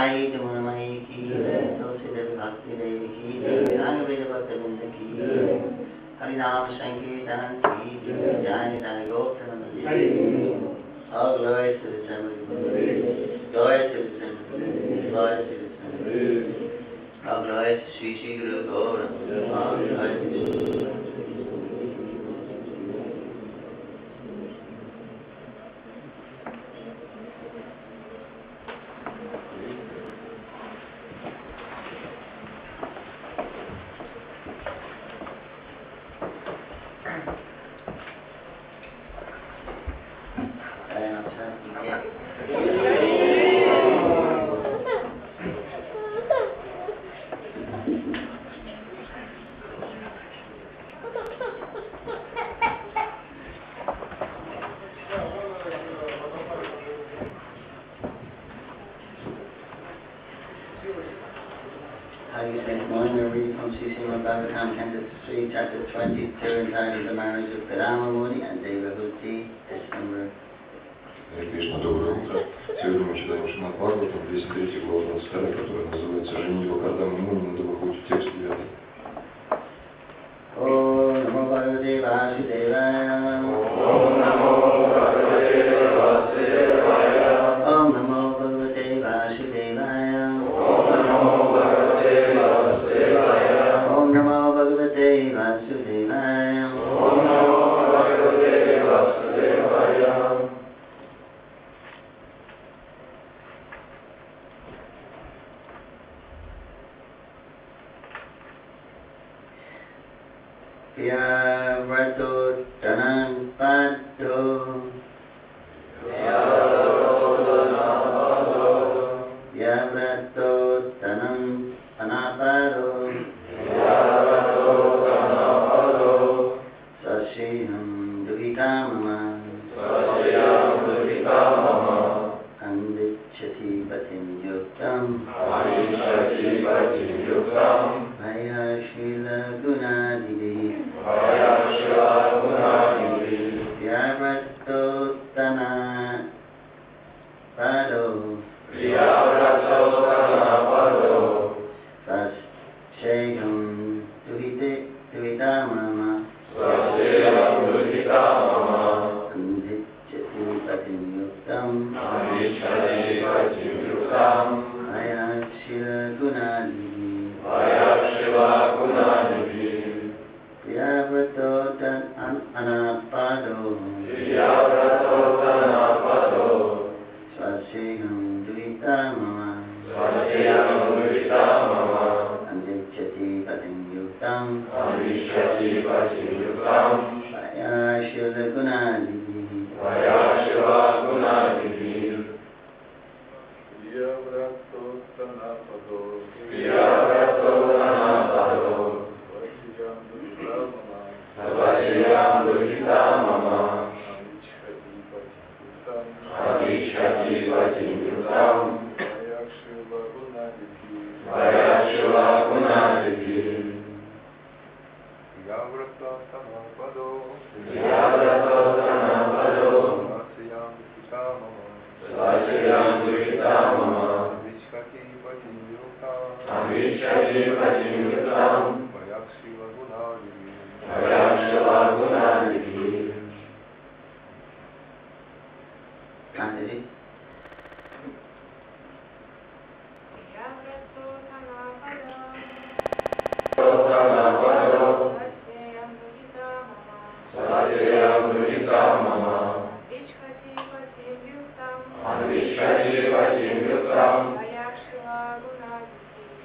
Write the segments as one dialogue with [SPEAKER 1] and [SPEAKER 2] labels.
[SPEAKER 1] Jai Jamunamai ki Jai, Tulsi Devi Bhakti Devi ki Jai, Ranga Veda Bhakta Binda ki Jai, Harinam Sankirtan ki Jai, Jai Jai Goptananda ki Jai. All glory to the Assembly, glory to the Assembly, glory to the Assembly. All glory to Sri Sri Guru Gauranga, all glory to Chapter 22, entitled The Marriage of Kadama Muni and Devahuti, December.
[SPEAKER 2] Кришна, доброе утро. Сегодня мы читаем Шримад Бхагаватам, 203 глава Скара, которая называется «Женитьба Кардамы Муни на Девахути», текст 9.
[SPEAKER 1] Om Namo Bhagavate Vasudevaya.
[SPEAKER 3] Om Namo Bhagavate Vasudevaya.
[SPEAKER 1] Om Namo Bhagavate Vasudevaya.
[SPEAKER 3] Om Namo Bhagavate Vasudevaya.
[SPEAKER 1] Om Namo Bhagavate Vasudevaya.
[SPEAKER 3] Om Namo Bhagavate Vasudevaya.
[SPEAKER 1] Vyavrato Tanan Pado. Vyavrato Tanan Panapado. Sashinam Duhitamama. Anvichati Patim Yuktam. Maya Shila Gunadidi. Vyavratotana Pado. Sashayam Duhitamama. Anvichati Patim Yuktam. Maya Shila Gunadidi. Vyavrato Anapado. Swaseham Duhitamama. Anvichati Patim Yuktam.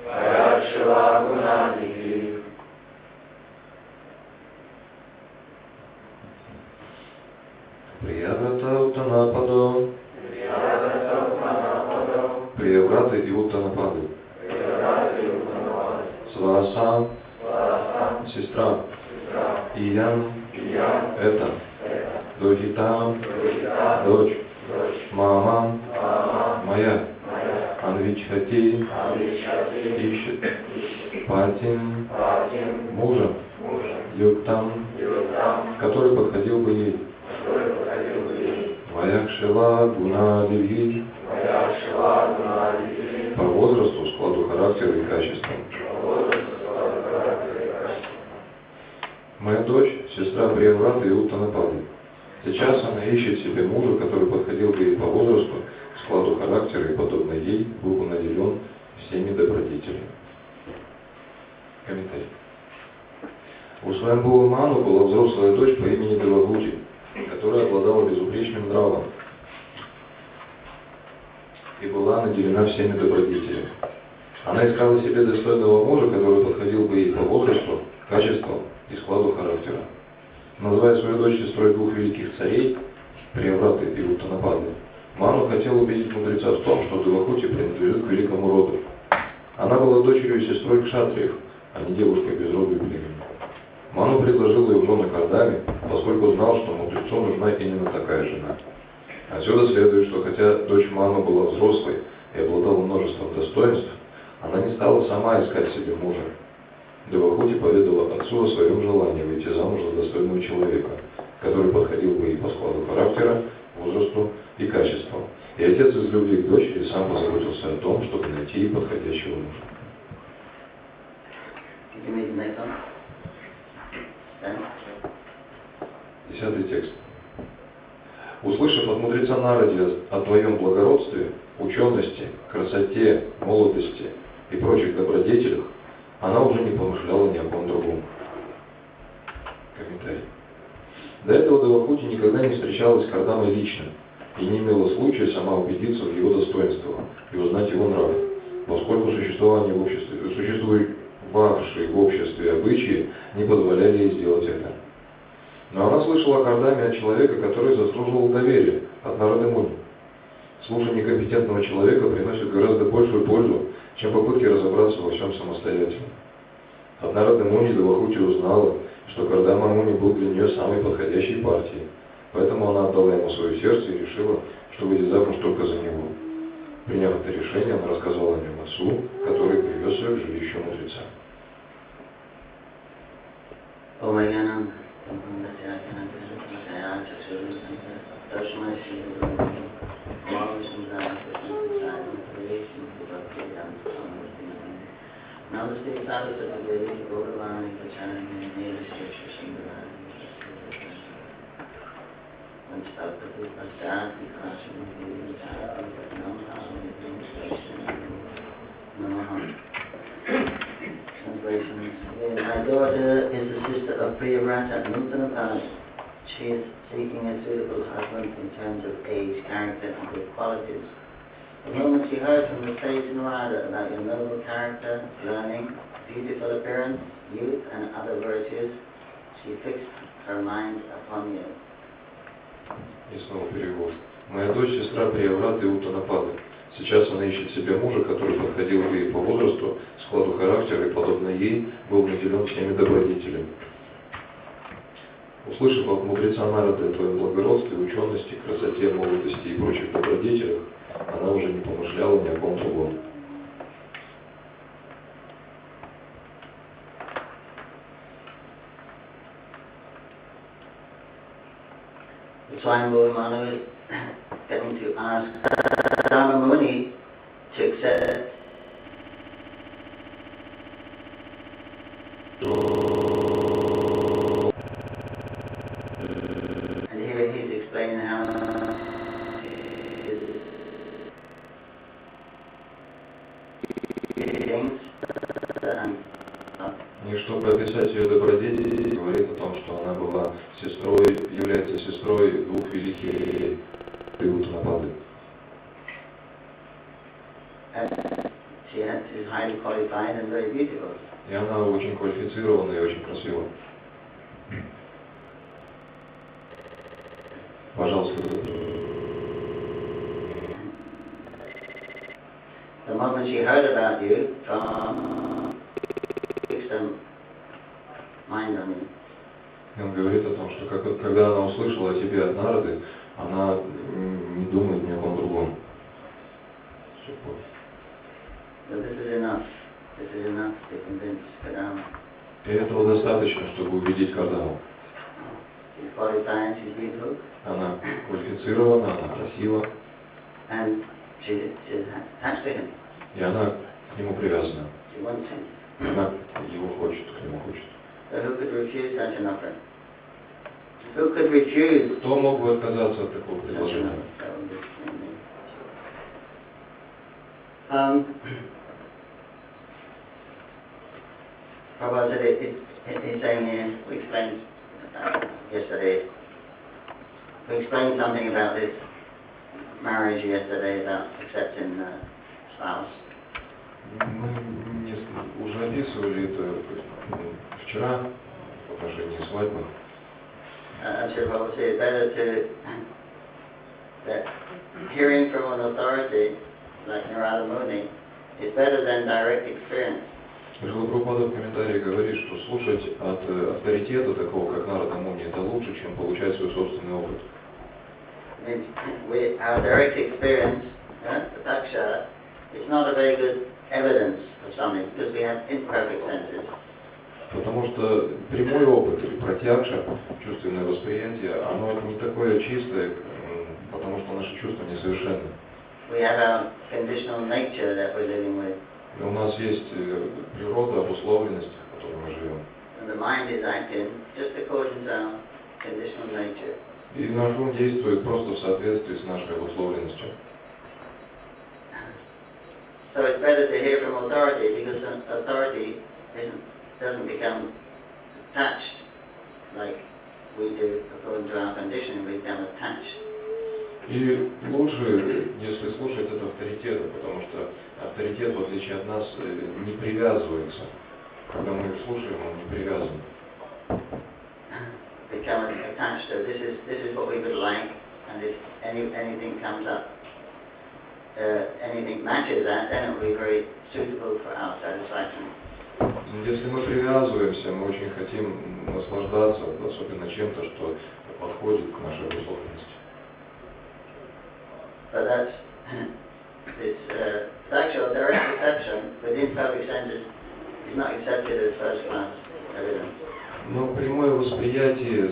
[SPEAKER 1] Vayashila Gunadidi.
[SPEAKER 2] Прияврата и Уттанапады. Сваса, сестра. Иян, это. Дохитам, дочь. Мама, моя. Анвичхати, ищет. Патин, мужа. Юктам, который подходил бы ей. Ваякшила Гунадиви. по возрасту, складу характера и качествам. Моя дочь, сестра Приявраты и Уттанапады. Сейчас она ищет себе мужа, который подходил бы ей по возрасту, складу характера и, подобно ей, был бы наделен всеми добродетелями. Комментарий. У Сваямбхува Ману была взрослая дочь по имени Девагути, которая обладала безупречным нравом и была наделена всеми добродетелями. Она искала себе достойного мужа, который подходил бы ей по возрасту, качествам и складу характера. Называя свою дочь сестрой двух великих царей, Приявраты и Уттанапады, Ману хотел убедить мудреца в том, что Девагути принадлежит к великому роду. Она была дочерью и сестрой кшатриев, а не девушкой без рода и племени. Ману предложил ее в жены Кардаме, поскольку знал, что мудрецу нужна именно такая жена. Отсюда следует, что хотя дочь Ману была взрослой и обладала множеством достоинств, она не стала сама искать себе мужа. Девагути поведала отцу о своем желании выйти замуж за достойного человека, который подходил бы ей по складу характера, возрасту и качествам. И отец из любви к дочери сам позаботился о том, чтобы найти ей подходящего мужа. 10 текст. Услышав от мудреца Наради о твоем благородстве, учености, красоте, молодости и прочих добродетелях, она уже не помышляла ни о ком другом. Комментарий. До этого Девагути никогда не встречалась с Кардамой лично и не имела случая сама убедиться в его достоинствах и узнать его нрав, поскольку существовавшие в обществе обычаи не позволяли ей сделать это. Но она слышала о Кардаме от человека, который заслуживал доверия, от Нарады Муни. Слушание компетентного человека приносит гораздо большую пользу, чем попытки разобраться во всем самостоятельно. От Нарады Муни Девагути узнала, что Кардама Муни был для нее самой подходящей партией, поэтому она отдала ему свое сердце и решила, что выйдет замуж только за него. Приняв это решение, она рассказала о нем отцу, который привез ее к жилищу мудреца.
[SPEAKER 1] My daughter is the sister of Priyavrata and Uttanapada. She is seeking a suitable husband in terms of age, character, and good qualities. The moment she heard from the sage Narada about your noble character, learning, beautiful appearance, youth, and other virtues, she fixed her mind upon you.
[SPEAKER 2] И снова перевод. Моя дочь сестра Приявраты и Уттанапады. Сейчас она ищет себе мужа, который подходил бы ей по возрасту, складу характера и, подобно ей, был наделен всеми добродетелями. Услышав от мудреца Нарады о твоем благородстве, учености, красоте, молодости и прочих добродетелях, она уже не помышляла ни о ком другом.
[SPEAKER 1] Swayambhuva Manu is getting to ask Dharma Muni to accept and here he's explaining how
[SPEAKER 2] И чтобы описать ее добродетель, говорит о том, что она была сестрой, является сестрой двух великих Уттанапады. И она очень квалифицирована и очень красива. Пожалуйста.
[SPEAKER 1] The moment she heard about you fixed her mind on you.
[SPEAKER 2] И он говорит о том, что когда она услышала о тебе от Нарады, она не думает ни о ком другом.
[SPEAKER 1] So this is enough. This is enough to convince Kardama.
[SPEAKER 2] И этого достаточно, чтобы убедить Кардаму.
[SPEAKER 1] She's qualified, she's beautiful.
[SPEAKER 2] Она квалифицирована, она красива.
[SPEAKER 1] And she's attached to him.
[SPEAKER 2] И она к нему привязана.
[SPEAKER 1] She wants him.
[SPEAKER 2] Она его хочет, к нему хочет.
[SPEAKER 1] So who could refuse such an offer? Who could refuse?
[SPEAKER 2] Кто мог бы отказаться от такого предложения?
[SPEAKER 1] Prabhu said he's saying here, we explained yesterday, we explained something about this marriage yesterday, about accepting the spouse.
[SPEAKER 2] Мы уже описывали это вчера в отношении свадьбы.
[SPEAKER 1] Actually, Prabhu said it's better that hearing from an authority like Narada Muni is better than direct experience.
[SPEAKER 2] Шрила Прабхупада в комментарии говорит, что слушать от авторитета такого, как Нарада Муни, это лучше, чем получать свой собственный опыт.
[SPEAKER 1] Our direct experience, the taksha, is not a very good evidence of something because we have imperfect senses.
[SPEAKER 2] Потому что прямой опыт или пратьякша, чувственное восприятие, оно не такое чистое, потому что наши чувства несовершенны.
[SPEAKER 1] We have our conditional nature that we're living with.
[SPEAKER 2] У нас есть природа, обусловленность, в которой мы живем.
[SPEAKER 1] And the mind is acting just according to our conditional nature.
[SPEAKER 2] И наш ум действует просто в соответствии с нашей обусловленностью.
[SPEAKER 1] So it's better to hear from authority because authority doesn't become attached like we do according to our condition. We become attached.
[SPEAKER 2] И лучше, если слушать от авторитета, потому что авторитет, в отличие от нас, не привязывается. Когда мы их слушаем, он не привязан.
[SPEAKER 1] Become attached to this is what we would like, and if anything comes up, anything matches that, then it will be very suitable for our satisfaction.
[SPEAKER 2] Если мы привязываемся, мы очень хотим наслаждаться, особенно чем-то, что подходит к нашей обусловленности.
[SPEAKER 1] But that's this actual direct perception within perfect senses is not accepted as first-class evidence.
[SPEAKER 2] Но прямое восприятие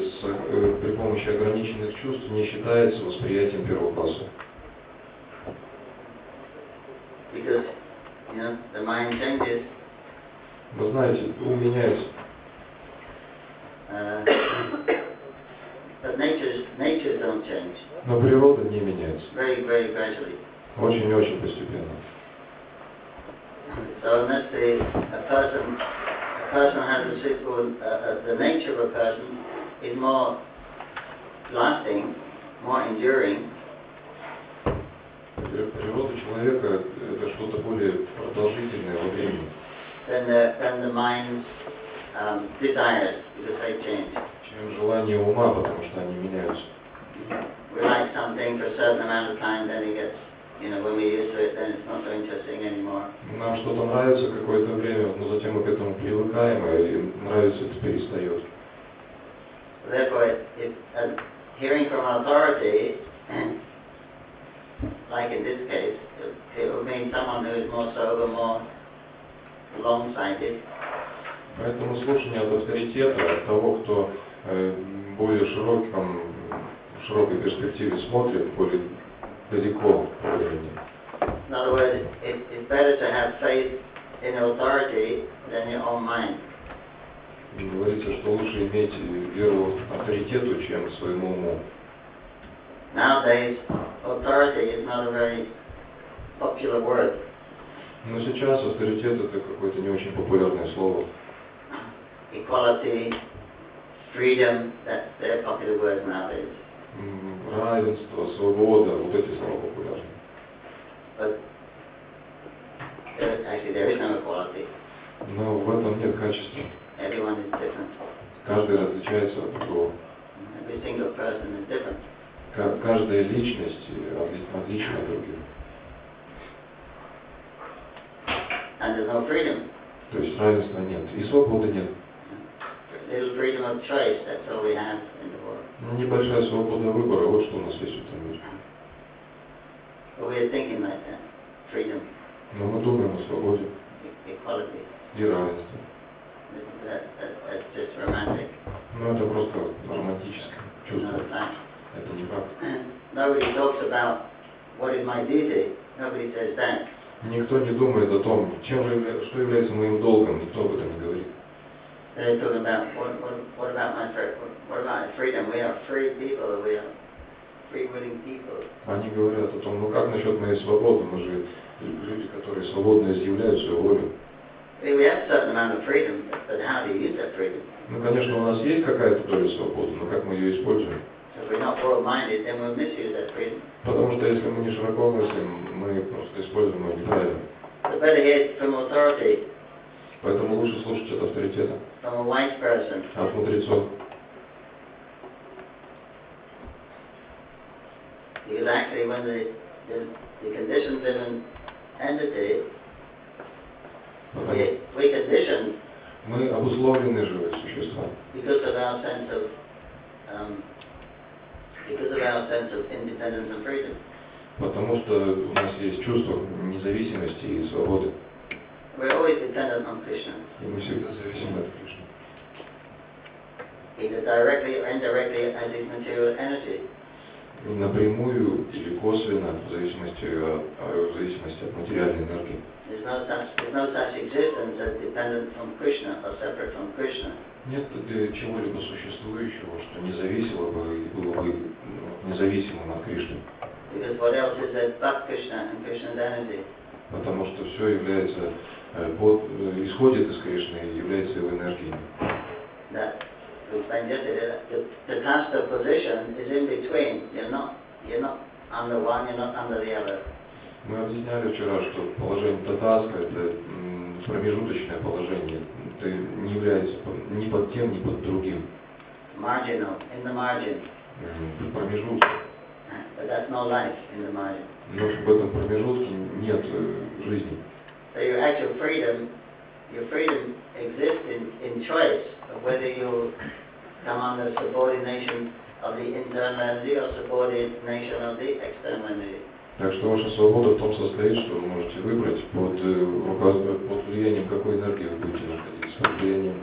[SPEAKER 2] при помощи ограниченных чувств не считается восприятием первого класса.
[SPEAKER 1] Because the mind changes.
[SPEAKER 2] Вы знаете, ум меняется.
[SPEAKER 1] But natures don't change.
[SPEAKER 2] Но природа не меняется.
[SPEAKER 1] Very, very gradually.
[SPEAKER 2] Очень-очень постепенно.
[SPEAKER 1] So unless a person has a suitable, the nature of a person is more lasting, more enduring.
[SPEAKER 2] Природа человека это что-то более продолжительное во времени.
[SPEAKER 1] Than the mind's desires, because they change.
[SPEAKER 2] Чем желание ума, потому что они меняются.
[SPEAKER 1] We like something for a certain amount of time, then it gets, when we're used to it, then it's not so interesting anymore.
[SPEAKER 2] Нам что-то нравится какое-то время, но затем мы к этому привыкаем, и нравится это перестает.
[SPEAKER 1] Therefore, hearing from authority, like in this case, it would mean someone who is more sober, more long-sighted.
[SPEAKER 2] Поэтому слушание от авторитета, от того, кто более в широкой перспективе смотрит, более далеко по времени.
[SPEAKER 1] In other words, it's better to have faith in authority than your own mind.
[SPEAKER 2] Говорится, что лучше иметь веру авторитету, чем своему уму.
[SPEAKER 1] Nowadays, authority is not a very popular word.
[SPEAKER 2] Но сейчас авторитет это какое-то не очень популярное слово.
[SPEAKER 1] Equality, freedom, they're popular words nowadays.
[SPEAKER 2] Равенство, свобода, вот эти слова популярны.
[SPEAKER 1] But actually there is no equality.
[SPEAKER 2] Но в этом нет качества.
[SPEAKER 1] Everyone is different.
[SPEAKER 2] Каждый различается от другого.
[SPEAKER 1] Every single person is different.
[SPEAKER 2] Каждая личность отлична от других.
[SPEAKER 1] And there's no freedom.
[SPEAKER 2] То есть равенства нет. И свободы нет.
[SPEAKER 1] Little freedom of choice, that's all we have in the world.
[SPEAKER 2] Небольшая свобода выбора, вот что у нас есть в этом мире.
[SPEAKER 1] But we are thinking like that. Freedom.
[SPEAKER 2] Но мы думаем о свободе
[SPEAKER 1] Equality.
[SPEAKER 2] и равенстве.
[SPEAKER 1] That's just romantic.
[SPEAKER 2] Но это просто романтическое чувство.
[SPEAKER 1] Not a fact.
[SPEAKER 2] Это не факт.
[SPEAKER 1] Nobody talks about what is my duty. Nobody says that.
[SPEAKER 2] Никто не думает о том, что является моим долгом, никто об этом не говорит.
[SPEAKER 1] They're talking about what about my freedom? We are free people. We are free-willing people.
[SPEAKER 2] Они говорят о том, ну как насчет моей свободы? Мы же люди, которые свободно изъявляют свою волю.
[SPEAKER 1] We have a certain amount of freedom, but how do you use that freedom?
[SPEAKER 2] Ну, конечно, у нас есть какая-то доля свободы, но как мы ее используем?
[SPEAKER 1] So if we're not world-minded, then we'll misuse that freedom.
[SPEAKER 2] Потому что если мы не широко мыслим, мы просто используем ее неправильно.
[SPEAKER 1] So better hear from authority.
[SPEAKER 2] Поэтому лучше слушать от авторитета,
[SPEAKER 1] From a wise person.
[SPEAKER 2] от мудрецов.
[SPEAKER 1] Because actually when the conditioned living entity, we condition
[SPEAKER 2] Мы обусловлены живые существа.
[SPEAKER 1] because of our sense of independence and freedom.
[SPEAKER 2] Потому что у нас есть чувство независимости и свободы.
[SPEAKER 1] We're always dependent on Krishna.
[SPEAKER 2] И мы всегда зависимы от Кришны.
[SPEAKER 1] Either directly or indirectly as his material energy.
[SPEAKER 2] Напрямую или косвенно, в зависимости от материальной энергии.
[SPEAKER 1] There's no such existence as dependent from Krishna or separate from Krishna.
[SPEAKER 2] Нет чего-либо существующего, что не зависело бы и было бы независимым от Кришны.
[SPEAKER 1] Because what else is there but Krishna and Krishna's energy?
[SPEAKER 2] Потому что все является, исходит из Кришны и является его энергией.
[SPEAKER 1] That we explained yesterday. The task position is in between. You're not under one. You're not under the other.
[SPEAKER 2] Мы объясняли вчера, что положение татаска – это промежуточное положение. Ты не являешься ни под тем, ни под другим.
[SPEAKER 1] Marginal, in the margin.
[SPEAKER 2] Промежуток.
[SPEAKER 1] But that's no life in the margin.
[SPEAKER 2] Но в этом промежутке нет жизни.
[SPEAKER 1] So your actual freedom exists in choice of whether you come under subordination of the internal energy or subordination of the external energy.
[SPEAKER 2] Так что ваша свобода в том состоит, что вы можете выбрать под влиянием какой энергии вы будете находиться, под влиянием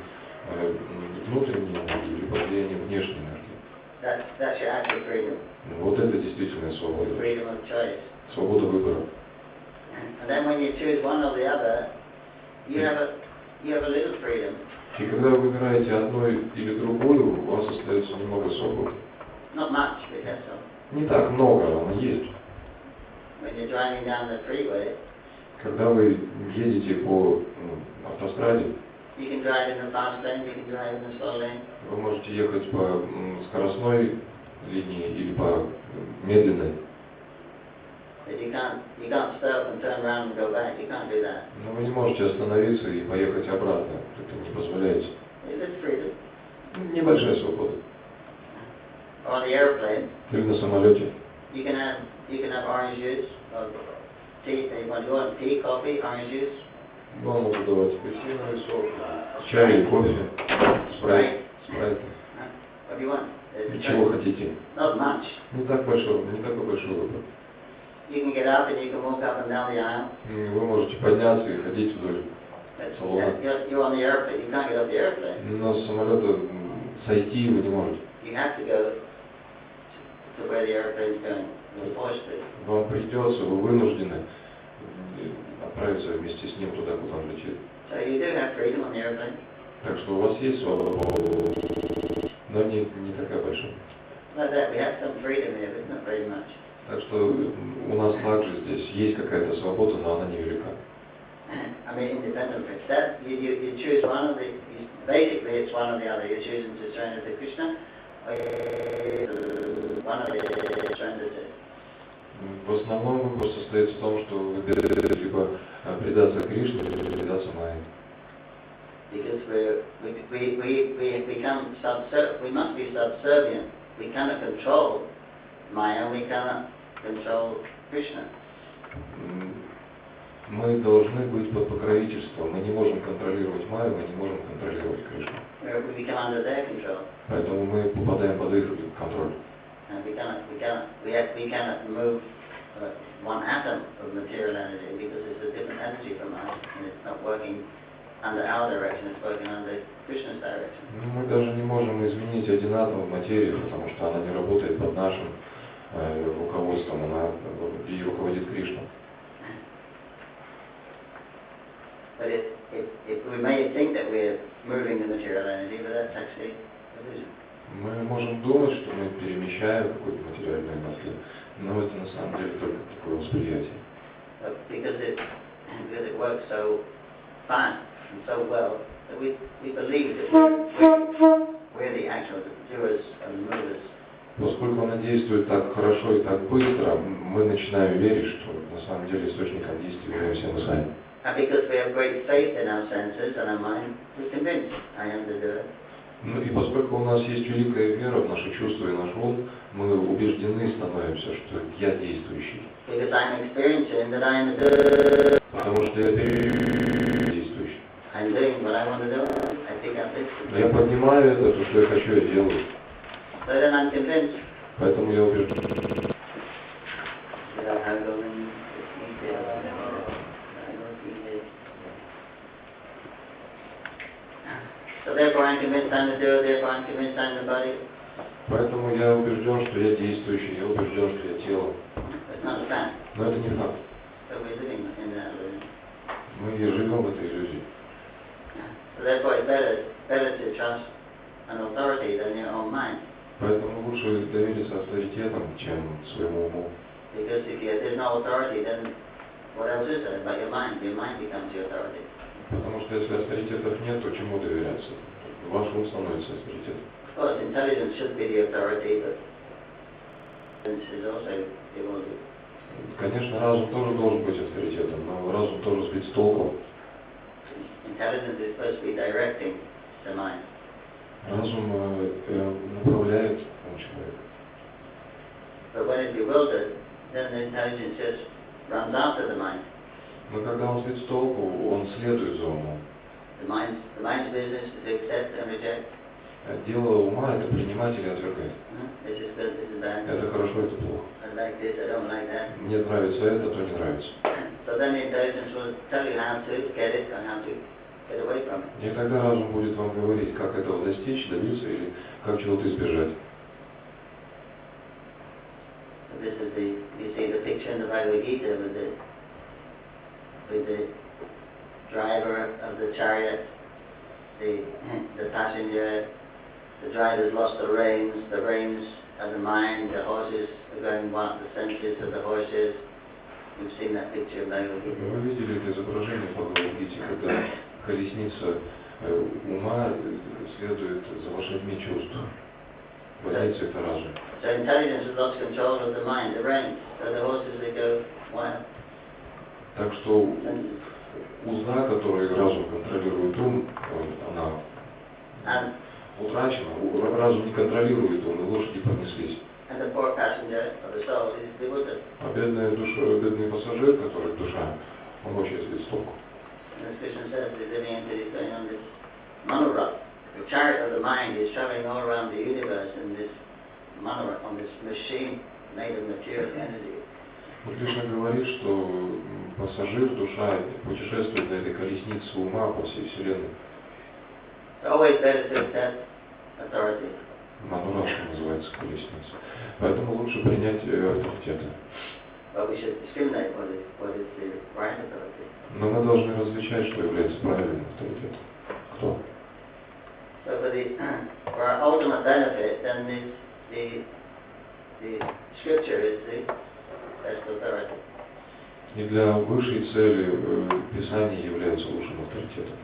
[SPEAKER 2] внутренней энергии или под влиянием внешней энергии.
[SPEAKER 1] That's your actual freedom.
[SPEAKER 2] Вот это действительно свобода.
[SPEAKER 1] Freedom of choice.
[SPEAKER 2] Свобода выбора.
[SPEAKER 1] And then when you choose one or the other, you have a little freedom.
[SPEAKER 2] И когда вы выбираете одно или другое, у вас остается немного свободы.
[SPEAKER 1] Not much, but that's all.
[SPEAKER 2] Не так много, но есть.
[SPEAKER 1] When you're driving down the freeway,
[SPEAKER 2] Когда вы едете по автостраде,
[SPEAKER 1] you can drive in the fast lane, you can drive in the slow lane.
[SPEAKER 2] вы можете ехать по скоростной линии или по медленной.
[SPEAKER 1] But you can't stop and turn around and go back. You can't do that.
[SPEAKER 2] Но вы не можете остановиться и поехать обратно. Это не позволяете.
[SPEAKER 1] It's freedom.
[SPEAKER 2] Небольшая свобода.
[SPEAKER 1] On the airplane,
[SPEAKER 2] Или на самолете.
[SPEAKER 1] you can have orange juice or tea. What do you want? Tea, coffee, orange juice.
[SPEAKER 2] Вам могут давать апельсиновый сок, чай, кофе, спрайт.
[SPEAKER 1] What do you want?
[SPEAKER 2] И чего хотите?
[SPEAKER 1] Not much.
[SPEAKER 2] Не такой большой выбор.
[SPEAKER 1] You can get up and you can walk up and down the aisle.
[SPEAKER 2] Вы можете подняться и ходить вдоль салона.
[SPEAKER 1] You're on the airplane. You can't get off the airplane.
[SPEAKER 2] Но с самолета сойти вы не можете.
[SPEAKER 1] You have to go to where the airplane's going. You're forced to.
[SPEAKER 2] Вам придется, вы вынуждены отправиться вместе с ним туда, куда он летит.
[SPEAKER 1] So you do have freedom on the airplane.
[SPEAKER 2] Так что у вас есть свобода, но не такая большая.
[SPEAKER 1] Like that, we have some freedom here, but not very much.
[SPEAKER 2] Так что у нас также здесь есть какая-то свобода, но она невелика.
[SPEAKER 1] I mean, independent of that, you choose one of the. Basically, it's one or the other. You're choosing to surrender to Krishna, or one of the surrender to.
[SPEAKER 2] В основном выбор состоит в том, что вы выбираете либо предаться Кришне, либо предаться Майе.
[SPEAKER 1] Because we become we must be subservient. We cannot control Maya, we cannot control Krishna.
[SPEAKER 2] Мы должны быть под покровительством. Мы не можем контролировать Майю, мы не можем контролировать Кришну.
[SPEAKER 1] We become under their control.
[SPEAKER 2] Поэтому мы попадаем под их контроль.
[SPEAKER 1] And we cannot move one atom of material energy because it's a different energy from us, and it's not working under our direction, it's working under Krishna's direction.
[SPEAKER 2] Мы даже не можем изменить один атом в материи, потому что она не работает под нашим руководством, она ей руководит Кришна.
[SPEAKER 1] But if we may think that we're moving the material energy, but that's actually illusion.
[SPEAKER 2] Мы можем думать, что мы перемещаем какую-то материальную энергию, но это на самом деле только такое восприятие.
[SPEAKER 1] But because it works so fast and so well, that we believe that we're the actual doers and movers.
[SPEAKER 2] Поскольку она действует так хорошо и так быстро, мы начинаем верить, что на самом деле источником действия являемся мы сами.
[SPEAKER 1] And because we have great faith in our senses and our mind, we're convinced I am the doer.
[SPEAKER 2] Ну и поскольку у нас есть великая вера в наши чувства и наш ум, мы убеждены становимся, что я действующий.
[SPEAKER 1] Because I'm experiencing that I am the doer.
[SPEAKER 2] Потому что я действующий.
[SPEAKER 1] I'm doing what I want to do. I pick up this.
[SPEAKER 2] Я поднимаю это, то, что я хочу, я делаю.
[SPEAKER 1] So then I'm convinced.
[SPEAKER 2] Поэтому я убежден.
[SPEAKER 1] So therefore I'm convinced I'm the doer, therefore I'm convinced I'm the body.
[SPEAKER 2] Поэтому я убежден, что я действующий, я убежден, что я тело.
[SPEAKER 1] It's not a fact.
[SPEAKER 2] Но это не факт.
[SPEAKER 1] So we're living in that illusion.
[SPEAKER 2] Мы живем в этой иллюзии.
[SPEAKER 1] So therefore it's better to trust an authority than your own mind.
[SPEAKER 2] Поэтому лучше довериться авторитетам, чем своему уму.
[SPEAKER 1] Because if there's no authority, then what else is there but your mind? Your mind becomes your authority.
[SPEAKER 2] Потому что если авторитетов нет, то чему доверяться? Ваш ум становится авторитетом.
[SPEAKER 1] Of course, intelligence should be the authority, but intelligence is also evolving.
[SPEAKER 2] Конечно, разум тоже должен быть авторитетом, но разум тоже сбит с толку.
[SPEAKER 1] Intelligence is supposed to be directing the mind.
[SPEAKER 2] Разум направляет ум человека.
[SPEAKER 1] But when it's bewildered, then the intelligence just runs after the mind.
[SPEAKER 2] Но когда он сбит с толку, он следует за умом.
[SPEAKER 1] The mind's business is to accept and reject.
[SPEAKER 2] Дело ума – это принимать или отвергать.
[SPEAKER 1] This is good, this is bad.
[SPEAKER 2] Это хорошо, это плохо.
[SPEAKER 1] I like this, I don't like that.
[SPEAKER 2] Мне нравится это, то не нравится.
[SPEAKER 1] So then the intelligence will tell you how to get it and how to get away from it.
[SPEAKER 2] И тогда разум будет вам говорить, как этого достичь, добиться или как чего-то избежать.
[SPEAKER 1] So this is you see the picture in the Bhagavad Gita with the driver of the chariot, the passenger, the driver's lost the reins are the mind, the horses are going wild, the senses of the horses. You've seen that picture in Bhagavad Gita.
[SPEAKER 2] Вы видели это изображение в Бхагавад-гите, когда колесница ума следует за лошадьми чувств. Возница это разум.
[SPEAKER 1] So intelligence has lost control of the mind, the reins. So the horses they go wild.
[SPEAKER 2] Так что узда, которые разум контролирует ум, она утрачена, разум не контролирует ум, и лошади понеслись.
[SPEAKER 1] And the poor passenger of the soul is bewildered.
[SPEAKER 2] А бедный пассажир, который душа, он очень сбит с толку.
[SPEAKER 1] And as Krishna says, he's living into this going on this monorail. The chariot of the mind is traveling all around the universe in this monorail, on this machine made of material energy.
[SPEAKER 2] Кришна говорит, что пассажир, душа, путешествует на этой колеснице ума по всей Вселенной.
[SPEAKER 1] It's always better to accept authority.
[SPEAKER 2] Манурашка называется колесница. Поэтому лучше принять авторитеты.
[SPEAKER 1] But we should discriminate what is the right authority.
[SPEAKER 2] Но мы должны различать, что является правильным авторитетом. Кто?
[SPEAKER 1] So for our ultimate benefit, then the scripture is the best authority.
[SPEAKER 2] И для высшей цели Писание является лучшим авторитетом.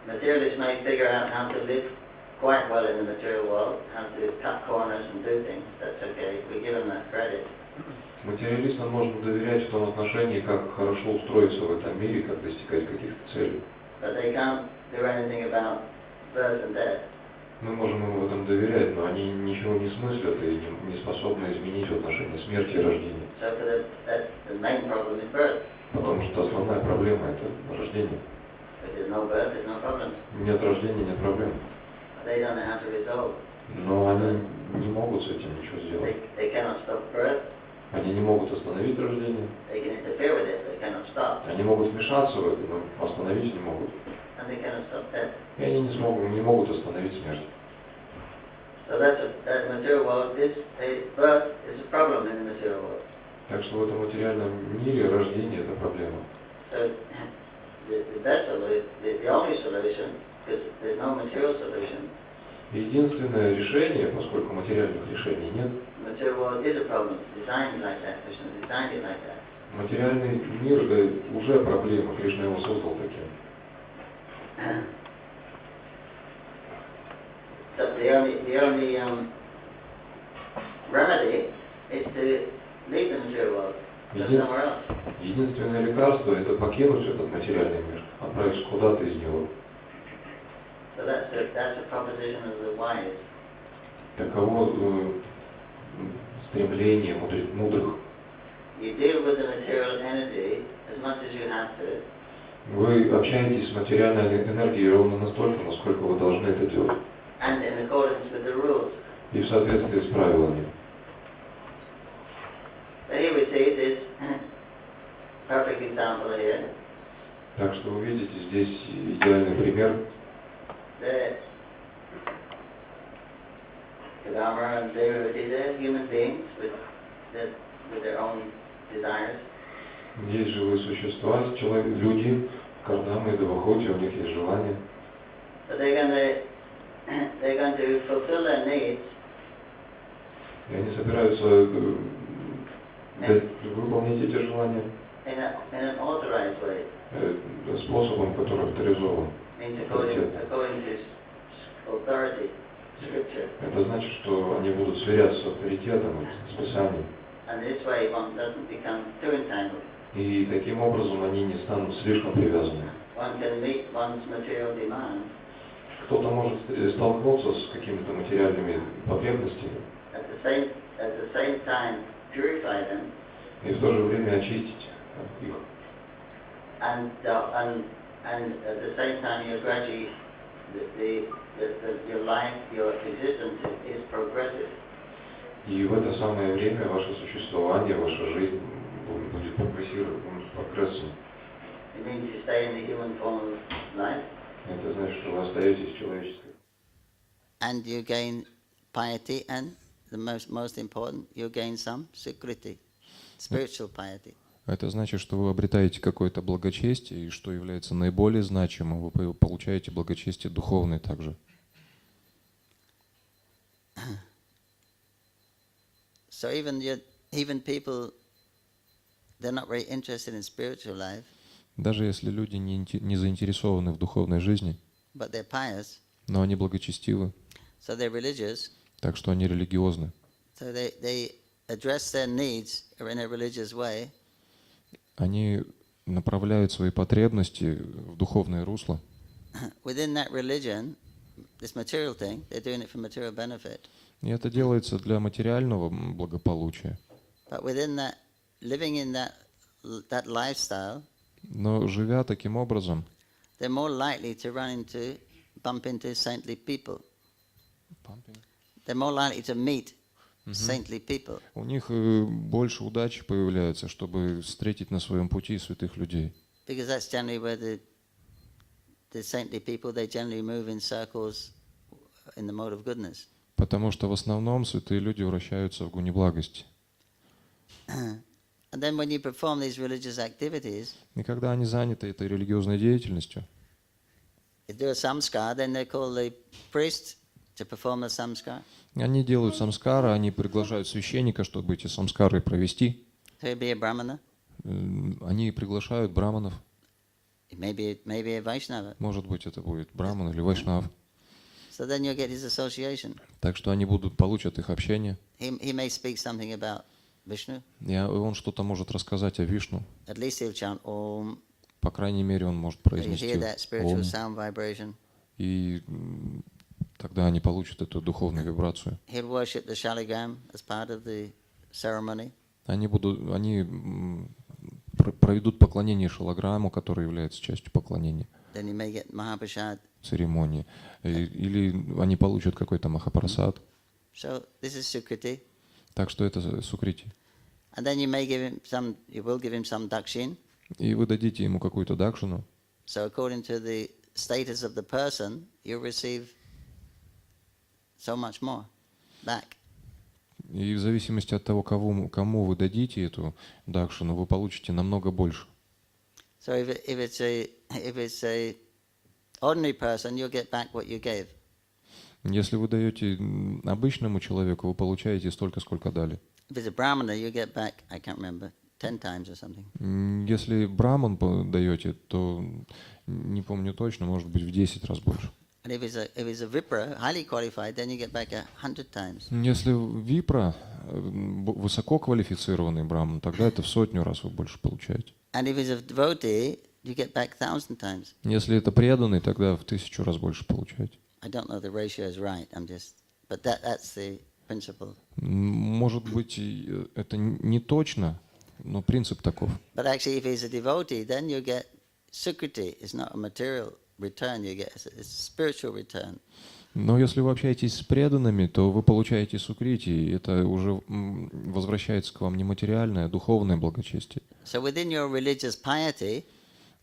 [SPEAKER 1] Materialists may figure out how to live quite well in the material world, how to cut corners and do things. That's okay. We give them that credit.
[SPEAKER 2] Материалистам можно доверять в том отношении, как хорошо устроиться в этом мире, как достигать каких-то целей.
[SPEAKER 1] But they can't do anything about birth and death.
[SPEAKER 2] Мы можем им в этом доверять, но они ничего не смыслят и не способны изменить в отношении смерти и рождения.
[SPEAKER 1] So the main problem is birth.
[SPEAKER 2] Потому что основная проблема – это рождение.
[SPEAKER 1] If there's no birth, there's no problem.
[SPEAKER 2] Нет рождения, нет проблем.
[SPEAKER 1] They don't know how to resolve.
[SPEAKER 2] Но они не могут с этим ничего сделать.
[SPEAKER 1] They cannot stop birth.
[SPEAKER 2] Они не могут остановить рождение.
[SPEAKER 1] They can interfere with it, but they cannot stop.
[SPEAKER 2] Они могут вмешаться в это, но остановить не могут.
[SPEAKER 1] And they cannot stop death.
[SPEAKER 2] И они не могут остановить смерть.
[SPEAKER 1] So that material world birth is a problem in the material world.
[SPEAKER 2] Так что в этом материальном мире рождение – это проблема.
[SPEAKER 1] So the best solution, the only solution, because there's no material solution.
[SPEAKER 2] Единственное решение, поскольку материальных решений нет,
[SPEAKER 1] Material world is a problem. It's designed like that. Krishna designed it like that.
[SPEAKER 2] материальный мир уже проблема, Кришна его создал таким.
[SPEAKER 1] So the only remedy is to leave the material world, go somewhere else.
[SPEAKER 2] Единственное лекарство – это покинуть этот материальный мир, отправиться куда-то из него.
[SPEAKER 1] So that's a proposition of the wise.
[SPEAKER 2] Таково стремление мудрых.
[SPEAKER 1] You deal with the material energy as much as you have to.
[SPEAKER 2] Вы общаетесь с материальной энергией ровно настолько, насколько вы должны это делать.
[SPEAKER 1] And in accordance with the rules.
[SPEAKER 2] И в соответствии с правилами.
[SPEAKER 1] So here we see this perfect example here.
[SPEAKER 2] Так что вы видите здесь идеальный пример.
[SPEAKER 1] The Kadamara and Devavati, they're human beings with their own desires.
[SPEAKER 2] Есть живые существа, люди, Кардамы и Девахоти, у них есть желания.
[SPEAKER 1] So they're going to fulfill their needs.
[SPEAKER 2] И они собираются выполнить эти желания
[SPEAKER 1] In an authorized way.
[SPEAKER 2] Способом, который авторизован.
[SPEAKER 1] Means according to authority, scripture.
[SPEAKER 2] Это значит, что они будут сверяться с авторитетом, с Писанием.
[SPEAKER 1] And this way one doesn't become too entangled.
[SPEAKER 2] И таким образом они не станут слишком привязаны.
[SPEAKER 1] One can meet one's material demands.
[SPEAKER 2] Кто-то может столкнуться с какими-то материальными потребностями.
[SPEAKER 1] At the same time, purify them.
[SPEAKER 2] И в то же время очистить их.
[SPEAKER 1] And at the same time, you gradually, your life, your existence is progressive.
[SPEAKER 2] И в это самое время ваше существование, ваша жизнь будет прогрессом.
[SPEAKER 1] It means you stay in the human form of life.
[SPEAKER 2] Это значит, что вы остаетесь человеческой.
[SPEAKER 1] And you gain piety, and the most important, you gain some sukriti, spiritual piety.
[SPEAKER 4] Это значит, что вы обретаете какое-то благочестие, и что является наиболее значимым, вы получаете благочестие духовное также.
[SPEAKER 1] So even people, they're not very interested in spiritual life.
[SPEAKER 4] Даже если люди не заинтересованы в духовной жизни,
[SPEAKER 1] But they're pious.
[SPEAKER 4] но они благочестивы,
[SPEAKER 1] So they're religious.
[SPEAKER 4] так что они религиозны.
[SPEAKER 1] So they address their needs in a religious way.
[SPEAKER 4] Они направляют свои потребности в духовное русло.
[SPEAKER 1] Within that religion, this material thing, they're doing it for material benefit.
[SPEAKER 4] И это делается для материального благополучия.
[SPEAKER 1] But within that, living in that lifestyle,
[SPEAKER 4] Но живя таким образом,
[SPEAKER 1] they're more likely to bump into saintly people. They're more likely to meet saintly people.
[SPEAKER 4] у них больше удачи появляется, чтобы встретить на своем пути святых людей.
[SPEAKER 1] Because that's generally where the saintly people, they generally move in circles in the mode of goodness.
[SPEAKER 4] Потому что в основном святые люди вращаются в гуне благости.
[SPEAKER 1] And then when you perform these religious activities,
[SPEAKER 4] И когда они заняты этой религиозной деятельностью,
[SPEAKER 1] you do a samskar, then they call the priest to perform the samskar.
[SPEAKER 4] они делают самскары, они приглашают священника, чтобы эти самскары провести.
[SPEAKER 1] So he'll be a brahmana,
[SPEAKER 4] Они приглашают браманов.
[SPEAKER 1] it may be a Vaishnava.
[SPEAKER 4] Может быть, это будет браман или вайшнав.
[SPEAKER 1] So then you'll get his association.
[SPEAKER 4] Так что они получат их общение.
[SPEAKER 1] He may speak something about Vishnu.
[SPEAKER 4] И он что-то может рассказать о Вишну.
[SPEAKER 1] At least he'll chant Om.
[SPEAKER 4] По крайней мере, он может
[SPEAKER 1] You
[SPEAKER 4] произнести
[SPEAKER 1] hear that spiritual
[SPEAKER 4] Ом.
[SPEAKER 1] sound vibration.
[SPEAKER 4] И тогда они получат эту духовную вибрацию.
[SPEAKER 1] He'll worship the Shaligam as part of the ceremony.
[SPEAKER 4] Они проведут поклонение шалаграмму, который является частью поклонения
[SPEAKER 1] Then you may get Mahaprasad.
[SPEAKER 4] церемонии. Или они получат какой-то махапрасад.
[SPEAKER 1] So this is Sukriti.
[SPEAKER 4] Так что это сукрити.
[SPEAKER 1] And then you will give him some dakshin.
[SPEAKER 4] И вы дадите ему какую-то дакшину.
[SPEAKER 1] So according to the status of the person, you receive so much more back.
[SPEAKER 4] И в зависимости от того, кому вы дадите эту дакшину, вы получите намного больше.
[SPEAKER 1] So if it's a ordinary person, you'll get back what you gave.
[SPEAKER 4] Если вы даете обычному человеку, вы получаете столько, сколько дали.
[SPEAKER 1] If it's a brahmana, you get back, I can't remember, 10 times or something.
[SPEAKER 4] Если браман даете, то, не помню точно, может быть в 10 раз больше.
[SPEAKER 1] And if it's a vipra, highly qualified, then you get back 100 times.
[SPEAKER 4] Если випра, высоко квалифицированный браман, тогда это в 100 раз вы больше получаете.
[SPEAKER 1] And if it's a devotee, you get back 1000 times.
[SPEAKER 4] Если это преданный, тогда в 1000 раз больше получаете.
[SPEAKER 1] I don't know if the ratio is right. But that's the principle.
[SPEAKER 4] Может быть, это не точно, но принцип таков.
[SPEAKER 1] But actually, if he's a devotee, then you get sukriti. It's not a material return you get; it's a spiritual return.
[SPEAKER 4] Но если вы общаетесь с преданными, то вы получаете сукрити, и это уже возвращается к вам не материальное, а духовное благочестие.
[SPEAKER 1] So within your religious piety,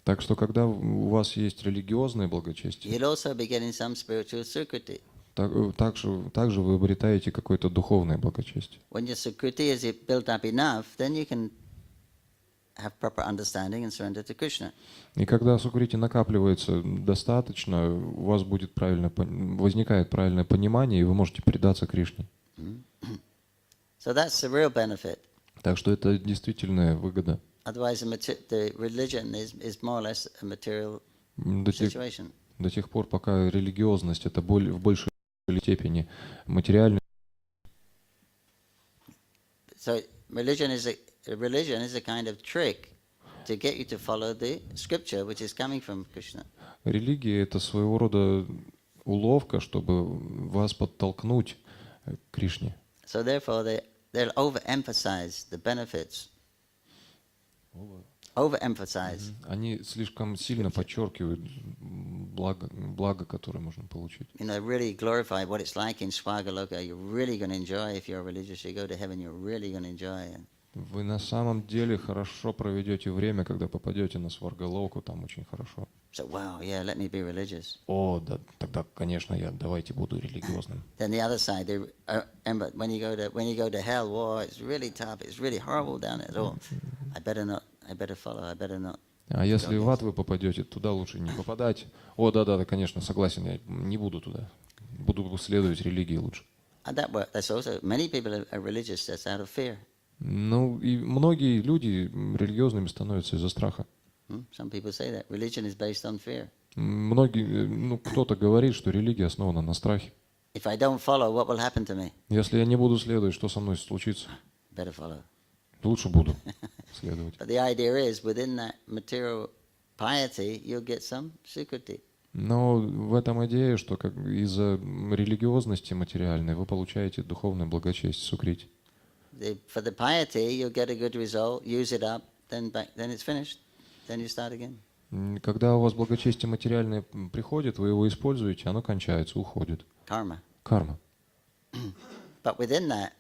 [SPEAKER 4] так что когда у вас есть религиозное благочестие,
[SPEAKER 1] you'll also be getting some spiritual sukriti.
[SPEAKER 4] также вы обретаете какое-то духовное благочестие.
[SPEAKER 1] When your sukriti is built up enough, then you can have proper understanding and surrender to Krishna.
[SPEAKER 4] И когда сукрити накапливается достаточно, у вас будет возникает правильное понимание, и вы можете предаться Кришне.
[SPEAKER 1] So that's the real benefit.
[SPEAKER 4] Так что это действительная выгода.
[SPEAKER 1] Otherwise, the religion is more or less a material situation.
[SPEAKER 4] До тех пор, пока религиозность это в большей степени материальная.
[SPEAKER 1] So religion is a kind of trick to get you to follow the scripture, which is coming from Krishna.
[SPEAKER 4] Религия это своего рода уловка, чтобы вас подтолкнуть к Кришне.
[SPEAKER 1] So therefore, they'll overemphasize the benefits. Overemphasize.
[SPEAKER 4] Они слишком сильно подчеркивают благо, которое можно получить.
[SPEAKER 1] You know, really glorify what it's like in Swagaloka. You're really going to enjoy if you're religious. You go to heaven, you're really going to enjoy.
[SPEAKER 4] Вы на самом деле хорошо проведете время, когда попадете на Сваргалоку, там очень хорошо.
[SPEAKER 1] So wow, yeah, let me be religious.
[SPEAKER 4] О, да, тогда, конечно, давайте буду религиозным.
[SPEAKER 1] Then the other side, remember when you go to hell, whoa, it's really tough, it's really horrible down there. So I better follow, I better not.
[SPEAKER 4] А если в ад вы попадете, туда лучше не попадать. О, да, конечно, согласен, я не буду туда. Буду следовать религии лучше.
[SPEAKER 1] And that's also, many people are religious just out of fear.
[SPEAKER 4] Ну, и многие люди религиозными становятся из-за страха.
[SPEAKER 1] Some people say that religion is based on fear.
[SPEAKER 4] Кто-то говорит, что религия основана на страхе.
[SPEAKER 1] If I don't follow, what will happen to me?
[SPEAKER 4] Если я не буду следовать, что со мной случится?
[SPEAKER 1] Better follow.
[SPEAKER 4] Лучше буду следовать.
[SPEAKER 1] But the idea is, within that material piety, you'll get some sukriti.
[SPEAKER 4] Но в этом идея, что из-за религиозности материальной вы получаете духовное благочестие, сукрити.
[SPEAKER 1] For the piety, you'll get a good result, use it up, then it's finished. Then you start again.
[SPEAKER 4] Когда у вас благочестие материальное приходит, вы его используете, оно кончается, уходит.
[SPEAKER 1] Karma.
[SPEAKER 4] Карма.
[SPEAKER 1] But within that,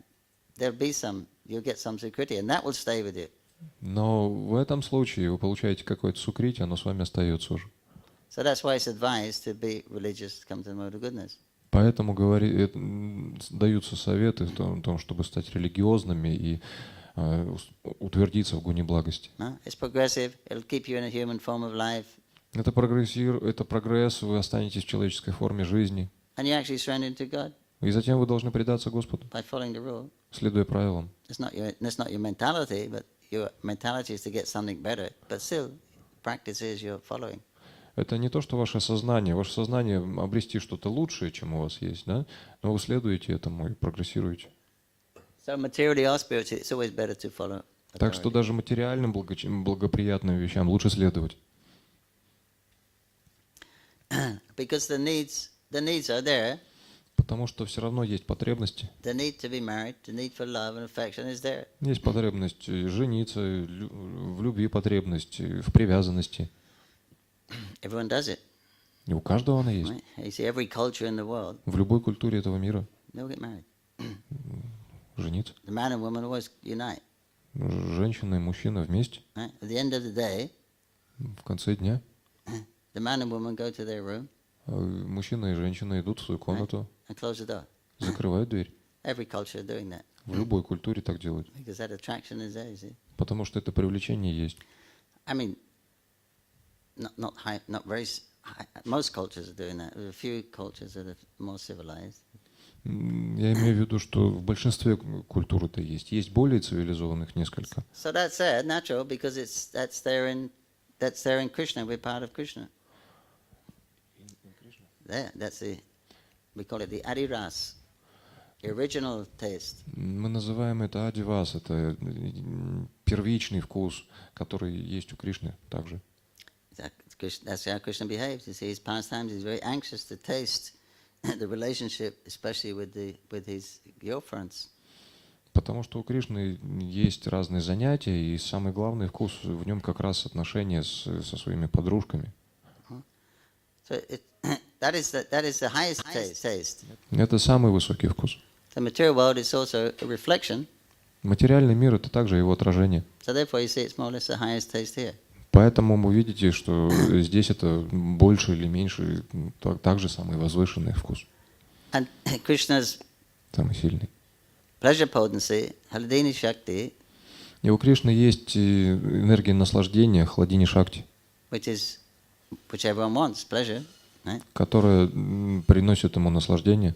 [SPEAKER 1] you'll get some sukriti, and that will stay with you.
[SPEAKER 4] Но в этом случае вы получаете какое-то сукрити, оно с вами остается уже.
[SPEAKER 1] So that's why it's advised to be religious to come to the mode of goodness.
[SPEAKER 4] Поэтому даются советы в том, чтобы стать религиозными и утвердиться в гуне благости.
[SPEAKER 1] It's progressive. It'll keep you in a human form of life.
[SPEAKER 4] Это прогресс, вы останетесь в человеческой форме жизни.
[SPEAKER 1] And you actually surrender to God.
[SPEAKER 4] И затем вы должны предаться Господу,
[SPEAKER 1] By following the rule.
[SPEAKER 4] следуя правилам.
[SPEAKER 1] That's not your mentality, but your mentality is to get something better. But still, practice is you're following.
[SPEAKER 4] Это не то, что ваше сознание обрести что-то лучшее, чем у вас есть, да? Но вы следуете этому и прогрессируете.
[SPEAKER 1] So materially or spiritually, it's always better to follow.
[SPEAKER 4] Так что даже материальным благоприятным вещам лучше следовать.
[SPEAKER 1] Because the needs are there.
[SPEAKER 4] Потому что все равно есть потребности.
[SPEAKER 1] The need to be married, the need for love and affection is there.
[SPEAKER 4] Есть потребность жениться, в любви потребность, в привязанности.
[SPEAKER 1] Everyone does it.
[SPEAKER 4] И у каждого она есть.
[SPEAKER 1] Right? You see, every culture in the world,
[SPEAKER 4] В любой культуре этого мира
[SPEAKER 1] they'll get married.
[SPEAKER 4] жениться.
[SPEAKER 1] The man and woman always unite.
[SPEAKER 4] Женщина и мужчина вместе.
[SPEAKER 1] Right? At the end of the day,
[SPEAKER 4] В конце дня
[SPEAKER 1] the man and woman go to their room
[SPEAKER 4] мужчина и женщина идут в свою комнату,
[SPEAKER 1] and close the door.
[SPEAKER 4] закрывают дверь.
[SPEAKER 1] Every culture is doing that.
[SPEAKER 4] В любой культуре так делают.
[SPEAKER 1] Because that attraction is there, you see.
[SPEAKER 4] Потому что это привлечение есть.
[SPEAKER 1] I mean, not high, not very. Most cultures are doing that. There are a few cultures that are more civilized.
[SPEAKER 4] Я имею в виду, что в большинстве культур это есть. Есть более цивилизованных несколько.
[SPEAKER 1] So that's natural because that's there in Krishna. We're part of Krishna. There, we call it the Adiras, the original taste.
[SPEAKER 4] Мы называем это адивас, это первичный вкус, который есть у Кришны также.
[SPEAKER 1] That's how Krishna behaves. You see, his pastimes, he's very anxious to taste the relationship, especially with his girlfriends.
[SPEAKER 4] Потому что у Кришны есть разные занятия, и самый главный вкус в нем как раз отношения со своими подружками.
[SPEAKER 1] So that is the highest taste.
[SPEAKER 4] Это самый высокий вкус.
[SPEAKER 1] The material world is also a reflection.
[SPEAKER 4] Материальный мир — это также его отражение.
[SPEAKER 1] So therefore, you see, it's more or less the highest taste here.
[SPEAKER 4] Поэтому вы видите, что здесь это больше или меньше также самый возвышенный вкус.
[SPEAKER 1] And Krishna's
[SPEAKER 4] Самый сильный.
[SPEAKER 1] pleasure potency, Haladini Shakti,
[SPEAKER 4] И у Кришны есть энергия наслаждения, хладини шакти,
[SPEAKER 1] which everyone wants, pleasure, right?
[SPEAKER 4] которая приносит ему наслаждение,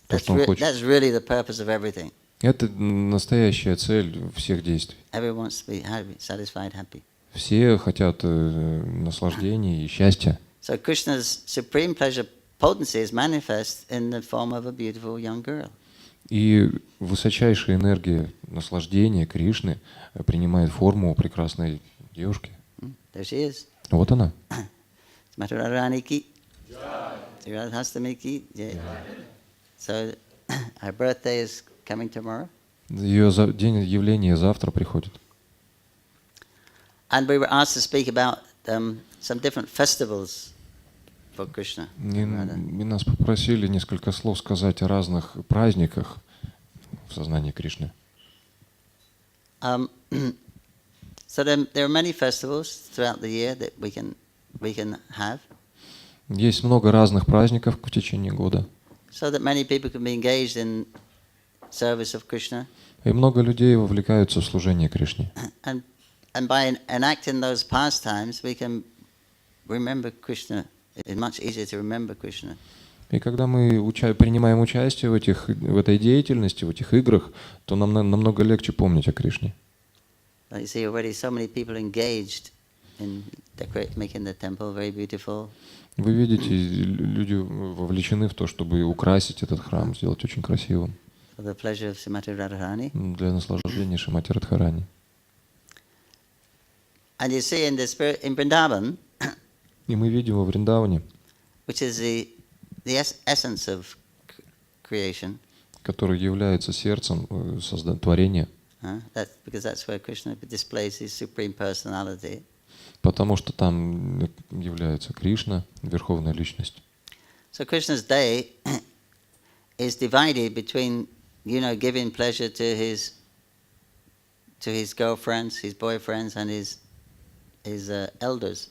[SPEAKER 4] то, что он хочет.
[SPEAKER 1] That's really the purpose of everything.
[SPEAKER 4] Это настоящая цель всех действий.
[SPEAKER 1] Everyone wants to be happy, satisfied, happy.
[SPEAKER 4] Все хотят наслаждения и счастья.
[SPEAKER 1] So Krishna's supreme pleasure potency is manifest in the form of a beautiful young girl.
[SPEAKER 4] И высочайшая энергия наслаждения Кришны принимает форму прекрасной девушки.
[SPEAKER 1] There she is.
[SPEAKER 4] Вот она.
[SPEAKER 1] Radharani ki, Radhastami ki. So her birthday is coming tomorrow.
[SPEAKER 4] Ее день явления завтра приходит.
[SPEAKER 1] And we were asked to speak about some different festivals for Krishna.
[SPEAKER 4] И нас попросили несколько слов сказать о разных праздниках в сознании Кришны.
[SPEAKER 1] So there are many festivals throughout the year that we can have.
[SPEAKER 4] Есть много разных праздников в течение года.
[SPEAKER 1] So that many people can be engaged in service of Krishna.
[SPEAKER 4] И много людей вовлекаются в служение Кришне.
[SPEAKER 1] And by enacting those pastimes, we can remember Krishna. It's much easier to remember Krishna.
[SPEAKER 4] И когда мы принимаем участие в этой деятельности, в этих играх, то нам намного легче помнить о Кришне.
[SPEAKER 1] You see already so many people engaged in making the temple very beautiful.
[SPEAKER 4] Вы видите, люди вовлечены в то, чтобы украсить этот храм, сделать очень красивым.
[SPEAKER 1] For the pleasure of Srimati Radharani.
[SPEAKER 4] Для наслаждения Шримати Радхарани.
[SPEAKER 1] And you see in Vrindavan,
[SPEAKER 4] и мы видим во Вриндаване,
[SPEAKER 1] which is the essence of creation,
[SPEAKER 4] который является сердцем творения,
[SPEAKER 1] because that's where Krishna displays his supreme personality.
[SPEAKER 4] Потому что там является Кришна, верховная личность.
[SPEAKER 1] So Krishna's day is divided between, giving pleasure to his girlfriends, his boyfriends, and his elders.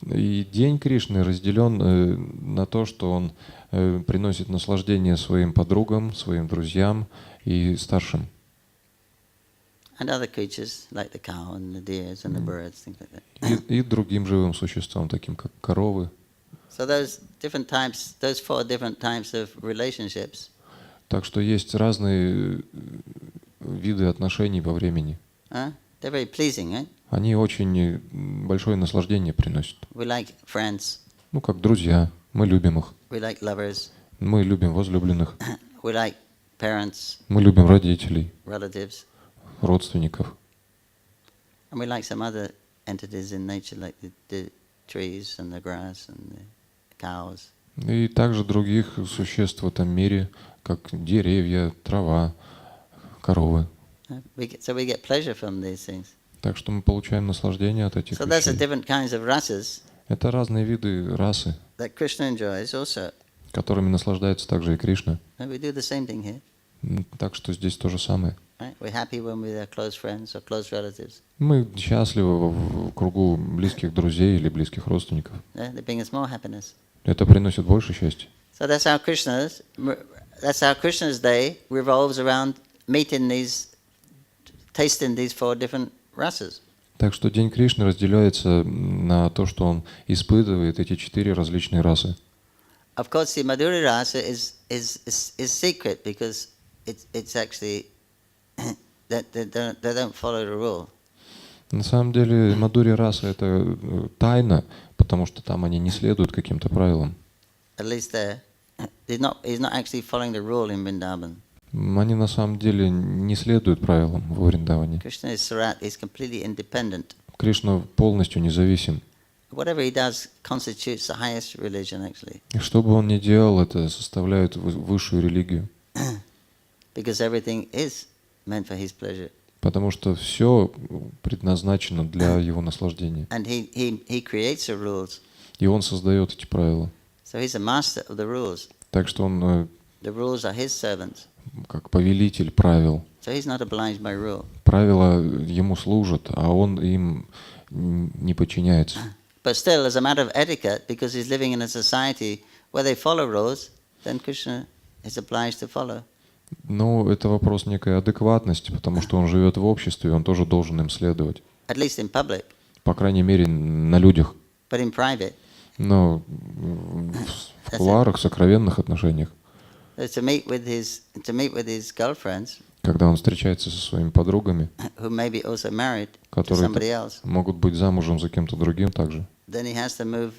[SPEAKER 4] И день Кришны разделен на то, что он приносит наслаждение своим подругам, своим друзьям и старшим.
[SPEAKER 1] And other creatures, like the cow and the deers and the birds, things like that.
[SPEAKER 4] И другим живым существам, таким как коровы.
[SPEAKER 1] So those 4 different types of relationships.
[SPEAKER 4] Так что есть разные виды отношений во времени.
[SPEAKER 1] They're very pleasing, right?
[SPEAKER 4] Они очень большое наслаждение приносят.
[SPEAKER 1] We like friends.
[SPEAKER 4] Как друзья. Мы любим их.
[SPEAKER 1] We like lovers.
[SPEAKER 4] Мы любим возлюбленных.
[SPEAKER 1] We like parents.
[SPEAKER 4] Мы любим родителей,
[SPEAKER 1] relatives.
[SPEAKER 4] Родственников.
[SPEAKER 1] And we like some other entities in nature, like the trees and the grass and the cows.
[SPEAKER 4] И также других существ в этом мире, как деревья, трава, коровы.
[SPEAKER 1] So we get pleasure from these things.
[SPEAKER 4] Так что мы получаем наслаждение от этих
[SPEAKER 1] So that's the
[SPEAKER 4] вещей.
[SPEAKER 1] different kinds of rasas.
[SPEAKER 4] Это разные виды расы,
[SPEAKER 1] That Krishna enjoys also.
[SPEAKER 4] которыми наслаждается также и Кришна.
[SPEAKER 1] And we do the same thing here.
[SPEAKER 4] Так что здесь то же самое.
[SPEAKER 1] Right? We're happy when we're with our close friends or close relatives.
[SPEAKER 4] Мы счастливы в кругу близких друзей или близких родственников.
[SPEAKER 1] They bring us more happiness.
[SPEAKER 4] Это приносит больше счастья.
[SPEAKER 1] So that's how Krishna's day revolves around tasting these 4 different rasas.
[SPEAKER 4] Так что День Кришны разделяется на то, что он испытывает эти 4 различные расы.
[SPEAKER 1] Of course, the Madhurya rasa is secret because it's actually that they don't follow the rule.
[SPEAKER 4] На самом деле Мадхурья раса — это тайна, потому что там они не следуют каким-то правилам.
[SPEAKER 1] At least he's not actually following the rule in Vrindavan.
[SPEAKER 4] Они на самом деле не следуют правилам в Вриндаване.
[SPEAKER 1] Krishna is Surat, he's completely independent.
[SPEAKER 4] Кришна полностью независим.
[SPEAKER 1] Whatever he does constitutes the highest religion, actually.
[SPEAKER 4] И что бы он ни делал, это составляет высшую религию.
[SPEAKER 1] Because everything is meant for his pleasure.
[SPEAKER 4] Потому что все предназначено для его наслаждения.
[SPEAKER 1] And he creates the rules.
[SPEAKER 4] И он создает эти правила.
[SPEAKER 1] So he's a master of the rules.
[SPEAKER 4] Так что он
[SPEAKER 1] The rules are his servants.
[SPEAKER 4] как повелитель правил.
[SPEAKER 1] So he's not obliged by rule.
[SPEAKER 4] Правила ему служат, а он им не подчиняется.
[SPEAKER 1] But still, as a matter of etiquette, because he's living in a society where they follow rules, then Krishna is obliged to follow.
[SPEAKER 4] Но это вопрос некой адекватности, потому что он живет в обществе, и он тоже должен им следовать.
[SPEAKER 1] At least in public.
[SPEAKER 4] По крайней мере, на людях.
[SPEAKER 1] But in private.
[SPEAKER 4] Но в кулуарах, сокровенных отношениях.
[SPEAKER 1] To meet with his girlfriends,
[SPEAKER 4] когда он встречается со своими подругами,
[SPEAKER 1] who may be also married to
[SPEAKER 4] которые
[SPEAKER 1] somebody else,
[SPEAKER 4] могут быть замужем за кем-то другим также,
[SPEAKER 1] then he has to move.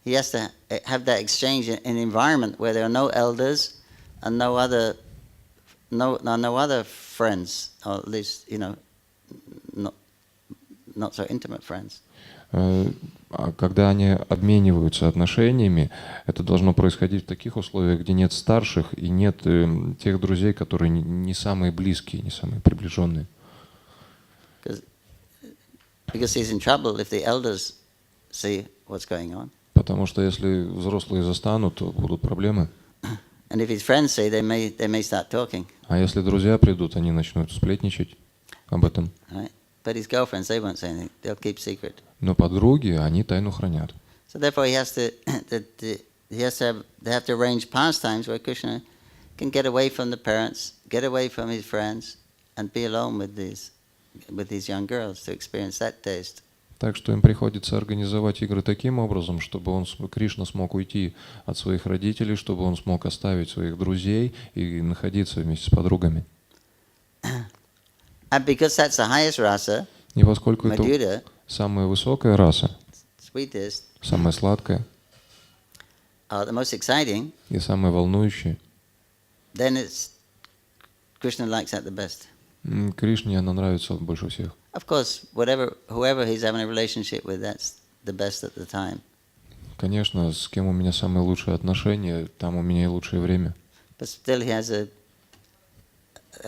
[SPEAKER 1] He has to have that exchange in an environment where there are no elders and no other friends, or at least not so intimate friends.
[SPEAKER 4] А когда они обмениваются отношениями, это должно происходить в таких условиях, где нет старших и нет тех друзей, которые не самые близкие, не самые приближенные.
[SPEAKER 1] Because he's in trouble if the elders see what's going on.
[SPEAKER 4] Потому что если взрослые застанут, то будут проблемы.
[SPEAKER 1] And if his friends see, they may start talking.
[SPEAKER 4] А если друзья придут, они начнут сплетничать об этом.
[SPEAKER 1] Right? But his girlfriends, they won't say anything. They'll keep secret.
[SPEAKER 4] Но подруги, они тайну хранят.
[SPEAKER 1] So therefore, they have to arrange pastimes where Krishna can get away from the parents, get away from his friends, and be alone with these young girls to experience that taste.
[SPEAKER 4] Так что им приходится организовать игры таким образом, чтобы Кришна смог уйти от своих родителей, чтобы он смог оставить своих друзей и находиться вместе с подругами.
[SPEAKER 1] And because that's the highest rasa,
[SPEAKER 4] И поскольку это
[SPEAKER 1] Madhura,
[SPEAKER 4] самая высокая раса,
[SPEAKER 1] sweetest,
[SPEAKER 4] самая сладкая
[SPEAKER 1] the most exciting,
[SPEAKER 4] и самая волнующая,
[SPEAKER 1] then Krishna likes that the best.
[SPEAKER 4] Кришне она нравится больше всех.
[SPEAKER 1] Of course, whoever he's having a relationship with, that's the best at the time.
[SPEAKER 4] Конечно, с кем у меня самые лучшие отношения, там у меня и лучшее время.
[SPEAKER 1] But still, he has a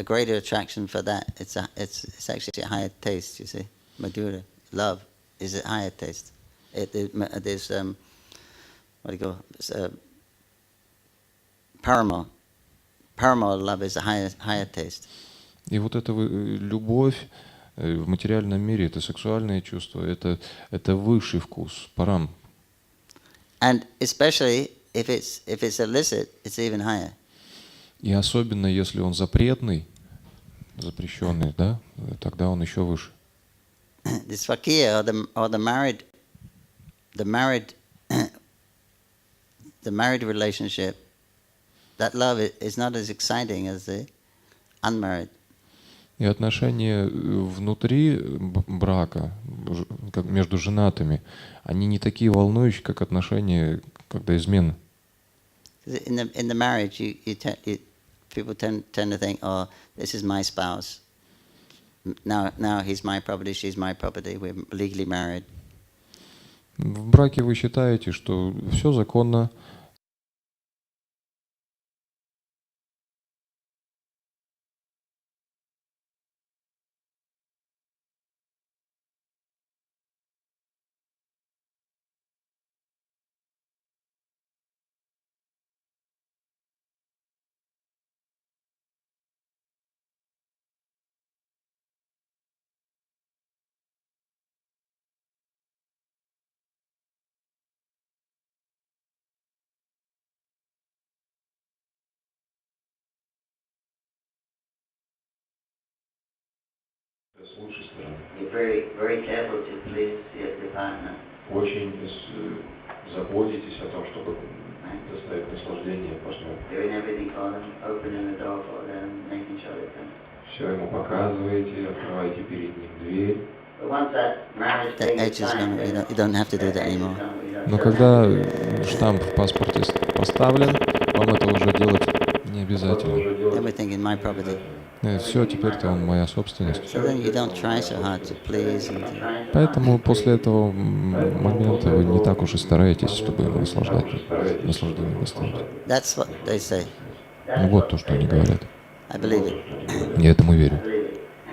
[SPEAKER 1] greater attraction for that. It's actually a higher taste. You see, Madhura love is a higher taste. There's what do you call it? Paramore love is a higher taste.
[SPEAKER 4] И вот эта любовь в материальном мире, это сексуальное чувство, это высший вкус, парам.
[SPEAKER 1] And especially if it's illicit, it's even higher.
[SPEAKER 4] И особенно если он запретный, запрещенный, да, тогда он еще выше.
[SPEAKER 1] This fakir or the married relationship, that love is not as exciting as the unmarried.
[SPEAKER 4] И отношения внутри брака, как между женатыми, они не такие волнующие, как отношения, когда измена.
[SPEAKER 1] In the marriage, people tend to think, oh, this is my spouse. Now he's my property, she's my property. We're legally married.
[SPEAKER 4] В браке вы считаете, что все законно,
[SPEAKER 2] лучшей стороны.
[SPEAKER 1] You're very, very careful to please your partner.
[SPEAKER 2] Очень заботитесь о том, чтобы доставить наслаждение партнеру.
[SPEAKER 1] Doing everything for them, opening the door for them, making sure they can.
[SPEAKER 2] Все ему показываете, открываете перед ним дверь.
[SPEAKER 1] But once that marriage
[SPEAKER 5] The
[SPEAKER 1] thing
[SPEAKER 5] edge
[SPEAKER 1] is
[SPEAKER 5] is
[SPEAKER 1] signed,
[SPEAKER 5] gone. You don't have to do that anymore.
[SPEAKER 4] Но когда штамп в паспорте поставлен, вам это уже делать не обязательно.
[SPEAKER 5] Everything in my property.
[SPEAKER 4] Все, теперь-то он моя собственность.
[SPEAKER 5] So then you don't try so hard to please and to,
[SPEAKER 4] Поэтому после этого момента вы не так уж и стараетесь, чтобы наслаждение доставить.
[SPEAKER 5] that's what they say.
[SPEAKER 4] Ну вот то, что они говорят.
[SPEAKER 5] I believe it.
[SPEAKER 4] Я этому верю.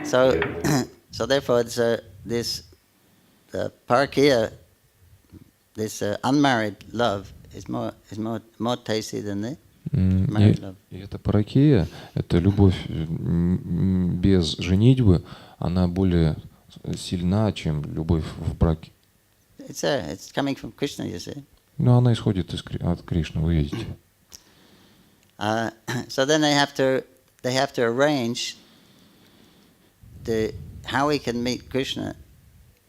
[SPEAKER 5] So, so therefore, this parakia, this unmarried love, is more tasty than the married love.
[SPEAKER 4] И эта паракия, это любовь без женитьбы, она более сильна, чем любовь в браке.
[SPEAKER 5] It's coming from Krishna, you see.
[SPEAKER 4] Но она исходит от Кришны, вы видите.
[SPEAKER 5] So then they have to arrange how we can meet Krishna,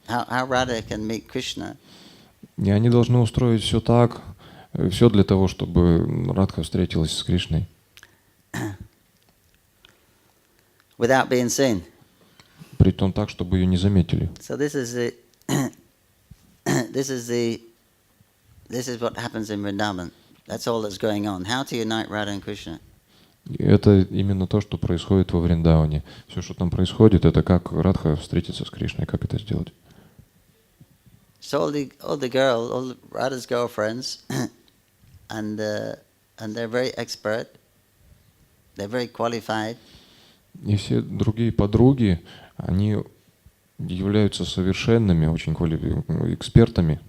[SPEAKER 5] how Radha can meet Krishna.
[SPEAKER 4] И они должны устроить все так, все для того, чтобы Радха встретилась с Кришной.
[SPEAKER 5] Without being seen.
[SPEAKER 4] Притом так, чтобы ее не заметили.
[SPEAKER 5] So this is what happens in Vrindavan. That's all that's going on. How to unite Radha and Krishna.
[SPEAKER 4] И это именно то, что происходит во Вриндаване. Все, что там происходит, это как Радха встретится с Кришной, как это сделать.
[SPEAKER 5] So all the Radha's girlfriends, and they're very expert. They're very qualified.
[SPEAKER 4] И все другие подруги, они являются совершенными, очень экспертами.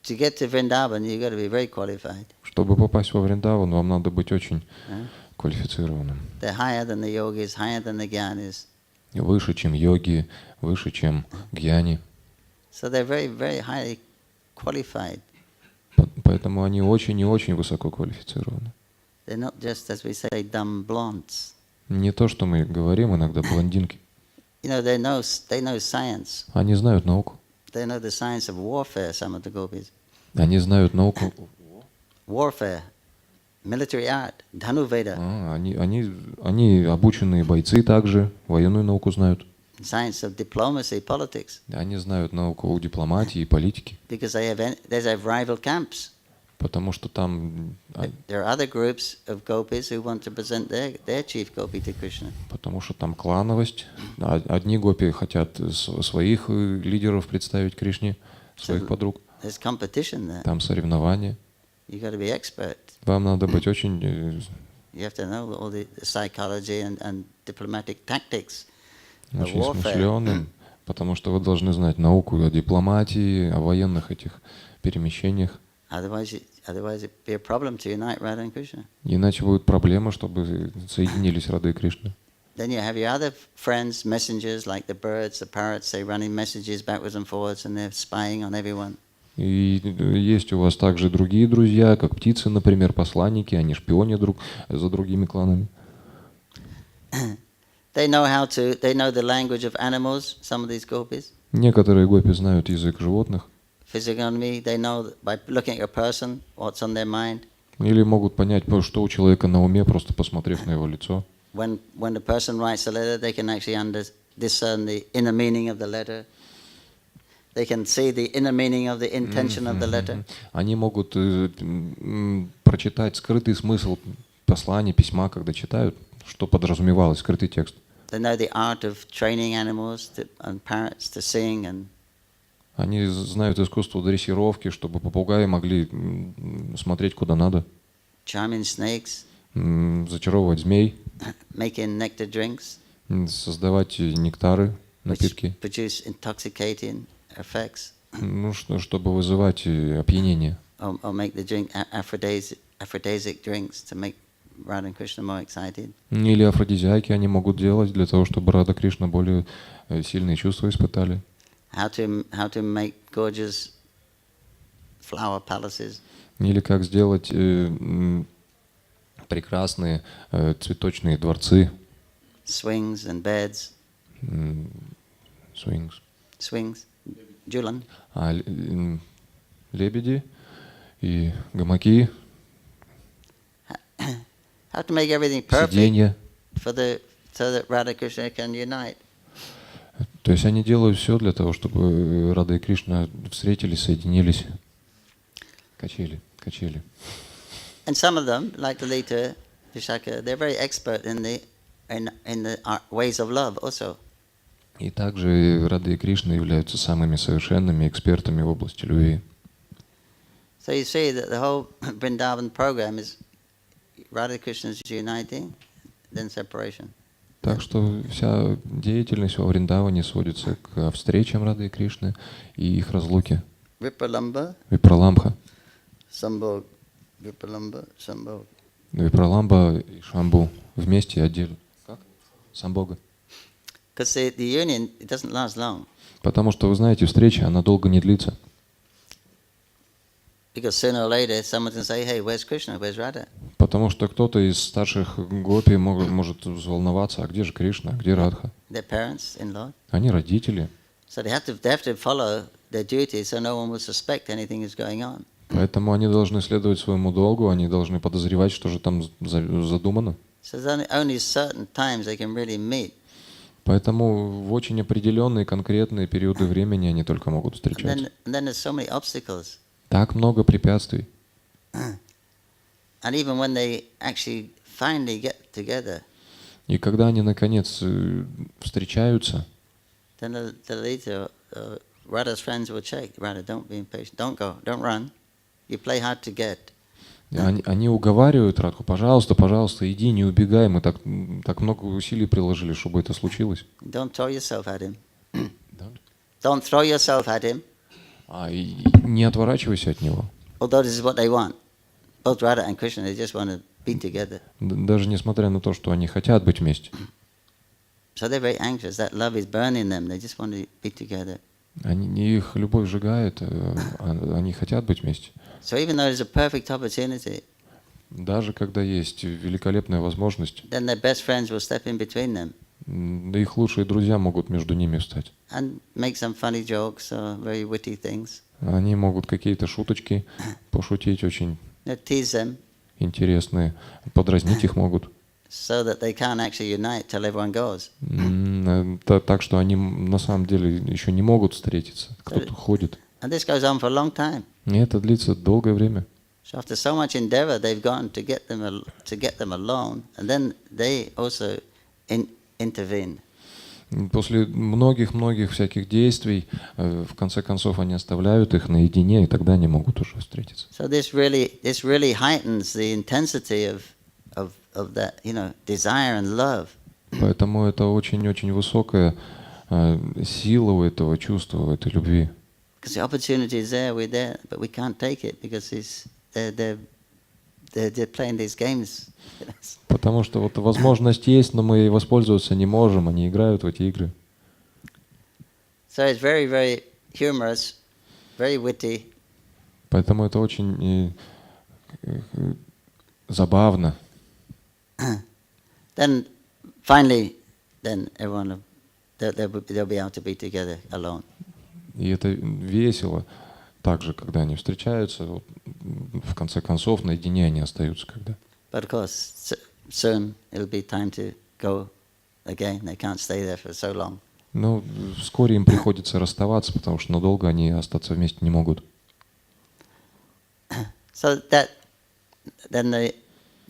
[SPEAKER 5] To get to Vrindavan, you got to be very qualified.
[SPEAKER 4] Чтобы попасть во Вриндаван, вам надо быть очень квалифицированным.
[SPEAKER 5] They're higher than the yogis, higher than the gyanis.
[SPEAKER 4] Выше, чем йоги, выше, чем гьяни.
[SPEAKER 5] So they're very, very highly qualified.
[SPEAKER 4] Поэтому они очень и очень высоко квалифицированы.
[SPEAKER 5] They're not just, as we say, dumb blondes.
[SPEAKER 4] Не то, что мы говорим иногда, блондинки.
[SPEAKER 5] You know, they know science.
[SPEAKER 4] Они знают науку.
[SPEAKER 5] They know the science of warfare, some of the gopis.
[SPEAKER 4] Они знают науку.
[SPEAKER 5] Warfare, military art, Dhanu Veda.
[SPEAKER 4] Они обученные бойцы также, военную науку знают.
[SPEAKER 5] Science of diplomacy, politics.
[SPEAKER 4] Они знают науку дипломатии и политики.
[SPEAKER 5] Because they have rival camps.
[SPEAKER 4] Потому что там...
[SPEAKER 5] There are other groups of gopis who want to present their chief gopi to Krishna.
[SPEAKER 4] Потому что там клановость. Одни гопи хотят своих лидеров представить Кришне, своих подруг.
[SPEAKER 5] There's competition there.
[SPEAKER 4] Там соревнования.
[SPEAKER 5] You got to be expert.
[SPEAKER 4] Вам надо быть очень...
[SPEAKER 5] You have to know all the psychology and diplomatic tactics of
[SPEAKER 4] Очень
[SPEAKER 5] warfare.
[SPEAKER 4] смышленым, потому что вы должны знать науку о дипломатии, о военных этих перемещениях.
[SPEAKER 5] Otherwise it'd be a problem to unite Radha and Krishna.
[SPEAKER 4] Иначе будет проблема, чтобы соединились Рада и Кришна.
[SPEAKER 5] Then you have your other friends, messengers like the birds, the parrots. They're running messages backwards and forwards, and they're spying on everyone.
[SPEAKER 4] И есть у вас также другие друзья, как птицы, например, посланники, они шпионят друг за другими кланами.
[SPEAKER 5] They know the language of animals, some of these gopis.
[SPEAKER 4] Некоторые гопи знают язык животных.
[SPEAKER 5] Physiognomy, they know by looking at a person what's on their mind.
[SPEAKER 4] Или могут понять, что у человека на уме, просто посмотрев на его лицо.
[SPEAKER 5] When the person writes a letter, they can actually discern the inner meaning of the letter. They can see the inner meaning of the intention of the letter.
[SPEAKER 4] Они могут прочитать скрытый смысл послания, письма, когда читают, что подразумевалось, скрытый текст.
[SPEAKER 5] They know the art of training animals and parrots to sing and.
[SPEAKER 4] Они знают искусство дрессировки, чтобы попугаи могли смотреть куда надо.
[SPEAKER 5] Charming snakes.
[SPEAKER 4] Зачаровывать змей.
[SPEAKER 5] Making nectar drinks.
[SPEAKER 4] Создавать нектары, напитки.
[SPEAKER 5] Produce intoxicating effects.
[SPEAKER 4] Ну, чтобы вызывать опьянение.
[SPEAKER 5] Or make the drink aphrodisiac drinks to make Radha and Krishna more excited.
[SPEAKER 4] Или афродизиаки они могут делать для того, чтобы Рада Кришна более сильные чувства испытали.
[SPEAKER 5] How to make gorgeous flower palaces.
[SPEAKER 4] Или как сделать прекрасные цветочные дворцы.
[SPEAKER 5] Swings and beds. swings, julan.
[SPEAKER 4] Лебеди и гамаки,
[SPEAKER 5] How to make everything perfect
[SPEAKER 4] сиденья.
[SPEAKER 5] so that Radha Krishna can unite.
[SPEAKER 4] То есть они делают все для того, чтобы Рада и Кришна встретились, соединились. Качели.
[SPEAKER 5] And some of them, like the later Vishaka, they're very expert in the ways of love also.
[SPEAKER 4] И также Рада и Кришна являются самыми совершенными экспертами в области любви.
[SPEAKER 5] So you see that the whole Vrindavan program is Radha Krishna's uniting, then separation.
[SPEAKER 4] Так что вся деятельность во Вриндаване сводится к встречам Рады и Кришны и их разлуке.
[SPEAKER 5] Vipralamба,
[SPEAKER 4] Випраламбха.
[SPEAKER 5] Sambhog, Vipralamба, Sambhog.
[SPEAKER 4] Випраламба и Шамбу вместе и отдельно. Как? Самбога.
[SPEAKER 5] Because the union, it doesn't last long.
[SPEAKER 4] Потому что, вы знаете, встреча, она долго не длится.
[SPEAKER 5] Because sooner or later someone can say, hey, where's Krishna, where's Radha?
[SPEAKER 4] Потому что кто-то из старших гопи может взволноваться, а где же Кришна, а где Радха?
[SPEAKER 5] Their parents in Lord.
[SPEAKER 4] Они родители.
[SPEAKER 5] So they have to follow their duty so no one will suspect anything is going on.
[SPEAKER 4] Поэтому они должны следовать своему долгу, они должны подозревать, что же там задумано.
[SPEAKER 5] So there's only certain times they can really meet.
[SPEAKER 4] Поэтому в очень определенные конкретные периоды времени они только могут встречаться.
[SPEAKER 5] And then there's so many obstacles.
[SPEAKER 4] Так много препятствий.
[SPEAKER 5] And even when they actually finally get together,
[SPEAKER 4] И когда они наконец встречаются,
[SPEAKER 5] then the later Radha's friends will check. Radha, don't be impatient. Don't go. Don't run. You play hard to get.
[SPEAKER 4] они уговаривают Радху: пожалуйста, пожалуйста, иди, не убегай, мы так много усилий приложили, чтобы это случилось.
[SPEAKER 5] Don't throw yourself at him. Don't throw yourself at him.
[SPEAKER 4] И не отворачивайся от него.
[SPEAKER 5] Although this is what they want. Both Radha and Krishna, they just want to be together.
[SPEAKER 4] Даже несмотря на то, что они хотят быть вместе.
[SPEAKER 5] So they're very anxious. That love is burning them. They just want to be together.
[SPEAKER 4] Их любовь сжигает, они хотят быть вместе.
[SPEAKER 5] So even though there's a perfect opportunity,
[SPEAKER 4] Даже когда есть великолепная возможность,
[SPEAKER 5] then their best friends will step in between them
[SPEAKER 4] да их лучшие друзья могут между ними встать.
[SPEAKER 5] and make some funny jokes or very witty things.
[SPEAKER 4] Они могут какие-то шуточки пошутить очень
[SPEAKER 5] They tease them
[SPEAKER 4] интересные, подразнить их могут.
[SPEAKER 5] so that they can't actually unite till everyone goes.
[SPEAKER 4] Так что они на самом деле еще не могут встретиться. Кто-то ходит.
[SPEAKER 5] And this goes on for a long time.
[SPEAKER 4] И это длится долгое время.
[SPEAKER 5] So after so much endeavor, they've gone to get them alone, and then they also intervene.
[SPEAKER 4] После многих всяких действий, в конце концов, они оставляют их наедине, и тогда они могут уже встретиться.
[SPEAKER 5] So this really heightens the intensity of that, desire and love.
[SPEAKER 4] Поэтому это очень-очень высокая сила у этого чувства, у этой любви.
[SPEAKER 5] Because the opportunity is there, we're there, but we can't take it because they're playing these games.
[SPEAKER 4] Потому что вот возможность есть, но мы ей воспользоваться не можем, они играют в эти игры.
[SPEAKER 5] So it's very, very humorous, very witty.
[SPEAKER 4] Поэтому это очень забавно.
[SPEAKER 5] Then finally, then everyone they'll be able to be together alone.
[SPEAKER 4] И это весело. Также, когда они встречаются, вот, в конце концов, наедине они остаются когда.
[SPEAKER 5] But of course, soon it'll be time to go again. They can't stay there for so long.
[SPEAKER 4] Но вскоре им приходится расставаться, потому что надолго они остаться вместе не могут.
[SPEAKER 5] So then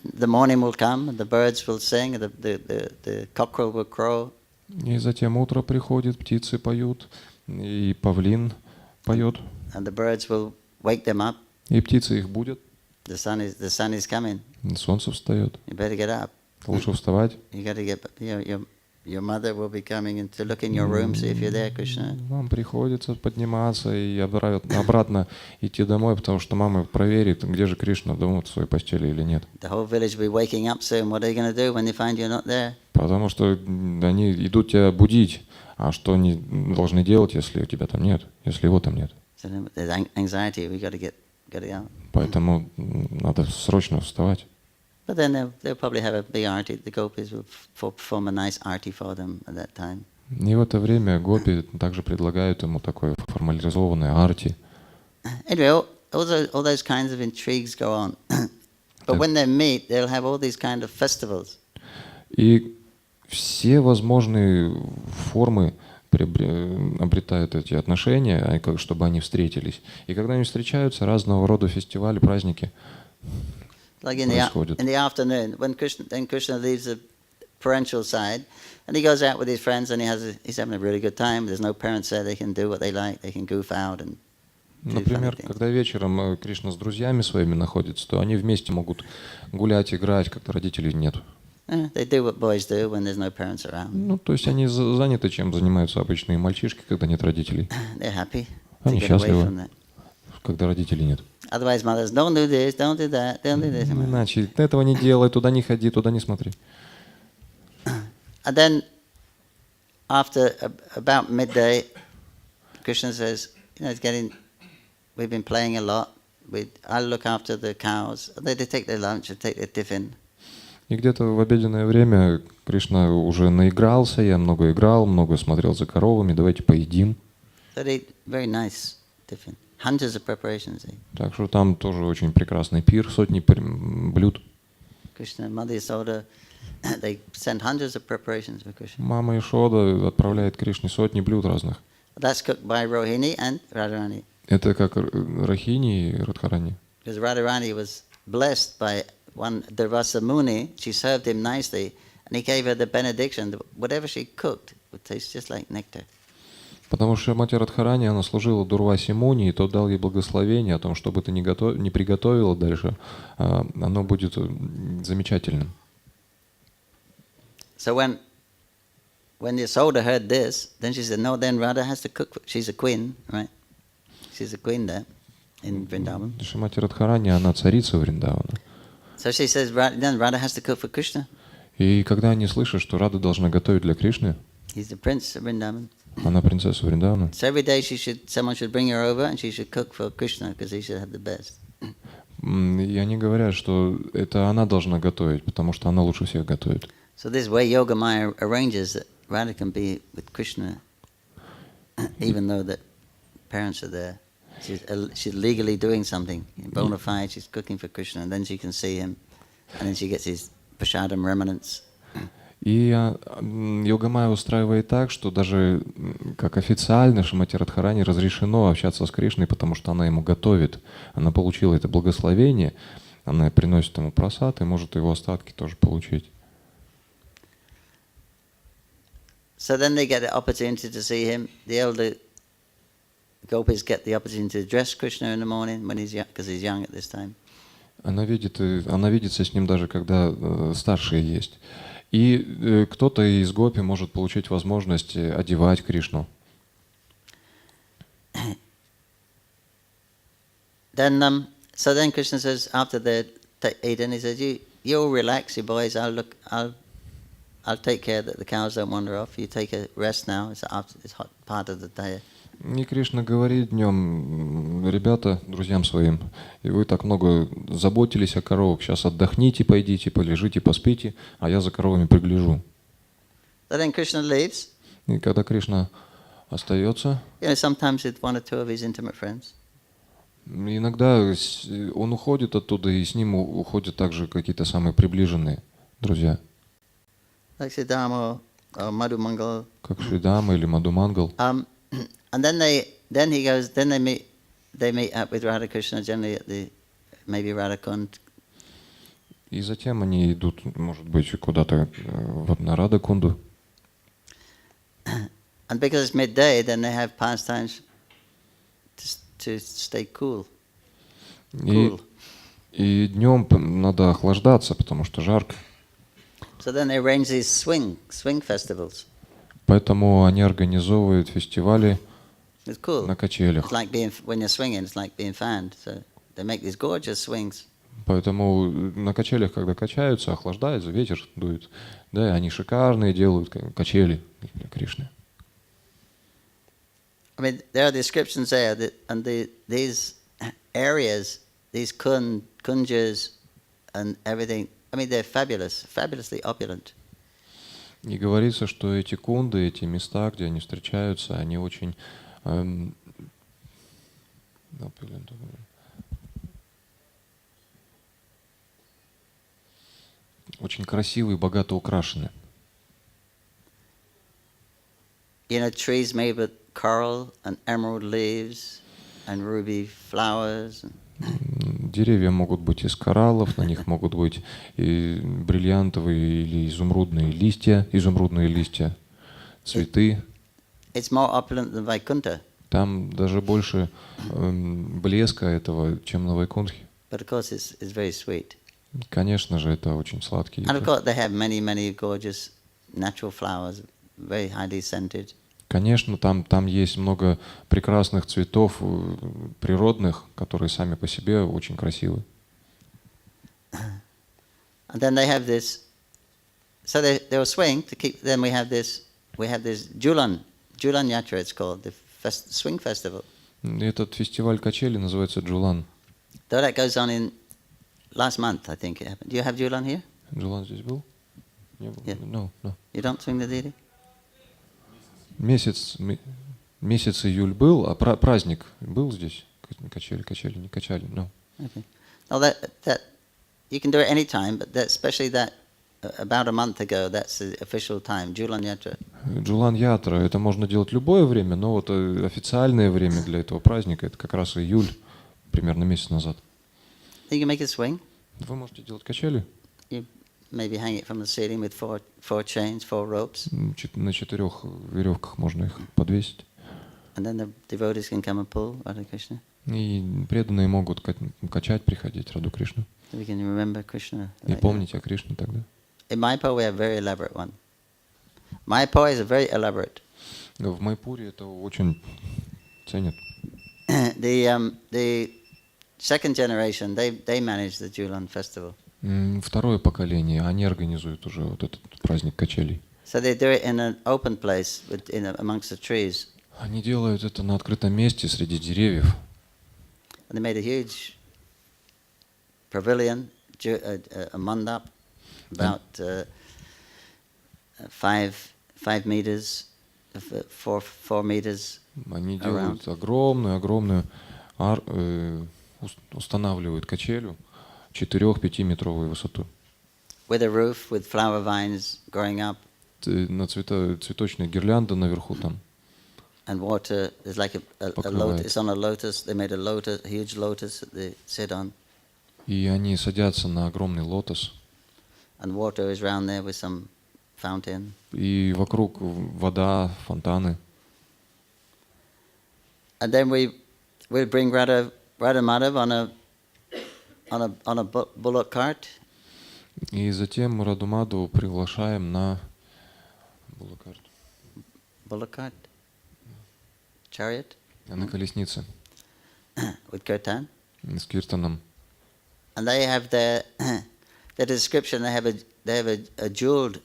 [SPEAKER 5] the morning will come, and the birds will sing, and the cockerel will crow.
[SPEAKER 4] И затем утро приходит, птицы поют, и павлин поет.
[SPEAKER 5] And the birds will wake them up.
[SPEAKER 4] И птицы их будут.
[SPEAKER 5] The sun is coming.
[SPEAKER 4] Солнце встает.
[SPEAKER 5] You better get up.
[SPEAKER 4] Лучше вставать.
[SPEAKER 5] You got to get. Your mother will be coming in to look in your room, see if you're there, Krishna.
[SPEAKER 4] Вам приходится подниматься и обратно идти домой, потому что мама проверит, где же Кришна, дома в своей постели или нет.
[SPEAKER 5] The whole village will be waking up soon. What are they going to do when they find you're not there?
[SPEAKER 4] Потому что они идут тебя будить. А что они должны делать, если тебя там нет, если его там нет?
[SPEAKER 5] So there's anxiety. We got to get out.
[SPEAKER 4] Поэтому надо срочно вставать.
[SPEAKER 5] But then they'll probably have a big arti. The gopis will perform a nice arti for them at that time.
[SPEAKER 4] И в это время гопи также предлагают ему такое формализованное арти.
[SPEAKER 5] Anyway, all those kinds of intrigues go on. But when they meet, they'll have all these kind of festivals.
[SPEAKER 4] И все возможные формы обретают эти отношения, как чтобы они встретились. И когда они встречаются, разного рода фестивали, праздники происходят.
[SPEAKER 5] In the afternoon, when Krishna leaves the parental side, and he goes out with his friends, and he's having a really good time. There's no parents there; they can do what they like. They can goof out and.
[SPEAKER 4] Например, когда вечером Кришна с друзьями своими находится, то они вместе могут гулять, играть, когда родителей нет.
[SPEAKER 5] They do what boys do when there's no parents around.
[SPEAKER 4] Ну, то есть они заняты, чем занимаются обычные мальчишки, когда нет родителей.
[SPEAKER 5] They're happy.
[SPEAKER 4] Они счастливы, когда родителей нет.
[SPEAKER 5] Otherwise, mothers don't do this, don't do that, don't do this.
[SPEAKER 4] Иначе этого не делай, туда не ходи, туда не смотри.
[SPEAKER 5] And then, after about midday, Krishna says, it's getting. We've been playing a lot. I'll look after the cows. They take their lunch and take their tiffin.
[SPEAKER 4] И где-то в обеденное время Кришна уже наигрался, я много играл, много смотрел за коровами, давайте поедим.
[SPEAKER 5] So they very nice tiffin. Hundreds of preparations.
[SPEAKER 4] Так что там тоже очень прекрасный пир, сотни блюд.
[SPEAKER 5] Krishna and Mother Yasoda, they send hundreds of preparations for Krishna.
[SPEAKER 4] Мама Ишода отправляет Кришне сотни блюд разных.
[SPEAKER 5] That's cooked by Rohini and Radharani.
[SPEAKER 4] Это как Рахини и Радхарани.
[SPEAKER 5] Because Radharani was blessed by one Durvasa Muni, she served him nicely, and he gave her the benediction that whatever she cooked would taste just like nectar.
[SPEAKER 4] Потому что мать Радхарани, она служила Дурвасе Муни, и тот дал ей благословение о том, что бы ты ни приготовила дальше, оно будет замечательным.
[SPEAKER 5] So when Yasoda heard this, then she said, no, then Radha has to cook. She's a queen, right? She's a queen there in Vrindavan.
[SPEAKER 4] Мать Радхарани, она царица Вриндавана.
[SPEAKER 5] So she says, then Radha has to cook for Krishna.
[SPEAKER 4] И когда они слышат, что Рада должна готовить для Кришны,
[SPEAKER 5] He's the prince of Vrindavan.
[SPEAKER 4] она принцесса Вриндавана.
[SPEAKER 5] So every day someone should bring her over and she should cook for Krishna because he should have the best.
[SPEAKER 4] И они говорят, что это она должна готовить, потому что она лучше всех готовит.
[SPEAKER 5] So this way Yogamaya arranges that Radha can be with Krishna even though the parents are there. She's legally doing something, bona fide, she's cooking for Krishna, and then she can see him, and then she gets his prasadam remnants.
[SPEAKER 4] И Йогамая устраивает так, что даже как официально Шримати Радхарани разрешено общаться с Кришной, потому что она ему готовит. Она получила это благословение, она приносит ему прасад и может его остатки тоже получить.
[SPEAKER 5] So then they get the opportunity to see him. The elder gopis get the opportunity to dress Krishna in the morning when he's young, because he's young at this time.
[SPEAKER 4] Она видится с ним даже когда старшие есть. И кто-то из гопи может получить возможность одевать Кришну.
[SPEAKER 5] Then, so then Krishna says, after they eat, and he says, "You relax, you boys. I'll take care that the cows don't wander off. You take a rest now. It's hot part of the day."
[SPEAKER 4] И Кришна говорит днем: ребята, друзьям своим, и вы так много заботились о коровах, сейчас отдохните, пойдите, полежите, поспите, а я за коровами пригляжу.
[SPEAKER 5] So then Krishna leaves.
[SPEAKER 4] И когда Кришна остается,
[SPEAKER 5] Sometimes with one or two of his intimate friends.
[SPEAKER 4] Иногда он уходит оттуда, и с ним уходят также какие-то самые приближенные друзья.
[SPEAKER 5] Like Siddhama or Madhu Mangal.
[SPEAKER 4] Как Шридама или Мадху Мангал.
[SPEAKER 5] And then they meet up with Radha Krishna generally at the maybe Radha Kund.
[SPEAKER 4] И затем они идут, может быть, куда-то на Рада Кунду.
[SPEAKER 5] And because it's midday, then they have pastimes to stay cool.
[SPEAKER 4] И днем надо охлаждаться, потому что жарко.
[SPEAKER 5] So then they arrange these swing festivals.
[SPEAKER 4] Поэтому они организовывают фестивали на качелях.
[SPEAKER 5] It's like when you're swinging, it's like being fanned. So they make these gorgeous swings.
[SPEAKER 4] Поэтому на качелях, когда качаются, охлаждается, ветер дует. Да, и они шикарные делают качели для Кришны.
[SPEAKER 5] I mean, there are descriptions there that, and these areas, these kunjas and everything. I mean, they're fabulously opulent.
[SPEAKER 4] И говорится, что эти кунды, эти места, где они встречаются, они очень очень красивые, богато украшены.
[SPEAKER 5] Trees made with coral and emerald leaves and ruby flowers.
[SPEAKER 4] Деревья могут быть из кораллов, на них могут быть и бриллиантовые или изумрудные листья, цветы.
[SPEAKER 5] It's more opulent than Vaikuntha.
[SPEAKER 4] Там даже больше блеска этого, чем на Вайкунтхе.
[SPEAKER 5] But of course, it's very sweet.
[SPEAKER 4] Конечно же, это очень сладкий.
[SPEAKER 5] And of course, they have many gorgeous natural flowers, very highly scented.
[SPEAKER 4] Конечно, там есть много прекрасных цветов природных, которые сами по себе очень красивы.
[SPEAKER 5] And then they have this. So they were swaying to keep. Then we have this Julan Yatra. It's called the swing festival.
[SPEAKER 4] Этот фестиваль качели называется Джулан.
[SPEAKER 5] So that goes on in last month, I think it happened. Do you have Julan here?
[SPEAKER 4] Джулан здесь был? Не был?
[SPEAKER 5] Yeah.
[SPEAKER 4] No.
[SPEAKER 5] You don't swing the deity?
[SPEAKER 4] Месяц июль был, а праздник был здесь? Качели, не качали, no.
[SPEAKER 5] Okay. No, that you can do it any time, but especially that about a month ago, that's the official time, Julan Yatra.
[SPEAKER 4] Джулан Ятра, это можно делать любое время, но вот официальное время для этого праздника это как раз июль, примерно месяц назад.
[SPEAKER 5] You can make it swing.
[SPEAKER 4] Вы можете делать качели?
[SPEAKER 5] You maybe hang it from the ceiling with four chains, 4 ropes.
[SPEAKER 4] На 4 веревках можно их подвесить.
[SPEAKER 5] And then the devotees can come and pull Radha Krishna.
[SPEAKER 4] И преданные могут качать, приходить Раду Кришну.
[SPEAKER 5] So we can remember Krishna.
[SPEAKER 4] И помнить о Кришне тогда.
[SPEAKER 5] In Mayapur we have a very elaborate one. Mayapur is a very elaborate.
[SPEAKER 4] В Майпуре это очень ценят.
[SPEAKER 5] The second generation, they manage the Julan festival.
[SPEAKER 4] Второе поколение, они организуют уже вот этот праздник качелей.
[SPEAKER 5] So they do it in an open place amongst the trees.
[SPEAKER 4] Они делают это на открытом месте среди деревьев.
[SPEAKER 5] And they made a huge pavilion, a mandap, about 5 meters, 4 meters.
[SPEAKER 4] Они делают огромную, устанавливают качелю 4-5 метровую высоту.
[SPEAKER 5] With a roof, with flower vines growing up.
[SPEAKER 4] На цветочная гирлянда наверху там.
[SPEAKER 5] And water is like a lotus. It's on a lotus. They made a huge lotus that they sit on.
[SPEAKER 4] И они садятся на огромный лотос.
[SPEAKER 5] And water is around there with some fountain.
[SPEAKER 4] И вокруг вода, фонтаны.
[SPEAKER 5] And then we'll bring Radha Madhav on a bullock cart.
[SPEAKER 4] И затем мы Раду Мадхаву приглашаем на
[SPEAKER 5] Bullock cart? Chariot?
[SPEAKER 4] на колеснице.
[SPEAKER 5] With kirtan.
[SPEAKER 4] С киртаном.
[SPEAKER 5] And they have their description. They have a jeweled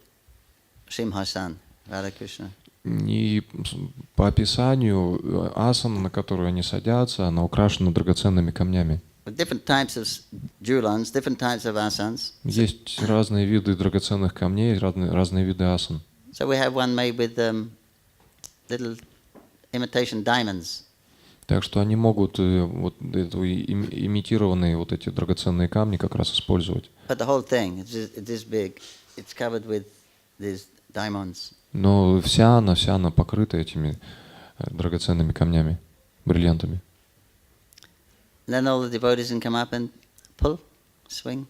[SPEAKER 5] Simhasan, Radha Krishna.
[SPEAKER 4] И по описанию асана, на которую они садятся, она украшена драгоценными камнями.
[SPEAKER 5] Different types of jewelans, different types of asans.
[SPEAKER 4] Есть разные виды драгоценных камней, разные виды асан.
[SPEAKER 5] So we have one made with little imitation diamonds.
[SPEAKER 4] Так что они могут вот имитированные вот эти драгоценные камни как раз использовать.
[SPEAKER 5] But the whole thing, it's this big. It's covered with these diamonds.
[SPEAKER 4] Но вся она покрыта этими драгоценными камнями, бриллиантами.
[SPEAKER 5] And then all the devotees can come up and pull, swing.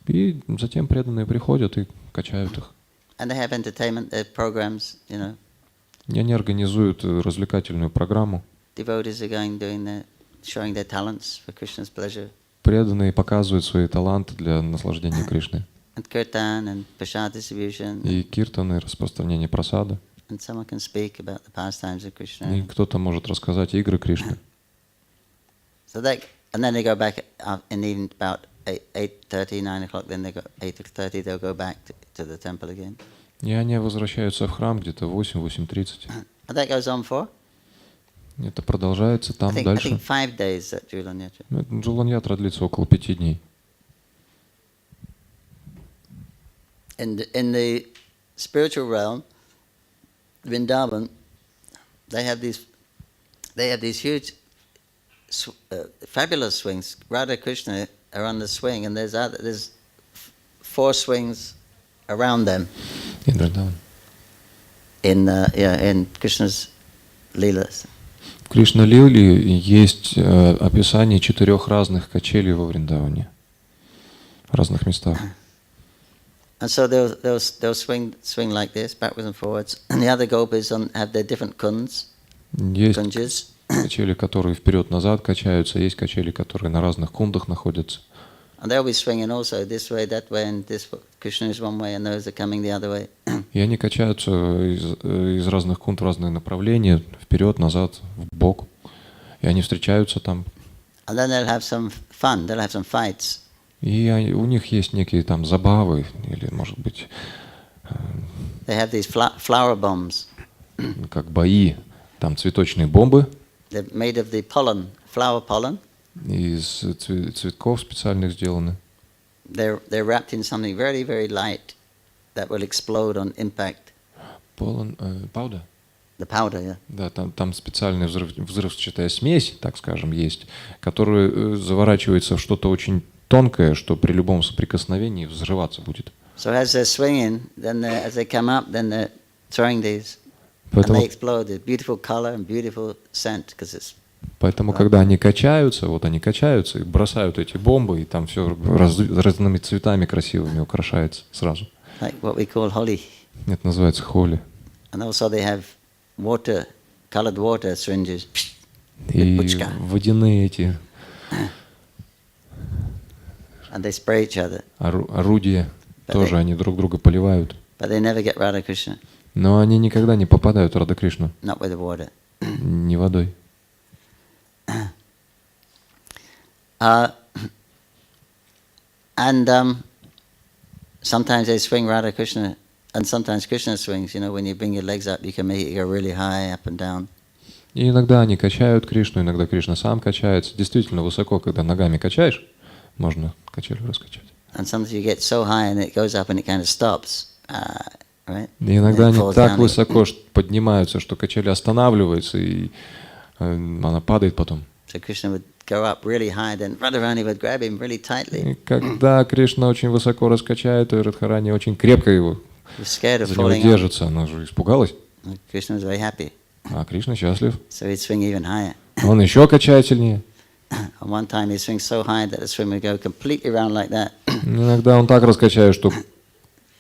[SPEAKER 4] И затем преданные приходят и качают их.
[SPEAKER 5] And they have entertainment, programs,
[SPEAKER 4] И они организуют развлекательную программу.
[SPEAKER 5] Devotees are showing their talents for Krishna's pleasure.
[SPEAKER 4] Преданные показывают свои таланты для наслаждения Кришны.
[SPEAKER 5] And kirtan and prasad distribution.
[SPEAKER 4] И киртаны, распространение прасада.
[SPEAKER 5] And someone can speak about the pastimes of Krishna.
[SPEAKER 4] И кто-то может рассказать игры Кришны.
[SPEAKER 5] So and then they go back in the evening about 8:30, 9 o'clock. Then 8:30 they'll go back to the temple again.
[SPEAKER 4] И они возвращаются в храм где-то в 8-8:30.
[SPEAKER 5] And that goes on for?
[SPEAKER 4] Это продолжается там дальше.
[SPEAKER 5] I think 5 days at Julan Yatra.
[SPEAKER 4] Джулан Ятра длится около 5 дней.
[SPEAKER 5] In the spiritual realm, Vrindavan, they have these huge, fabulous swings. Radha Krishna are on the swing, and there's 4 swings around them.
[SPEAKER 4] In Вриндаван.
[SPEAKER 5] In Krishna's Leelas.
[SPEAKER 4] В Кришна-лиле есть описание 4 разных качелей во Вриндаване, в разных местах.
[SPEAKER 5] And so they'll swing like this, backwards and forwards. And the other gopis have their different kunds.
[SPEAKER 4] Есть
[SPEAKER 5] Kunjas.
[SPEAKER 4] качели, которые вперед-назад качаются, есть качели, которые на разных кундах находятся.
[SPEAKER 5] And they'll be swinging also this way, that way, and this Krishna is one way, and those are coming the other way.
[SPEAKER 4] И они качаются из разных кунд в разные направления, вперед, назад, вбок. И они встречаются там.
[SPEAKER 5] And then they'll have some fun, they'll have some fights.
[SPEAKER 4] И у них есть некие там забавы, или, может быть,
[SPEAKER 5] They have these flower bombs.
[SPEAKER 4] как бои. Там цветочные бомбы.
[SPEAKER 5] They're made of the pollen, flower pollen.
[SPEAKER 4] Из цветков специальных сделаны.
[SPEAKER 5] They're wrapped in something very, very light that will explode on impact.
[SPEAKER 4] Powder?
[SPEAKER 5] The powder, yeah.
[SPEAKER 4] Да, там специальная взрывчатая смесь, так скажем, есть, которая заворачивается в что-то очень тонкое, что при любом соприкосновении взрываться будет.
[SPEAKER 5] So as they're swinging, then as they come up, then they're throwing these, and they explode. It's beautiful color and beautiful scent, because it's.
[SPEAKER 4] Поэтому, когда они качаются, и бросают эти бомбы, и там все разными цветами красивыми украшается сразу.
[SPEAKER 5] Like what we call Holi.
[SPEAKER 4] Это называется холи.
[SPEAKER 5] And also they have water, colored water syringes.
[SPEAKER 4] И водяные эти
[SPEAKER 5] And they spray each other.
[SPEAKER 4] Орудия тоже они друг друга поливают.
[SPEAKER 5] But they never get Radha Krishna.
[SPEAKER 4] Но они никогда не попадают в Рада Кришну.
[SPEAKER 5] Not with the water.
[SPEAKER 4] Не водой.
[SPEAKER 5] And sometimes they swing Radha Krishna, and sometimes Krishna swings. You know, when you bring your legs up, you can make it go really high, up and down.
[SPEAKER 4] И иногда они качают Кришну, иногда Кришна сам качается. Действительно высоко, когда ногами качаешь, можно качель раскачать.
[SPEAKER 5] And sometimes you get so high and it goes up and it kind of stops, right?
[SPEAKER 4] И иногда они так высоко поднимаются, что качель останавливается, и она падает потом.
[SPEAKER 5] So Krishna would go up really high, then Radharani would grab him really tightly.
[SPEAKER 4] И когда Кришна очень высоко раскачает, то Радхарани очень крепко его за него держится. Она же испугалась.
[SPEAKER 5] Krishna was very happy.
[SPEAKER 4] А Кришна счастлив.
[SPEAKER 5] So he'd swing even higher.
[SPEAKER 4] Он еще качает сильнее.
[SPEAKER 5] And one time he swings so high that the swing would go completely round like that.
[SPEAKER 4] Иногда он так раскачает, что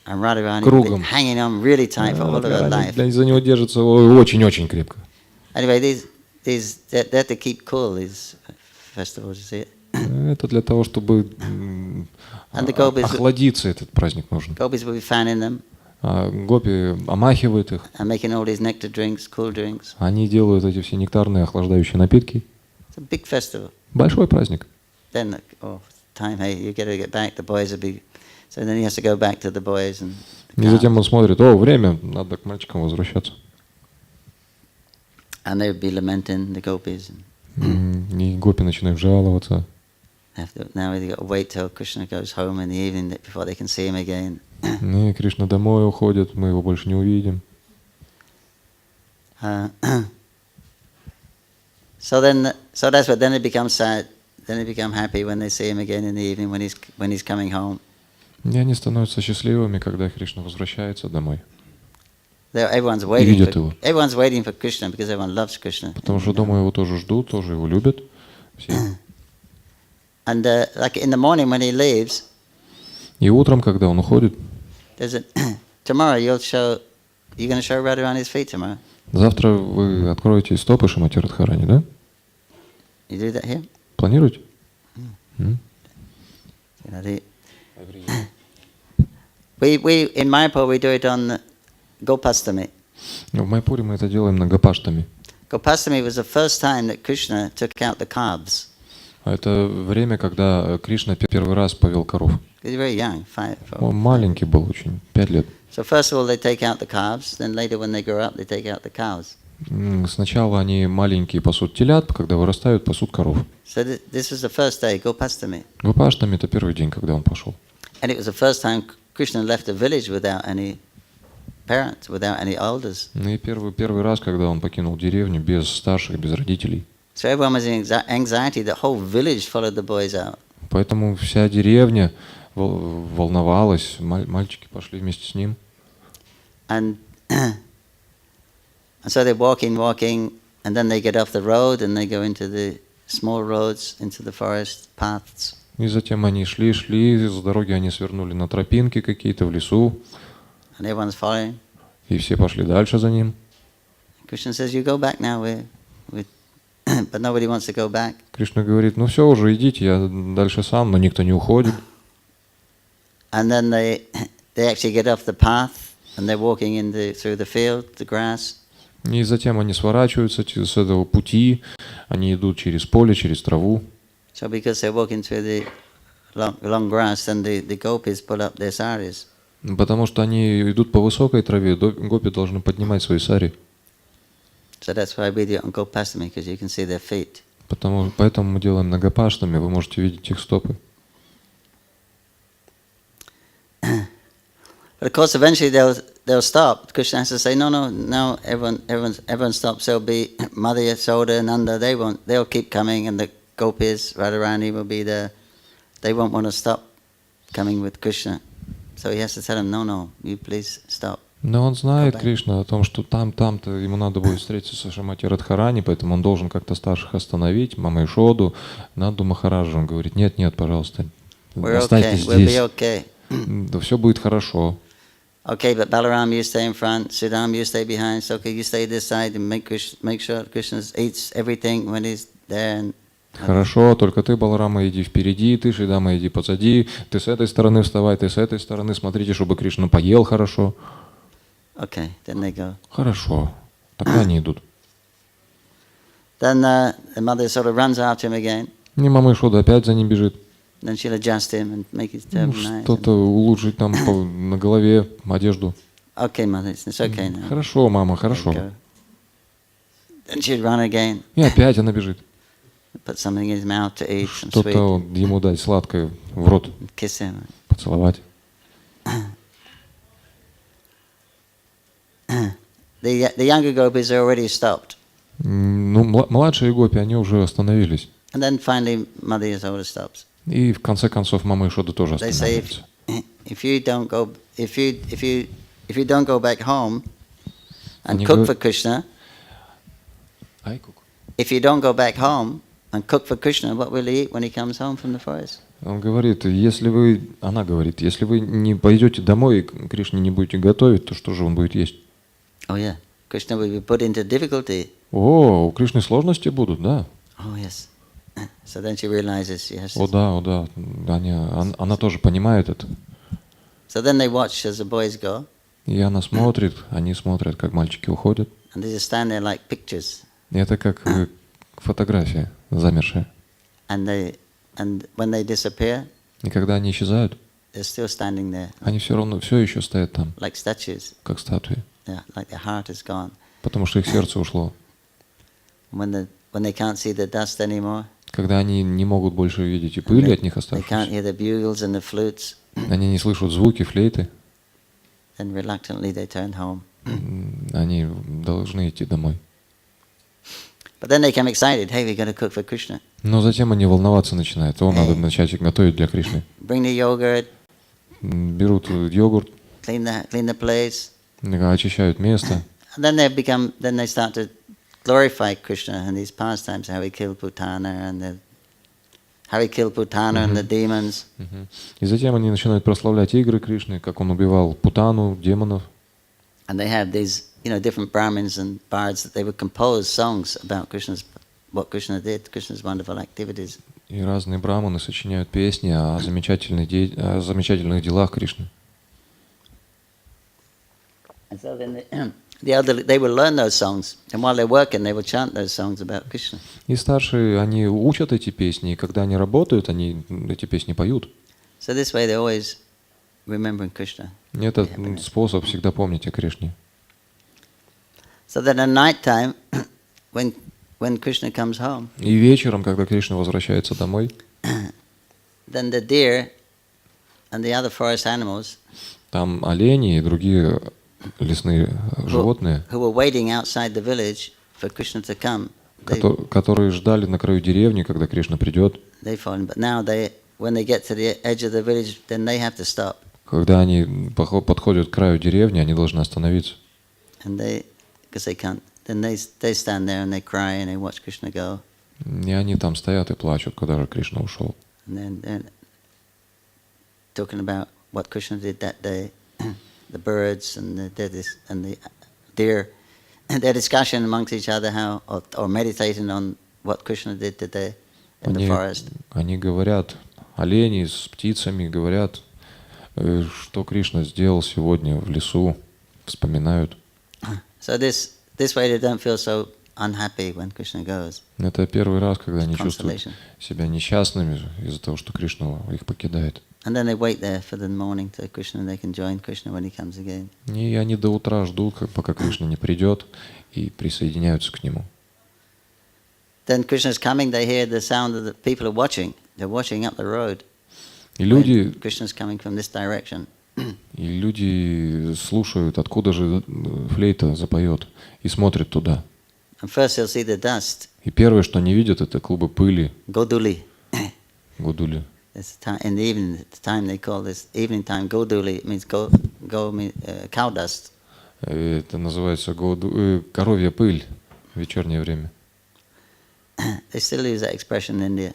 [SPEAKER 5] And Radharani would be hanging on really tight for all of her life.
[SPEAKER 4] За него держится очень-очень крепко.
[SPEAKER 5] Anyway, they're to keep cool, these festivals, you see it.
[SPEAKER 4] Это для того, чтобы охладиться, этот праздник нужен.
[SPEAKER 5] Gopis will be fanning them.
[SPEAKER 4] Гопи омахивают их.
[SPEAKER 5] And making all these nectar drinks, cool drinks.
[SPEAKER 4] Они делают эти все нектарные охлаждающие напитки.
[SPEAKER 5] It's a big festival.
[SPEAKER 4] Большой праздник.
[SPEAKER 5] Then, time, hey, you gotta get back. The boys will be. So then he has to go back to the boys and.
[SPEAKER 4] И затем он смотрит, время, надо к мальчикам возвращаться.
[SPEAKER 5] And they would be lamenting the gopis.
[SPEAKER 4] И гопи начинают жаловаться.
[SPEAKER 5] Now they got to wait till Krishna goes home in the evening before they can see him again.
[SPEAKER 4] И Кришна домой уходит, мы его больше не увидим.
[SPEAKER 5] So that's what. Then they become sad. Then they become happy when they see him again in the evening when he's coming home.
[SPEAKER 4] И они становятся счастливыми, когда Кришна возвращается домой.
[SPEAKER 5] Everyone's waiting for Krishna because everyone loves Krishna.
[SPEAKER 4] Потому что дома его тоже ждут, тоже его любят. Все.
[SPEAKER 5] And like in the morning when he leaves.
[SPEAKER 4] И утром, когда он уходит.
[SPEAKER 5] Tomorrow you're going to show Radharani's feet tomorrow.
[SPEAKER 4] Завтра вы откроете стопы Шримати Радхарани, да?
[SPEAKER 5] You do that here?
[SPEAKER 4] Планируете?
[SPEAKER 5] We in Mayapur we do it on Gopastami.
[SPEAKER 4] В Майпуре мы это делаем на Гопаштами.
[SPEAKER 5] Gopastami was the first time that Krishna took out the calves.
[SPEAKER 4] Это время, когда Кришна первый раз повел коров.
[SPEAKER 5] Very young, 5.
[SPEAKER 4] Он маленький был очень, 5 лет.
[SPEAKER 5] So first of all they take out the calves, then later when they grow up they take out the cows.
[SPEAKER 4] Сначала они маленькие пасут телят, когда вырастают, пасут коров.
[SPEAKER 5] So this was the first day, Gopastami.
[SPEAKER 4] Гопаштами это первый день, когда он пошел.
[SPEAKER 5] And it was the first time Krishna left the village without any parents, without any elders.
[SPEAKER 4] Ну и первый раз, когда он покинул деревню без старших, без родителей.
[SPEAKER 5] So everyone was in anxiety. The whole village followed the boys out.
[SPEAKER 4] Поэтому вся деревня волновалась, мальчики пошли вместе с ним.
[SPEAKER 5] And so they're walking, and then they get off the road and they go into the small roads, into the forest paths.
[SPEAKER 4] И затем они шли, с дороги они свернули на тропинки какие-то в лесу.
[SPEAKER 5] And everyone's following.
[SPEAKER 4] И все пошли дальше за ним.
[SPEAKER 5] Krishna says, "You go back now." But nobody wants to go back.
[SPEAKER 4] Кришна говорит, ну все, уже идите, я дальше сам, но никто не уходит.
[SPEAKER 5] And then they actually get off the path and they're walking through the field, the grass.
[SPEAKER 4] И затем они сворачиваются с этого пути, они идут через поле, через траву.
[SPEAKER 5] So because they're walking through the long grass, then the gopis pull up their saris.
[SPEAKER 4] Потому что они идут по высокой траве, гопи должны поднимать свои сари.
[SPEAKER 5] So that's why we don't go past them, because you can see their feet.
[SPEAKER 4] Поэтому мы делаем многопашными, вы можете видеть их стопы.
[SPEAKER 5] But of course, eventually they'll stop. Krishna has to say, no, everyone stops. There'll be Mother Yasoda, Nanda. They'll keep coming, and the gopis, Radharani will be there. They won't want to stop coming with Krishna. So he has to tell them, no, you please stop.
[SPEAKER 4] Но он знает, Кришна, о том, что там-то ему надо будет встретиться со Шримати Радхарани, поэтому он должен как-то старших остановить, Мама Ишоду, Нанду Махараджу. Он говорит, нет, пожалуйста, останьтесь здесь. Да все будет хорошо.
[SPEAKER 5] Okay, but Balaram, you stay in front. Sudam, you stay behind. So okay, you stay this side and make sure Krishna eats everything when he's there.
[SPEAKER 4] Хорошо, только ты, Баларама, иди впереди, ты, Шидама, иди позади, ты с этой стороны вставай, ты с этой стороны, смотрите, чтобы Кришна поел хорошо.
[SPEAKER 5] Okay, then they go.
[SPEAKER 4] Хорошо, тогда они идут.
[SPEAKER 5] Then the mother sort of runs after him again.
[SPEAKER 4] И Мама Ишода опять за ним бежит.
[SPEAKER 5] Then she'll adjust him and make his turban nice.
[SPEAKER 4] Что-то улучшить там на голове, одежду.
[SPEAKER 5] Okay, mother, it's okay now.
[SPEAKER 4] Хорошо, мама, хорошо.
[SPEAKER 5] Then she'd run again.
[SPEAKER 4] И опять она бежит.
[SPEAKER 5] Put something in his mouth to eat, some
[SPEAKER 4] Что-то
[SPEAKER 5] sweet.
[SPEAKER 4] ему дать сладкое в рот,
[SPEAKER 5] Kiss him.
[SPEAKER 4] поцеловать.
[SPEAKER 5] The younger gopis are already stopped.
[SPEAKER 4] Ну, младшие гопи, они уже остановились.
[SPEAKER 5] And then finally, Mother Yasoda stops.
[SPEAKER 4] И в конце концов Мама Ишода тоже
[SPEAKER 5] They say,
[SPEAKER 4] останавливается.
[SPEAKER 5] if you don't go back home and
[SPEAKER 4] Они
[SPEAKER 5] cook
[SPEAKER 4] говорят-
[SPEAKER 5] for Krishna, if you don't go back home and cook for Krishna, what will he eat when he comes home from the forest?
[SPEAKER 4] Он говорит, она говорит, если вы не пойдете домой и Кришне не будете готовить, то что же он будет есть?
[SPEAKER 5] Oh yeah, Krishna will be put into difficulty.
[SPEAKER 4] О, у Кришны сложности будут, да.
[SPEAKER 5] Oh yes. So then she realizes she has
[SPEAKER 4] О
[SPEAKER 5] to...
[SPEAKER 4] да, она тоже понимает это.
[SPEAKER 5] So then they watch as the boys go,
[SPEAKER 4] И она смотрит, они смотрят, как мальчики уходят.
[SPEAKER 5] and they just stand there like pictures.
[SPEAKER 4] И это как фотография замершая.
[SPEAKER 5] And when they disappear,
[SPEAKER 4] И когда они исчезают,
[SPEAKER 5] they're still standing there
[SPEAKER 4] они все равно все еще стоят там,
[SPEAKER 5] like statues.
[SPEAKER 4] как статуи.
[SPEAKER 5] Yeah, like their heart is gone.
[SPEAKER 4] Потому что их сердце ушло.
[SPEAKER 5] When they can't see the dust anymore,
[SPEAKER 4] Когда они не могут больше видеть и пыли от них
[SPEAKER 5] they can't
[SPEAKER 4] оставшейся,
[SPEAKER 5] hear the bugles and the flutes,
[SPEAKER 4] они не слышат звуки флейты,
[SPEAKER 5] then reluctantly they turn home.
[SPEAKER 4] они должны идти домой.
[SPEAKER 5] But then they become excited. Hey, we're going to cook for Krishna.
[SPEAKER 4] Но затем они волноваться начинают. Надо начать готовить для Кришны.
[SPEAKER 5] Bring the yogurt,
[SPEAKER 4] Берут йогурт,
[SPEAKER 5] clean the place,
[SPEAKER 4] очищают место.
[SPEAKER 5] and then they start to glorify Krishna and his pastimes, how he killed Putana and the demons.
[SPEAKER 4] И затем они начинают прославлять игры Кришны, как он убивал Путану, демонов.
[SPEAKER 5] And they have these, different Brahmins and bards that they would compose songs about what Krishna did, Krishna's wonderful activities.
[SPEAKER 4] И разные браманы сочиняют песни о замечательных делах Кришны.
[SPEAKER 5] And so then they will learn those songs, and while they're working, they will chant those songs about Krishna.
[SPEAKER 4] И старшие, они учат эти песни, и когда они работают, они эти песни поют.
[SPEAKER 5] So this way they're always remembering Krishna.
[SPEAKER 4] И это способ всегда помнить о Кришне.
[SPEAKER 5] So that at night time, when Krishna comes home,
[SPEAKER 4] И вечером, когда Кришна возвращается домой,
[SPEAKER 5] then the deer and the other forest animals,
[SPEAKER 4] там олени и другие лесные животные,
[SPEAKER 5] who were waiting outside the village for Krishna to come.
[SPEAKER 4] которые ждали на краю деревни, когда Кришна придет.
[SPEAKER 5] They found, but now when they get to the edge of the village, then they have to stop.
[SPEAKER 4] Когда они подходят к краю деревни, они должны остановиться.
[SPEAKER 5] And because they can't, then they stand there and they cry and they watch Krishna go.
[SPEAKER 4] И они там стоят и плачут, когда же Кришна ушел.
[SPEAKER 5] And then they're talking about what Krishna did that day, the birds and the deer, and their discussion amongst each other how or meditating on what Krishna did today in the forest.
[SPEAKER 4] Они говорят, олени с птицами говорят, что Кришна сделал сегодня в лесу, вспоминают.
[SPEAKER 5] So this way they don't feel so unhappy when Krishna goes.
[SPEAKER 4] Это первый раз, когда они чувствуют себя несчастными из-за того, что Кришна их покидает.
[SPEAKER 5] And then they wait there for the morning to Krishna, and they can join Krishna when he comes again.
[SPEAKER 4] И они до утра ждут, пока Кришна не придет, и присоединяются к нему.
[SPEAKER 5] Then Krishna's coming, they hear the sound of the people are watching. They're watching up the road.
[SPEAKER 4] И люди,
[SPEAKER 5] Krishna's coming from this direction.
[SPEAKER 4] И люди слушают, откуда же флейта запоет, и смотрят туда.
[SPEAKER 5] And first they'll see the dust.
[SPEAKER 4] И первое, что они видят, это клубы пыли.
[SPEAKER 5] Goduli.
[SPEAKER 4] Годули.
[SPEAKER 5] In the evening, the time they call this evening time Goduli. It means cow dust.
[SPEAKER 4] Это называется коровья пыль в вечернее время.
[SPEAKER 5] They still use that expression in India.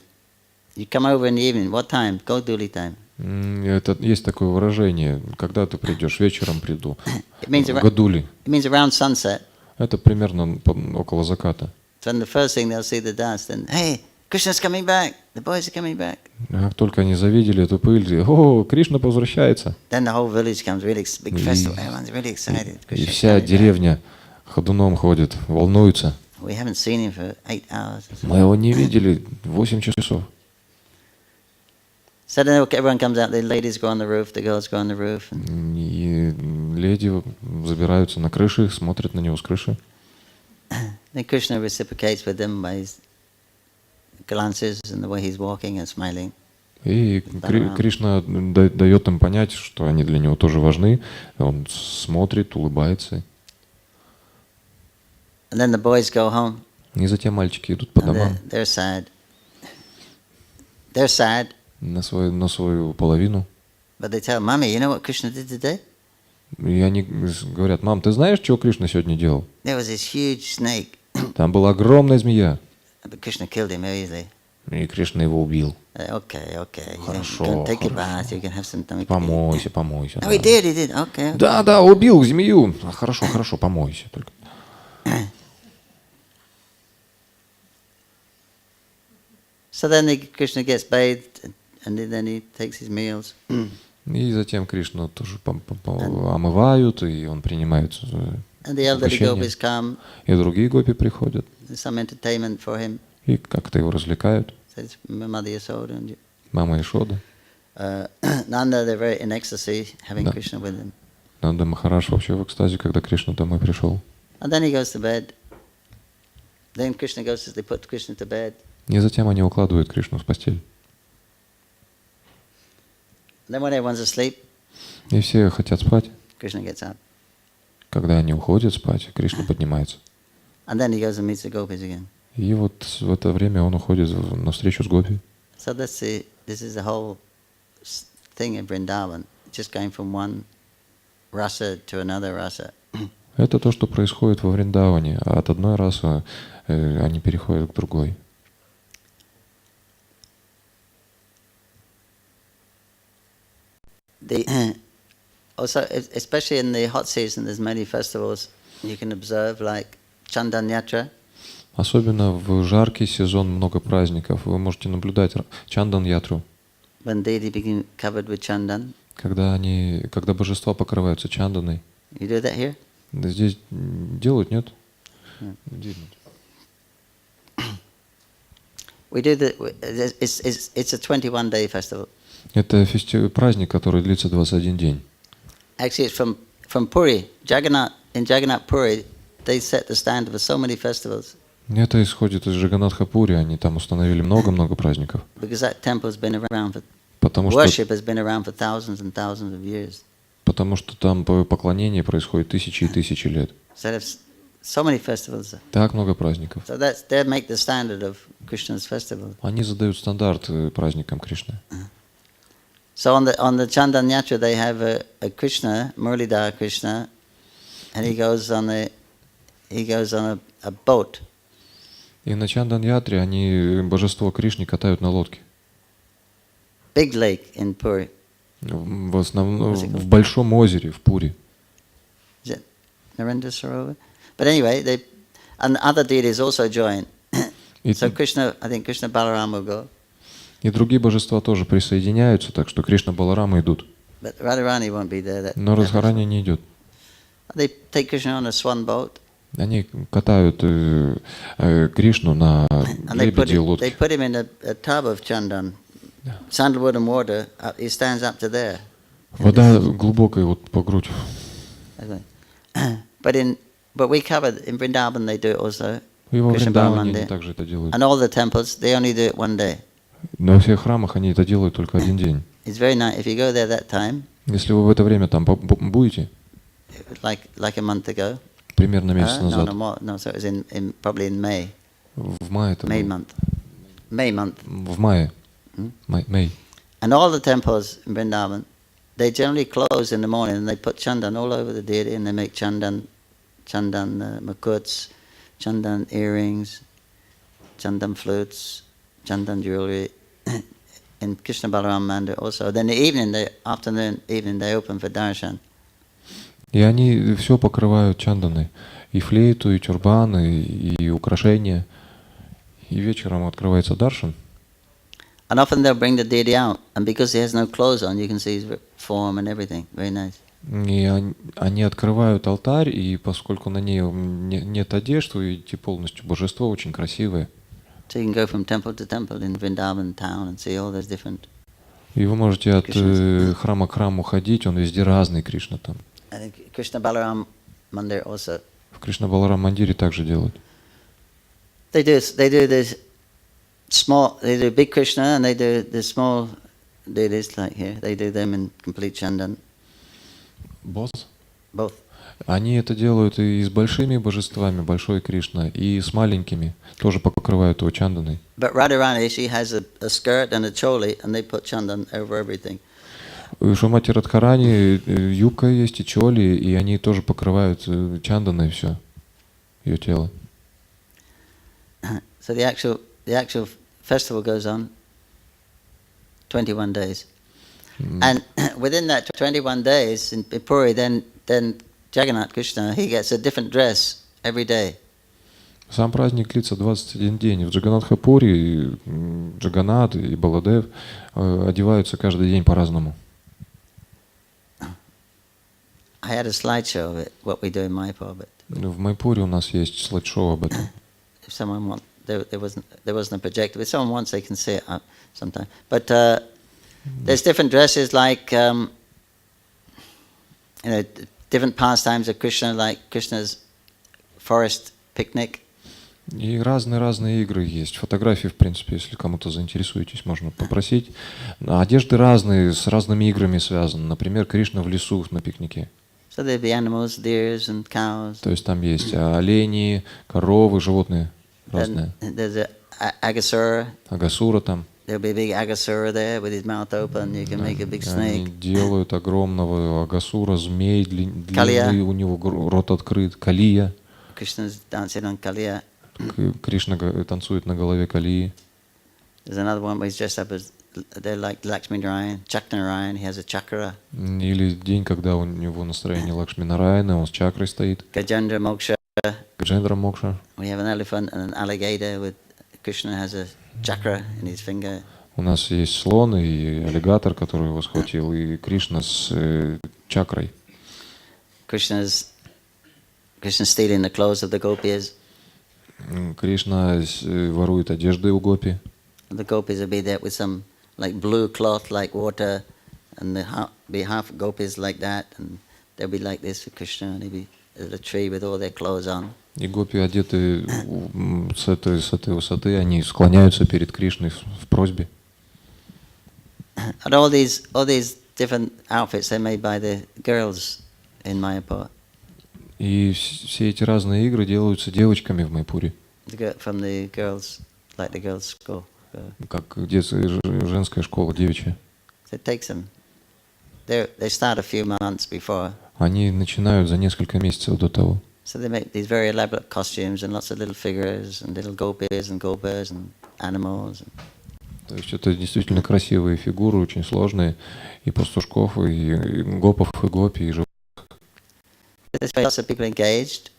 [SPEAKER 5] You come over in the evening. What time? Goduli time.
[SPEAKER 4] Это есть такое выражение. Когда ты придешь? Вечером приду.
[SPEAKER 5] Годули. It means around sunset.
[SPEAKER 4] Это примерно около заката.
[SPEAKER 5] So the first thing they'll see the dust and hey, Krishna's coming back. The boys are coming back.
[SPEAKER 4] Как только они завидели эту пыль, о, Кришна возвращается.
[SPEAKER 5] Then the whole village comes, really big festival. Everyone's really excited.
[SPEAKER 4] И вся деревня ходуном ходит, волнуется.
[SPEAKER 5] We haven't seen him for 8 hours.
[SPEAKER 4] Мы его не видели 8 часов.
[SPEAKER 5] So then everyone comes out. The ladies go on the roof. The girls go on the roof.
[SPEAKER 4] И леди забираются на крыши, смотрят на него с крыши.
[SPEAKER 5] Then Krishna reciprocates with them by his glances and the way he's walking and smiling.
[SPEAKER 4] И Кришна дает им понять, что они для него тоже важны. Он смотрит, улыбается.
[SPEAKER 5] And then the boys go home.
[SPEAKER 4] И затем мальчики идут по домам.
[SPEAKER 5] They're sad. They're sad.
[SPEAKER 4] На свою половину.
[SPEAKER 5] But they tell Mommy, you know what Krishna did today?
[SPEAKER 4] И они говорят: мам, ты знаешь, что Кришна сегодня делал?
[SPEAKER 5] There was this huge snake.
[SPEAKER 4] Там была огромная змея.
[SPEAKER 5] But Krishna killed him easily.
[SPEAKER 4] И Кришна его убил.
[SPEAKER 5] Okay.
[SPEAKER 4] Хорошо,
[SPEAKER 5] You can take a bath. You can have some time.
[SPEAKER 4] Помойся.
[SPEAKER 5] Oh, he did. Okay.
[SPEAKER 4] Да, убил змею. Хорошо, помойся только.
[SPEAKER 5] So then Krishna gets bathed, and then he takes his meals.
[SPEAKER 4] И затем Кришну тоже омывают, и он принимает
[SPEAKER 5] come.
[SPEAKER 4] И другие гопи приходят.
[SPEAKER 5] Some entertainment for him.
[SPEAKER 4] И как-то его развлекают. Мама Ишода.
[SPEAKER 5] Nanda, they're very in ecstasy, having Krishna with them.
[SPEAKER 4] Нанда Махарадж вообще в экстазе, когда Кришна домой пришел.
[SPEAKER 5] And then he goes to bed. Then Krishna goes to, they put Krishna to bed.
[SPEAKER 4] И затем они укладывают Кришну в постель.
[SPEAKER 5] Then when everyone's asleep,
[SPEAKER 4] и все хотят спать.
[SPEAKER 5] Krishna gets up.
[SPEAKER 4] Когда они уходят спать, Кришна поднимается.
[SPEAKER 5] And then he goes and meets the gopis again.
[SPEAKER 4] И вот в это время он уходит на встречу с гопи.
[SPEAKER 5] So this is the whole thing in Vrindavan, just going from one rasa to another rasa.
[SPEAKER 4] Это то, что происходит во Вриндаване, а от одной расы они переходят к другой.
[SPEAKER 5] Also, especially in the hot season, there's many festivals you can observe, like Chandan Yatra.
[SPEAKER 4] Особенно в жаркий сезон много праздников. Вы можете наблюдать Чандан-ятру.
[SPEAKER 5] When deity became covered with chandan.
[SPEAKER 4] Когда божества покрываются чанданой.
[SPEAKER 5] You do that here?
[SPEAKER 4] Да здесь делают, нет? Yeah.
[SPEAKER 5] We do it's a 21-day festival.
[SPEAKER 4] Это праздник, который длится 21 день.
[SPEAKER 5] Actually, it's from Puri, Jagannath. In Jagannath Puri, they set the standard for so many festivals.
[SPEAKER 4] Это исходит из Джаганатха-Пури, они там установили много-много праздников.
[SPEAKER 5] Because that temple has been around for
[SPEAKER 4] Потому
[SPEAKER 5] worship has been around for thousands and thousands of years.
[SPEAKER 4] потому что там поклонение происходит тысячи и тысячи лет.
[SPEAKER 5] So there's so many festivals.
[SPEAKER 4] Так много праздников.
[SPEAKER 5] So they make the standard of Krishna's festival.
[SPEAKER 4] Они задают стандарт праздникам Кришны.
[SPEAKER 5] So on the Chandan Yatra they have a Krishna, Muralidhar Krishna, and he goes on a boat.
[SPEAKER 4] И на Чандан-ятре они божество Кришны катают на лодке.
[SPEAKER 5] Big lake in Puri.
[SPEAKER 4] В основном в большом озере в Пури.
[SPEAKER 5] Is it Narendra Sarovar? But anyway, and other deities also join. So Krishna, I think Krishna Balaram will go.
[SPEAKER 4] И другие божества тоже присоединяются, так что Кришна, Баларама идут.
[SPEAKER 5] But Radharani won't be there.
[SPEAKER 4] Но Радхарани не идет.
[SPEAKER 5] They take Krishna on a swan boat.
[SPEAKER 4] Они катают Кришну на лебеди и
[SPEAKER 5] They
[SPEAKER 4] лодке.
[SPEAKER 5] put him in a tub of chandan, sandalwood and water. He stands up to there.
[SPEAKER 4] Вода глубокая, вот по грудь.
[SPEAKER 5] But we covered in Vrindavan. They do it also.
[SPEAKER 4] И во
[SPEAKER 5] Krishna
[SPEAKER 4] Вриндаване
[SPEAKER 5] Balaram
[SPEAKER 4] они
[SPEAKER 5] there.
[SPEAKER 4] также это делают.
[SPEAKER 5] And all the temples, they only do it one day.
[SPEAKER 4] На всех храмах они это делают только один день.
[SPEAKER 5] It's very nice. If you go there that time,
[SPEAKER 4] Если вы в это время там будете,
[SPEAKER 5] like a month ago.
[SPEAKER 4] примерно месяц
[SPEAKER 5] No,
[SPEAKER 4] назад,
[SPEAKER 5] no, so it was probably in May.
[SPEAKER 4] в мае это
[SPEAKER 5] May
[SPEAKER 4] было.
[SPEAKER 5] month.
[SPEAKER 4] В мае. Мэй.
[SPEAKER 5] And all the temples in Vrindavan, they generally close in the morning and they put chandan all over the deity and they make chandan makuts, chandan earrings, chandan flutes, chandan jewelry. In Krishna Balaram Mandir also. Then the afternoon, evening, they open for darshan.
[SPEAKER 4] И они все покрывают чанданой. И флейту, и тюрбаны, и украшения. И вечером открывается даршан.
[SPEAKER 5] And often they'll bring the deity out, and because he has no clothes on, you can see his form and everything. Very nice.
[SPEAKER 4] И они открывают алтарь, и поскольку на ней нет одежды, вы видите полностью божество, очень красивое.
[SPEAKER 5] So you can go from temple to temple in Vrindavan town and see all those different.
[SPEAKER 4] И вы можете от храма к храму ходить, он везде разный, Кришна там.
[SPEAKER 5] And Krishna Balaram Mandir also.
[SPEAKER 4] В Кришна-Баларам Мандире также делают.
[SPEAKER 5] They do this small. They do big Krishna and they do the small deities like here. They do them in complete chandan.
[SPEAKER 4] Босс?
[SPEAKER 5] Both.
[SPEAKER 4] Они это делают и с большими божествами, большой Кришна, и с маленькими, тоже покрывают его чанданой.
[SPEAKER 5] But Radharani, she has a skirt and a choli, and they put chandan over everything.
[SPEAKER 4] У Шамати Радхарани юбка есть и чоли, и они тоже покрывают чанданой все, ее тело.
[SPEAKER 5] So the actual festival goes on 21 days. And within that 21 days in Puri, then Jagannath Krishna, he gets a different dress every day.
[SPEAKER 4] Сам праздник длится 21 день. В Джаганнатхапури Джаганнат и Баладев одеваются каждый день по-разному.
[SPEAKER 5] I had a slideshow of it, what we do in Mayapur, but
[SPEAKER 4] В Майпуре у нас есть слайд-шоу об этом.
[SPEAKER 5] if someone wants, there wasn't a projector. If someone wants, they can see it sometime. But there's different dresses, like different pastimes of Krishna, like Krishna's forest picnic.
[SPEAKER 4] И разные игры есть. Фотографии, в принципе, если кому-то заинтересуетесь, можно попросить. Одежды разные, с разными играми связаны. Например, Кришна в лесу на пикнике.
[SPEAKER 5] So there'll be animals, deers and cows.
[SPEAKER 4] То есть там есть олени, коровы, животные разные.
[SPEAKER 5] There's a Agasura.
[SPEAKER 4] Агасура там.
[SPEAKER 5] There'll be a big Agasura there with his mouth open. You can make a big
[SPEAKER 4] Они
[SPEAKER 5] snake.
[SPEAKER 4] делают огромного агасура, змей,
[SPEAKER 5] Калия.
[SPEAKER 4] длинный, у него рот открыт, калия.
[SPEAKER 5] Krishna's dancing on Kaliya.
[SPEAKER 4] Кришна танцует на голове калии.
[SPEAKER 5] There's another one where he's dressed up as, they're like Lakshmi Narayan, Chaknarayan. He has a chakra.
[SPEAKER 4] Или день, когда у него настроение Лакшми Нараяны, он с чакрой стоит.
[SPEAKER 5] Gajendra Moksha.
[SPEAKER 4] Гаджендра Мокша.
[SPEAKER 5] We have an elephant and an alligator with Krishna has a chakra in his finger.
[SPEAKER 4] У нас есть слон и аллигатор, который его схватил, и Кришна с чакрой.
[SPEAKER 5] Krishna's stealing the clothes of the gopis.
[SPEAKER 4] Кришна ворует одежды у гопи.
[SPEAKER 5] The gopis will be there with some like blue cloth like water, and be half gopis like that, and they'll be like this for Krishna, and he'll be at a tree with all their clothes on.
[SPEAKER 4] И гопи одеты с этой высоты, они склоняются перед Кришной в просьбе.
[SPEAKER 5] And all these different outfits they made by the girls in Mayapur.
[SPEAKER 4] И все эти разные игры делаются девочками в Майпуре.
[SPEAKER 5] From the girls, like the girls' school.
[SPEAKER 4] Как женская школа девичья.
[SPEAKER 5] So it takes them. They start a few months before.
[SPEAKER 4] Они начинают за несколько месяцев до того.
[SPEAKER 5] So they make these very elaborate costumes and lots of little figures and little gopis and gopas and animals.
[SPEAKER 4] То есть это действительно красивые фигуры, очень сложные, и пастушков, и гопов, и гопи, и животных.
[SPEAKER 5] There's lots of people engaged.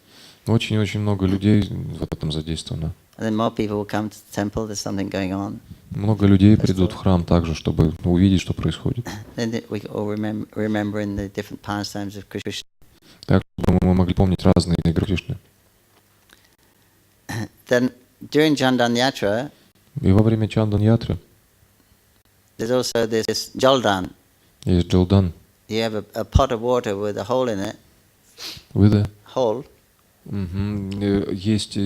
[SPEAKER 4] Очень-очень много людей в этом задействовано.
[SPEAKER 5] And then more people will come to the temple. There's something going on.
[SPEAKER 4] Много людей придут в храм также, чтобы увидеть, что происходит.
[SPEAKER 5] Then we all remembering the different pastimes of Krishna.
[SPEAKER 4] Так, чтобы мы могли помнить разные игры Кришны.
[SPEAKER 5] Then during Chandan Yatra,
[SPEAKER 4] И во время Чандан-ятры
[SPEAKER 5] there's also this Jaldan.
[SPEAKER 4] есть Джалдан.
[SPEAKER 5] You have a pot of water with a hole in it. Hole.
[SPEAKER 4] Есть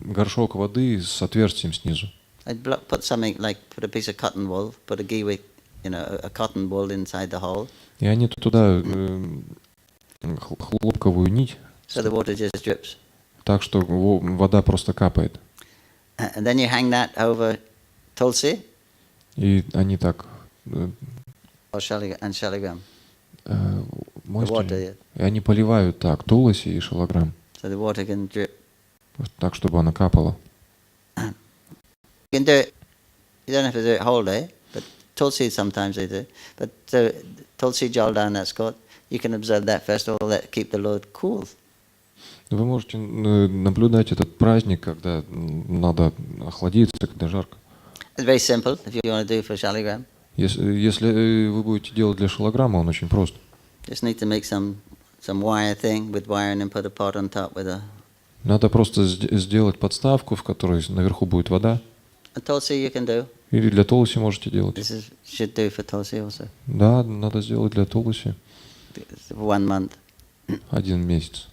[SPEAKER 4] горшок воды с отверстием снизу.
[SPEAKER 5] I'd put something like put a piece of cotton wool, put a giwi, a cotton wool inside the hole.
[SPEAKER 4] И они туда хлопковую нить,
[SPEAKER 5] So the water just drips.
[SPEAKER 4] так что вода просто капает.
[SPEAKER 5] And then you hang that over tulsi.
[SPEAKER 4] И они так
[SPEAKER 5] Or shaligram.
[SPEAKER 4] мостили, и они поливают так туласи и шалаграм,
[SPEAKER 5] So the water can drip.
[SPEAKER 4] так, чтобы она капала.
[SPEAKER 5] You can do it. You don't have to do it whole day, but tulsi sometimes they do. But tulsi jaldan, that's called. You can observe that first of all, that keep the Lord cool.
[SPEAKER 4] Вы можете наблюдать этот праздник, когда надо охладиться, когда жарко.
[SPEAKER 5] It's very simple if you want to do for shaligram.
[SPEAKER 4] Если вы будете делать для шалаграма, он очень прост.
[SPEAKER 5] Just need to make some wire thing with wire and then put a pot on top with a.
[SPEAKER 4] Надо просто сделать подставку, в которой наверху будет вода.
[SPEAKER 5] A tulsi you can do.
[SPEAKER 4] Или для туласи можете делать.
[SPEAKER 5] This should do for tulsi also.
[SPEAKER 4] Да, надо сделать для туласи.
[SPEAKER 5] 1 month.
[SPEAKER 4] 1 месяц.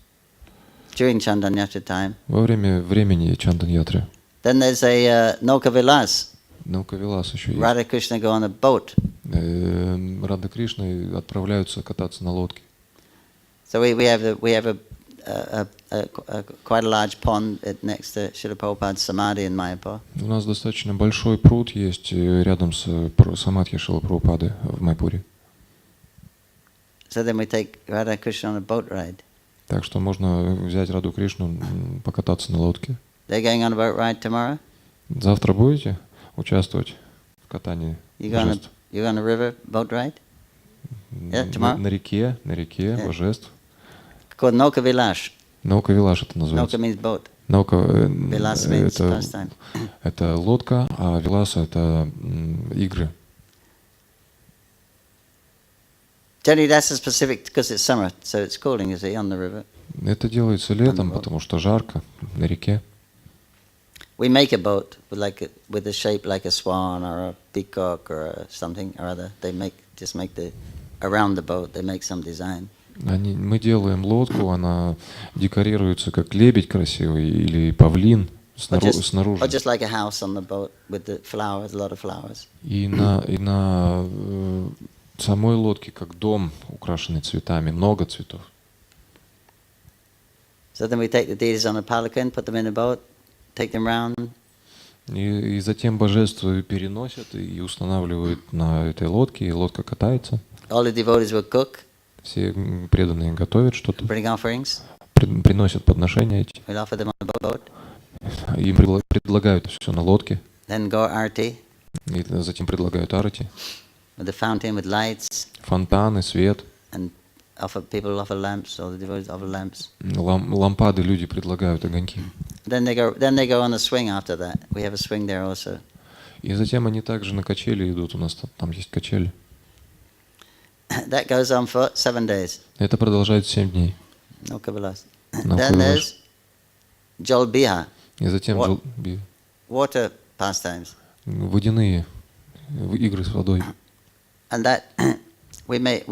[SPEAKER 5] During Chandan Yatra time.
[SPEAKER 4] Во времени Чандан-ятры.
[SPEAKER 5] Then there's a Nauka Vilas.
[SPEAKER 4] Nauka-вилас еще есть.
[SPEAKER 5] Radha Krishna go on a boat.
[SPEAKER 4] Рада Кришна отправляются кататься на лодке.
[SPEAKER 5] So we have quite a large pond next to Srila Prabhupada's Samadhi in Mayapur.
[SPEAKER 4] У нас достаточно большой пруд есть рядом с самадхи Шрилы Прабхупады в Майпуре.
[SPEAKER 5] So then we take Radha Krishna on a boat ride.
[SPEAKER 4] Так что можно взять Раду Кришну, покататься на лодке.
[SPEAKER 5] They're going on a boat ride tomorrow?
[SPEAKER 4] Завтра будете участвовать в катании божеств?
[SPEAKER 5] You're on a river boat ride? Yeah, tomorrow?
[SPEAKER 4] На реке божеств.
[SPEAKER 5] Called Nauka Vilas.
[SPEAKER 4] Nauka-вилаш это называется.
[SPEAKER 5] Nauka means boat.
[SPEAKER 4] Vilas
[SPEAKER 5] means pastime.
[SPEAKER 4] Это лодка, а виласа это игры.
[SPEAKER 5] Generally that's a specific because it's summer, so it's cooling, you see, on the river.
[SPEAKER 4] Это делается летом, потому что жарко на реке.
[SPEAKER 5] We make a boat with a shape like a swan or a peacock or something or other. They make around the boat. They make some design.
[SPEAKER 4] Мы делаем лодку, она декорируется как лебедь красивый или павлин снаружи.
[SPEAKER 5] Or just like a house on the boat with the flowers, a lot of flowers.
[SPEAKER 4] И на самой лодке как дом, украшенный цветами, много цветов.
[SPEAKER 5] So then we take the deities on a palanquin, put them in a boat, take them round.
[SPEAKER 4] И затем божество переносят и устанавливают на этой лодке, и лодка катается.
[SPEAKER 5] All the devotees will cook.
[SPEAKER 4] Все преданные готовят что-то,
[SPEAKER 5] Bring offerings.
[SPEAKER 4] приносят подношения эти.
[SPEAKER 5] We'll offer them on a boat.
[SPEAKER 4] Им предлагают все на лодке.
[SPEAKER 5] Then go arti.
[SPEAKER 4] И затем предлагают арати.
[SPEAKER 5] With the fountain with lights.
[SPEAKER 4] Фонтаны, свет.
[SPEAKER 5] And people offer lamps, all the devotees offer lamps.
[SPEAKER 4] Лампады люди предлагают огоньки.
[SPEAKER 5] Then they go on a swing after that. We have a swing there also.
[SPEAKER 4] И затем они также на качели идут. У нас там есть качели.
[SPEAKER 5] That goes on for 7 days.
[SPEAKER 4] Это продолжается 7 дней.
[SPEAKER 5] Nauka Vilas. Then there's Jal Biha.
[SPEAKER 4] И затем
[SPEAKER 5] Water pastimes.
[SPEAKER 4] Водяные игры с водой.
[SPEAKER 5] And that we made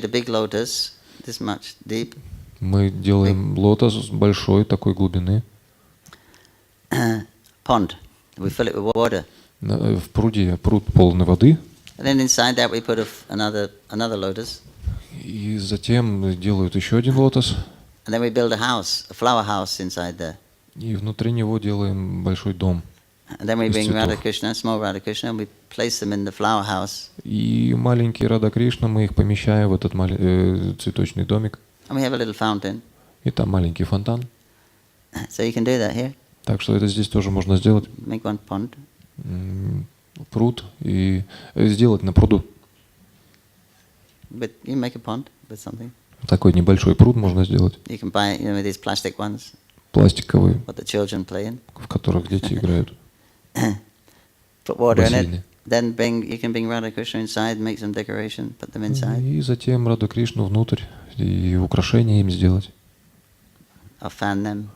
[SPEAKER 5] a big lotus this much deep.
[SPEAKER 4] Мы делаем лотос большой такой глубины.
[SPEAKER 5] Pond. We fill it with water.
[SPEAKER 4] В пруд полный воды.
[SPEAKER 5] And then inside that we put another lotus.
[SPEAKER 4] И затем делают еще один лотос.
[SPEAKER 5] And then we build a house, a flower house inside there.
[SPEAKER 4] И внутри него делаем большой дом.
[SPEAKER 5] And then we
[SPEAKER 4] из
[SPEAKER 5] bring
[SPEAKER 4] цветов.
[SPEAKER 5] Radha Krishna, small Radha Krishna, and we place them in the flower house.
[SPEAKER 4] И маленькие Рада Кришна мы их помещаем в этот цветочный домик.
[SPEAKER 5] And we have a little fountain.
[SPEAKER 4] И там маленький фонтан.
[SPEAKER 5] So you can do that here.
[SPEAKER 4] Так что это здесь тоже можно сделать.
[SPEAKER 5] Make one pond.
[SPEAKER 4] Пруд и сделать на пруду.
[SPEAKER 5] But you make a pond with something.
[SPEAKER 4] Такой небольшой пруд можно сделать.
[SPEAKER 5] You can buy, these plastic ones,
[SPEAKER 4] Пластиковый,
[SPEAKER 5] what the children play in.
[SPEAKER 4] в которых дети играют.
[SPEAKER 5] Put water in
[SPEAKER 4] Бассейны.
[SPEAKER 5] it. Then you can bring Radha Krishna inside, make some decoration, put them inside.
[SPEAKER 4] И затем Раду Кришну внутрь и украшения им сделать.
[SPEAKER 5] Or fan them,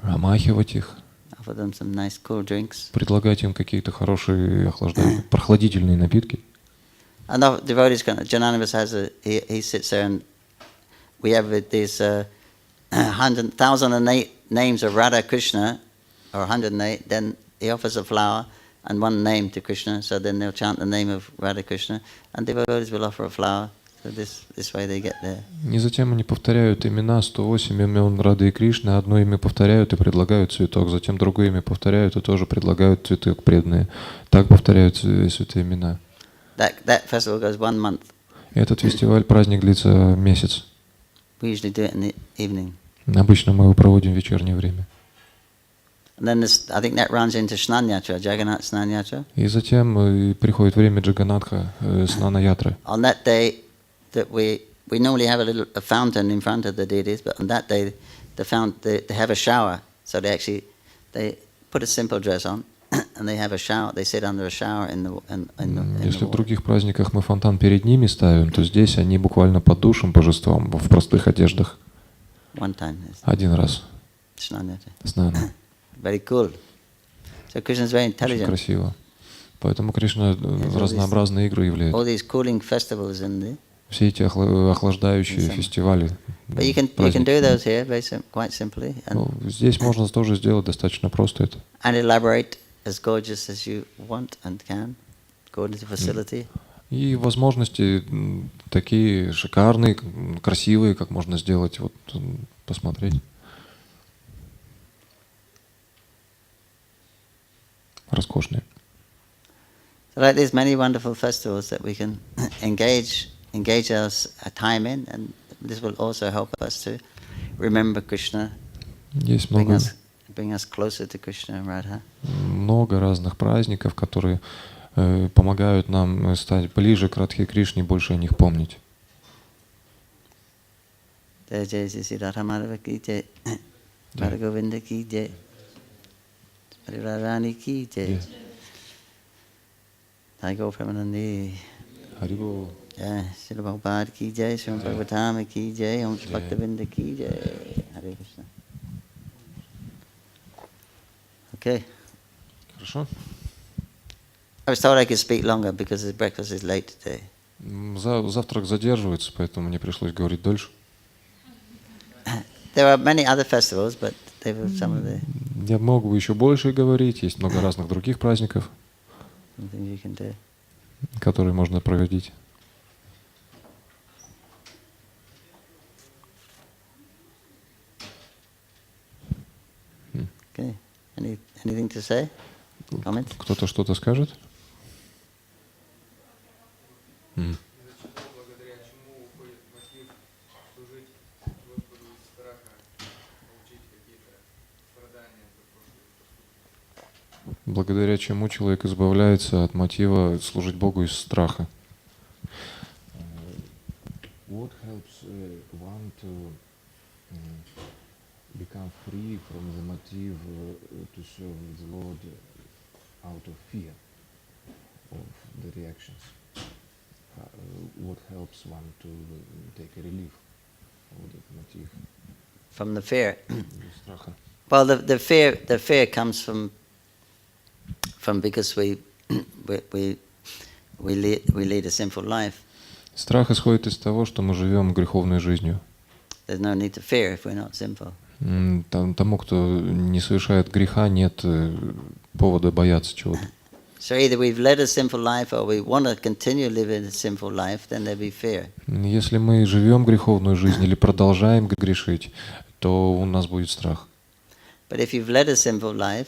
[SPEAKER 4] Омахивать их.
[SPEAKER 5] offer them some nice cool drinks.
[SPEAKER 4] Предлагать им какие-то хорошие прохладительные напитки.
[SPEAKER 5] And the devotees, Jananivas he sits there and we have these 1,008 names of Radha Krishna, or 108, then he offers a flower and one name to Krishna, so then they'll chant the name of Radha Krishna, and devotees will offer a flower, so this way they get there.
[SPEAKER 4] И затем они повторяют имена, 108 имен Рады и Кришны, одно имя повторяют и предлагают цветок, затем другое имя повторяют и тоже предлагают цветок преданные. Так повторяют святые имена.
[SPEAKER 5] That festival goes 1 month.
[SPEAKER 4] И этот фестиваль, праздник длится месяц.
[SPEAKER 5] We usually do it in the evening.
[SPEAKER 4] Обычно мы его проводим в вечернее время.
[SPEAKER 5] And then I think that runs into Snanyatra, Jagannath Snanyatra.
[SPEAKER 4] И затем приходит время Джаганатха, Снана-ятры.
[SPEAKER 5] On that day, that we normally have a fountain in front of the deities, but on that day, they have a shower. So they put a simple dress on, and they have a shower. They sit under a shower in the
[SPEAKER 4] Если в
[SPEAKER 5] water.
[SPEAKER 4] других праздниках мы фонтан перед ними ставим, то здесь они буквально под душем божеством в простых одеждах.
[SPEAKER 5] One time.
[SPEAKER 4] Один раз.
[SPEAKER 5] Snanyatra.
[SPEAKER 4] Снана.
[SPEAKER 5] Very cool. So Krishna is very
[SPEAKER 4] Очень
[SPEAKER 5] intelligent.
[SPEAKER 4] красиво. Поэтому Кришна разнообразные игры являет.
[SPEAKER 5] All these cooling festivals in the.
[SPEAKER 4] Все эти охлаждающие фестивали.
[SPEAKER 5] But you can do those here quite simply
[SPEAKER 4] Здесь можно тоже сделать достаточно просто это.
[SPEAKER 5] and elaborate as gorgeous as you want and can, according to facility.
[SPEAKER 4] И возможности такие шикарные, красивые, как можно сделать, вот посмотреть. Роскошные.
[SPEAKER 5] So like there's many wonderful festivals that we can engage our time in, and this will also help us to remember Krishna,
[SPEAKER 4] Есть
[SPEAKER 5] bring
[SPEAKER 4] много
[SPEAKER 5] us closer to Krishna and Radha.
[SPEAKER 4] Много разных праздников, которые помогают нам стать ближе к Радхе Кришне и больше о них помнить.
[SPEAKER 5] Jai Jai Sri Radha Madhava ki jai, Radha Govinda ki jai, Radha Radharani ki jai, Jai Go Premanandi,
[SPEAKER 4] Харибол.
[SPEAKER 5] Jai Srila Prabhupada ki jai, Srila Prabhupada ki jai, Om Bhaktavinda ki jai, Hare Krishna. Okay.
[SPEAKER 4] Хорошо.
[SPEAKER 5] I was told I could speak longer because the breakfast is late today.
[SPEAKER 4] Завтрак задерживается, поэтому мне пришлось говорить дольше.
[SPEAKER 5] There are many other festivals, but they were some of the
[SPEAKER 4] Я мог бы еще больше говорить. Есть много разных других праздников,
[SPEAKER 5] things you can do.
[SPEAKER 4] которые можно проводить.
[SPEAKER 5] Okay. Anything to say? Comment?
[SPEAKER 4] Кто-то что-то скажет?
[SPEAKER 6] Благодаря чему уходит мотив служить Господу из страха, получить какие-то страдания за прошлые поступки.
[SPEAKER 4] Благодаря чему человек избавляется от мотива служить Богу из страха. What helps one to become free from the motive to serve the Lord out of fear of the reactions? What helps one to take a relief of that motive?
[SPEAKER 5] From the fear.
[SPEAKER 4] Страха.
[SPEAKER 5] Well, the fear comes from because we lead a sinful life.
[SPEAKER 4] Страх исходит из того, что мы живем греховной жизнью.
[SPEAKER 5] There's no need to fear if we're not sinful.
[SPEAKER 4] Тому, кто не совершает греха, нет повода бояться чего-то.
[SPEAKER 5] So either we've led a sinful life or we want to continue living a sinful life, then there'll be fear.
[SPEAKER 4] Если мы живем греховную жизнь или продолжаем грешить, то у нас будет страх.
[SPEAKER 5] But if you've led a sinful life,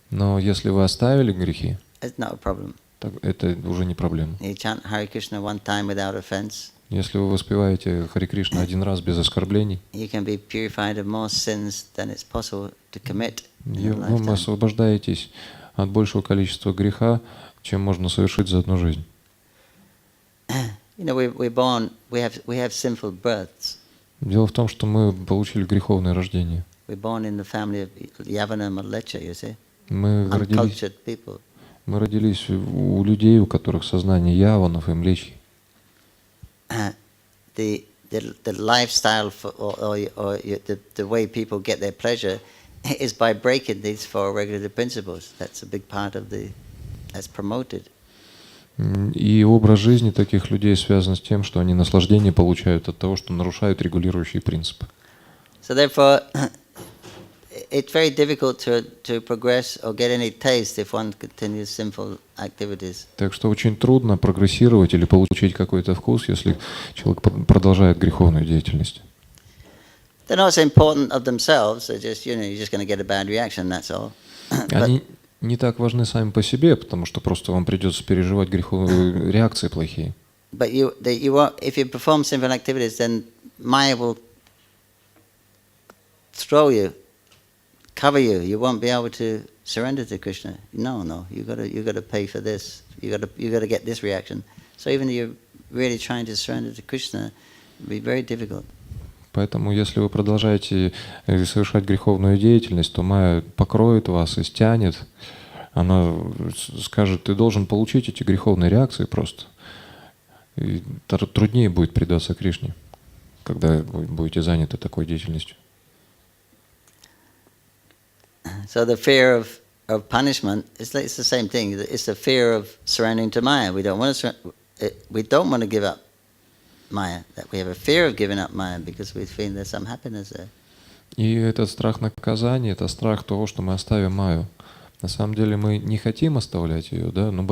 [SPEAKER 4] Но если вы оставили грехи,
[SPEAKER 5] it's not a problem.
[SPEAKER 4] так это уже не проблема.
[SPEAKER 5] You chant Hare Krishna one time without offense.
[SPEAKER 4] Если вы воспеваете Харе Кришна один раз без оскорблений,
[SPEAKER 5] You can be purified of more sins than it's possible to commit in a
[SPEAKER 4] вы
[SPEAKER 5] lifetime.
[SPEAKER 4] освобождаетесь от большего количества греха, чем можно совершить за одну жизнь.
[SPEAKER 5] You know, we're born. We have sinful births.
[SPEAKER 4] Дело в том, что мы получили греховное рождение.
[SPEAKER 5] We're born in the family of Yavana Malecha, you see,
[SPEAKER 4] Мы
[SPEAKER 5] uncultured people.
[SPEAKER 4] родились у людей, у которых сознание яванов и млечий.
[SPEAKER 5] The lifestyle the way people get their pleasure is by breaking these four regulative principles. That's a big part of that's promoted.
[SPEAKER 4] И образ жизни таких людей связан с тем, что они наслаждение получают от того, что нарушают регулирующие принципы.
[SPEAKER 5] So therefore, it's very difficult to progress or get any taste if one continues sinful activities.
[SPEAKER 4] Так что очень трудно прогрессировать или получить какой-то вкус, если человек продолжает греховную деятельность.
[SPEAKER 5] They're not so important of themselves. They're just, you're just going to get a bad reaction. That's all.
[SPEAKER 4] Они не так важны сами по себе, потому что просто вам придется переживать греховные реакции плохие.
[SPEAKER 5] But if you perform sinful activities, then Maya will throw you, cover you. You won't be able to surrender to Krishna. No. You got to pay for this. You got to get this reaction. So even if you're really trying to surrender to Krishna, it'll be very difficult.
[SPEAKER 4] Поэтому, если вы продолжаете совершать греховную деятельность, то Майя покроет вас и стянет. Она скажет, ты должен получить эти греховные реакции просто. И труднее будет предаться Кришне, когда вы будете заняты такой деятельностью.
[SPEAKER 5] So the fear of punishment, it's the same thing. It's the fear of surrendering to Maya. We don't want to give up Maya. That we have a fear of giving up Maya because we feel there's some happiness there.
[SPEAKER 4] И этот страх наказания, это страх того, что мы оставим Майю. На самом деле мы не хотим оставлять ее, да, но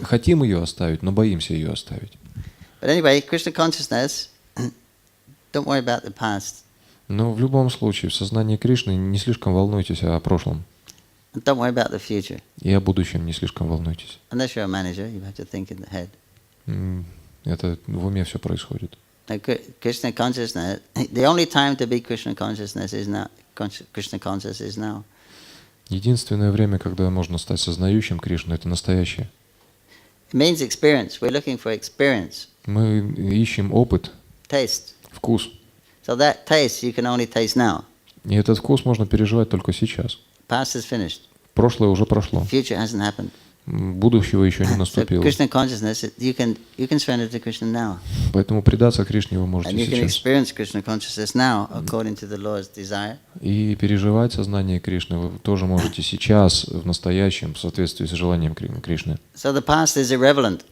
[SPEAKER 4] хотим ее оставить, но боимся ее оставить.
[SPEAKER 5] But anyway, Krishna consciousness, don't worry about the past.
[SPEAKER 4] Но в любом случае, в сознании Кришны не слишком волнуйтесь о прошлом.
[SPEAKER 5] And don't worry about the future.
[SPEAKER 4] И о будущем не слишком волнуйтесь.
[SPEAKER 5] Unless you're a manager, you have to think in the head.
[SPEAKER 4] Это в уме все происходит.
[SPEAKER 5] Krishna consciousness, the only time to be Krishna consciousness is now. Krishna conscious is now.
[SPEAKER 4] Единственное время, когда можно стать сознающим Кришну, это настоящее.
[SPEAKER 5] It means experience. We're looking for experience.
[SPEAKER 4] Мы ищем опыт,
[SPEAKER 5] Taste.
[SPEAKER 4] вкус.
[SPEAKER 5] So that taste you can only taste now.
[SPEAKER 4] И этот вкус можно переживать только сейчас.
[SPEAKER 5] Past is finished.
[SPEAKER 4] Прошлое уже прошло.
[SPEAKER 5] Future hasn't happened.
[SPEAKER 4] Будущего еще не
[SPEAKER 5] So
[SPEAKER 4] наступило.
[SPEAKER 5] Krishna consciousness, you can surrender to Krishna now.
[SPEAKER 4] Поэтому предаться Кришне вы можете
[SPEAKER 5] And you can
[SPEAKER 4] сейчас.
[SPEAKER 5] experience Krishna consciousness now according to the Lord's desire.
[SPEAKER 4] И переживать сознание Кришны вы тоже можете сейчас, в настоящем, в соответствии с желанием Кришны.
[SPEAKER 5] So the past is irrelevant.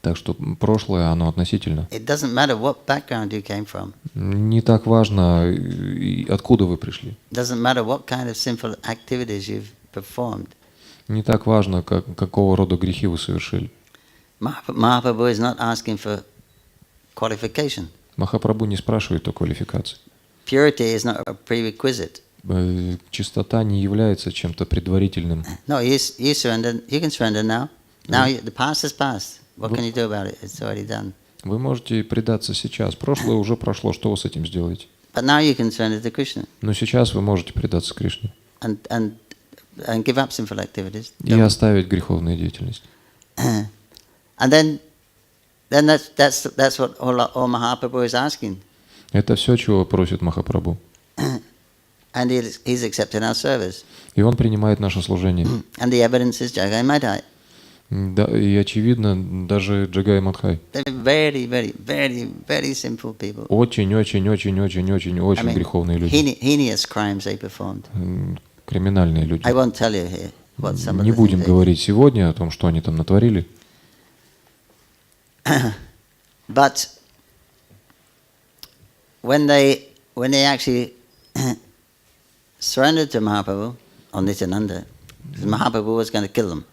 [SPEAKER 4] Так что прошлое, оно относительно.
[SPEAKER 5] It doesn't matter what background you came from.
[SPEAKER 4] Не так важно, откуда вы пришли.
[SPEAKER 5] It doesn't matter what kind of sinful activities you've performed.
[SPEAKER 4] Не так важно, какого рода грехи вы совершили.
[SPEAKER 5] Mahaprabhu is not asking for qualification.
[SPEAKER 4] Махапрабху не спрашивает о квалификации.
[SPEAKER 5] Purity is not a prerequisite.
[SPEAKER 4] Чистота не является чем-то предварительным.
[SPEAKER 5] No, you surrender. You can surrender now. Now the past is past. What can you do about it? It's already done.
[SPEAKER 4] Вы можете предаться сейчас. Прошлое уже прошло. Что вы с этим сделаете?
[SPEAKER 5] But now you can surrender to Krishna.
[SPEAKER 4] Но сейчас вы можете предаться Кришне.
[SPEAKER 5] And give up sinful activities.
[SPEAKER 4] И оставить греховную деятельность.
[SPEAKER 5] And then that's what all Mahaprabhu is asking.
[SPEAKER 4] Это все, чего просит Махапрабху.
[SPEAKER 5] And he's accepting our service.
[SPEAKER 4] И он принимает наше служение.
[SPEAKER 5] And the evidence is Jagai Madhai.
[SPEAKER 4] Да, и очевидно, даже Джагай Мадхай.
[SPEAKER 5] They're very simple people.
[SPEAKER 4] Очень греховные люди.
[SPEAKER 5] Heinous crimes they performed.
[SPEAKER 4] Криминальные люди.
[SPEAKER 5] I won't tell you here what some of
[SPEAKER 4] Не
[SPEAKER 5] the
[SPEAKER 4] будем
[SPEAKER 5] things
[SPEAKER 4] говорить сегодня о том, что они там натворили.
[SPEAKER 5] But when they actually surrendered to Mahaprabhu or Nityananda, Mahaprabhu was going to kill them.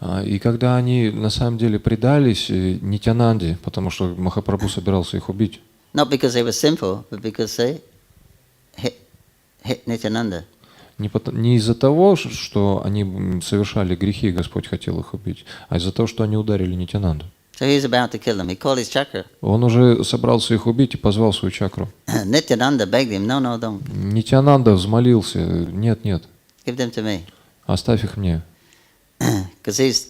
[SPEAKER 4] И когда они на самом деле предались Нитянанде, потому что Махапрабху собирался их убить,
[SPEAKER 5] not because they were sinful, but because they hit Nityananda.
[SPEAKER 4] не из-за того, что они совершали грехи, Господь хотел их убить, а из-за того, что они ударили Нитянанду.
[SPEAKER 5] So he was about to kill them. He called his chakra.
[SPEAKER 4] Он уже собрался их убить и позвал свою чакру.
[SPEAKER 5] Nityananda begged him, no, no, don't.
[SPEAKER 4] Нитянанда взмолился, нет, нет,
[SPEAKER 5] Give them to me.
[SPEAKER 4] оставь их мне.
[SPEAKER 5] Because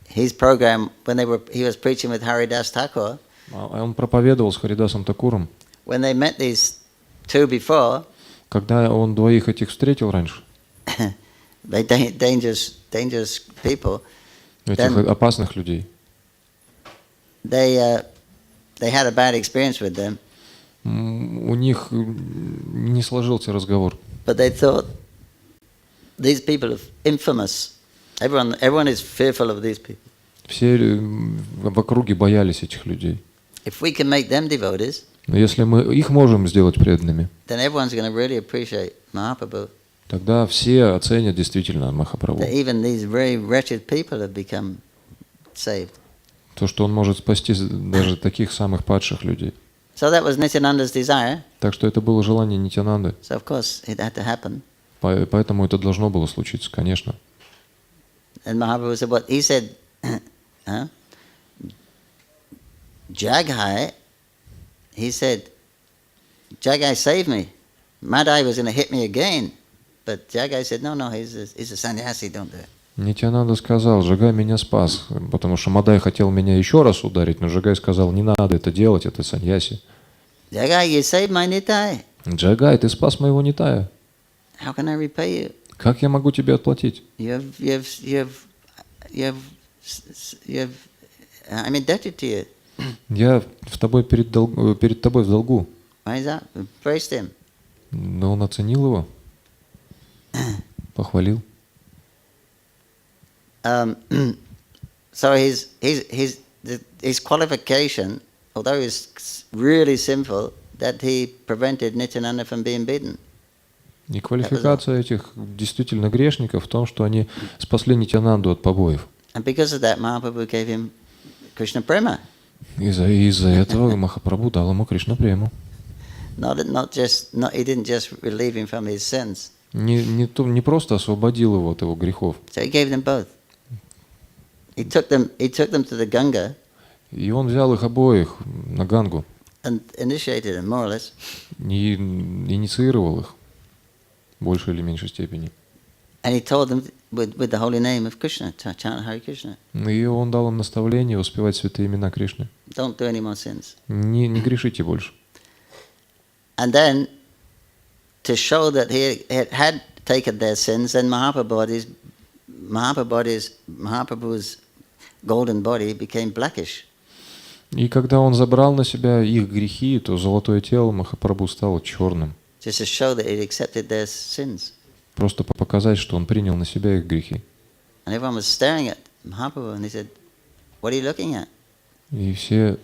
[SPEAKER 5] his program, when he was preaching with Haridas Thakur,
[SPEAKER 4] А он проповедовал с Харидасом Такуром.
[SPEAKER 5] when they met these two before,
[SPEAKER 4] Когда он двоих этих встретил раньше,
[SPEAKER 5] they dangerous people,
[SPEAKER 4] этих опасных людей,
[SPEAKER 5] they had a bad experience with them,
[SPEAKER 4] у них не сложился разговор.
[SPEAKER 5] but they thought these people are infamous. Everyone is fearful of these people.
[SPEAKER 4] Все в округе боялись этих людей.
[SPEAKER 5] If we can make them devotees,
[SPEAKER 4] Но если мы их можем сделать преданными,
[SPEAKER 5] then everyone's going to really appreciate Mahaprabhu.
[SPEAKER 4] тогда все оценят действительно Махапрабху.
[SPEAKER 5] That even these very wretched people have become saved.
[SPEAKER 4] То, что он может спасти даже таких самых падших людей.
[SPEAKER 5] So that was Nityananda's desire.
[SPEAKER 4] Так что это было желание Нитянанды.
[SPEAKER 5] So of course it had to happen.
[SPEAKER 4] Поэтому это должно было случиться, конечно.
[SPEAKER 5] And Mahaprabhu said, what? He said, Jagai, he said, Jagai saved me. Madai was going to hit me again. But Jagai said, no, he's a sannyasi, don't do it.
[SPEAKER 4] Нитянанда сказал, Джагай меня спас, потому что Мадай хотел меня еще раз ударить, но Джагай сказал, не надо это делать, это саньяси.
[SPEAKER 5] Jagai, you saved my Nitai.
[SPEAKER 4] Джагай, ты спас моего Нитая.
[SPEAKER 5] How can I repay you?
[SPEAKER 4] Как я могу тебе отплатить?
[SPEAKER 5] I'm indebted to you.
[SPEAKER 4] Я перед тобой в долгу.
[SPEAKER 5] Why is that? We praised him.
[SPEAKER 4] Но он оценил его, похвалил.
[SPEAKER 5] So his qualification, although he was really sinful, that he prevented Nityananda from being beaten.
[SPEAKER 4] И квалификация этих действительно грешников в том, что они спасли Нитянанду от побоев.
[SPEAKER 5] And because of that, Mahaprabhu gave him Krishna Prema.
[SPEAKER 4] Из-за этого Махапрабху дал ему Кришна Прему.
[SPEAKER 5] He didn't just relieve him from his sins.
[SPEAKER 4] Не просто освободил его от его грехов.
[SPEAKER 5] So he gave them both. He took them to the Ganga.
[SPEAKER 4] И он взял их обоих на Гангу.
[SPEAKER 5] And initiated them, more or less.
[SPEAKER 4] И инициировал их в большей или меньшей степени.
[SPEAKER 5] And he told them with the holy name of Krishna, to chant Hare Krishna.
[SPEAKER 4] И он дал им наставление воспевать святые имена Кришны.
[SPEAKER 5] Don't do any more sins.
[SPEAKER 4] Не грешите больше.
[SPEAKER 5] And then, to show that he had taken their sins, then Mahaprabhu's golden body became blackish.
[SPEAKER 4] И когда он забрал на себя их грехи, то золотое тело Махапрабху стало черным.
[SPEAKER 5] Just to show that he accepted their sins.
[SPEAKER 4] Просто показать, что он принял на себя их грехи.
[SPEAKER 5] And everyone was staring at Mahaprabhu and he said, what are you looking at?
[SPEAKER 4] И все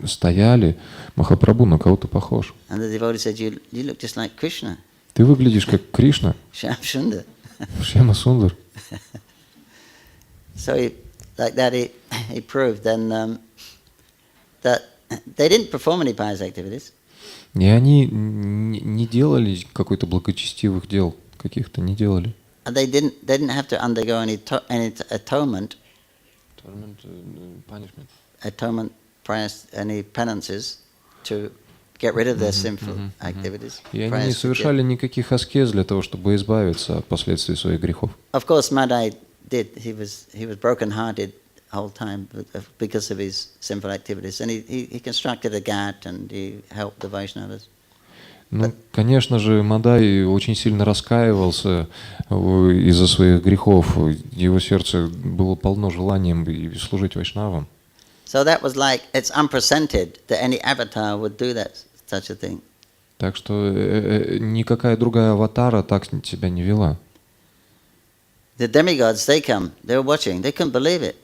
[SPEAKER 4] стояли. Махапрабху, на кого ты похож?
[SPEAKER 5] And the devotee said, you look just like Krishna.
[SPEAKER 4] Ты выглядишь как Кришна,
[SPEAKER 5] Shyam Sundar.
[SPEAKER 4] Шьяма Сундар.
[SPEAKER 5] So like that he proved then that they didn't perform any pious activities.
[SPEAKER 4] И они не делали какой-то благочестивых дел, каких-то не делали.
[SPEAKER 5] And they didn't have to undergo any atonement, any penances to get rid of their sinful activities.
[SPEAKER 4] И они не совершали никаких аскез для того, чтобы избавиться от последствий своих грехов.
[SPEAKER 5] Of course, Madai did. He was broken-hearted the whole time because of his sinful activities, and he constructed a ghat and he helped the Vaishnavas.
[SPEAKER 4] Ну, конечно же, Мадай очень сильно раскаивался из-за своих грехов. Его сердце было полно желанием служить вайшнавам.
[SPEAKER 5] So that was like, it's unprecedented that any avatar would do that, such a thing.
[SPEAKER 4] Так что никакая другая аватара так себя не вела.
[SPEAKER 5] The demigods, they were watching, they couldn't believe it.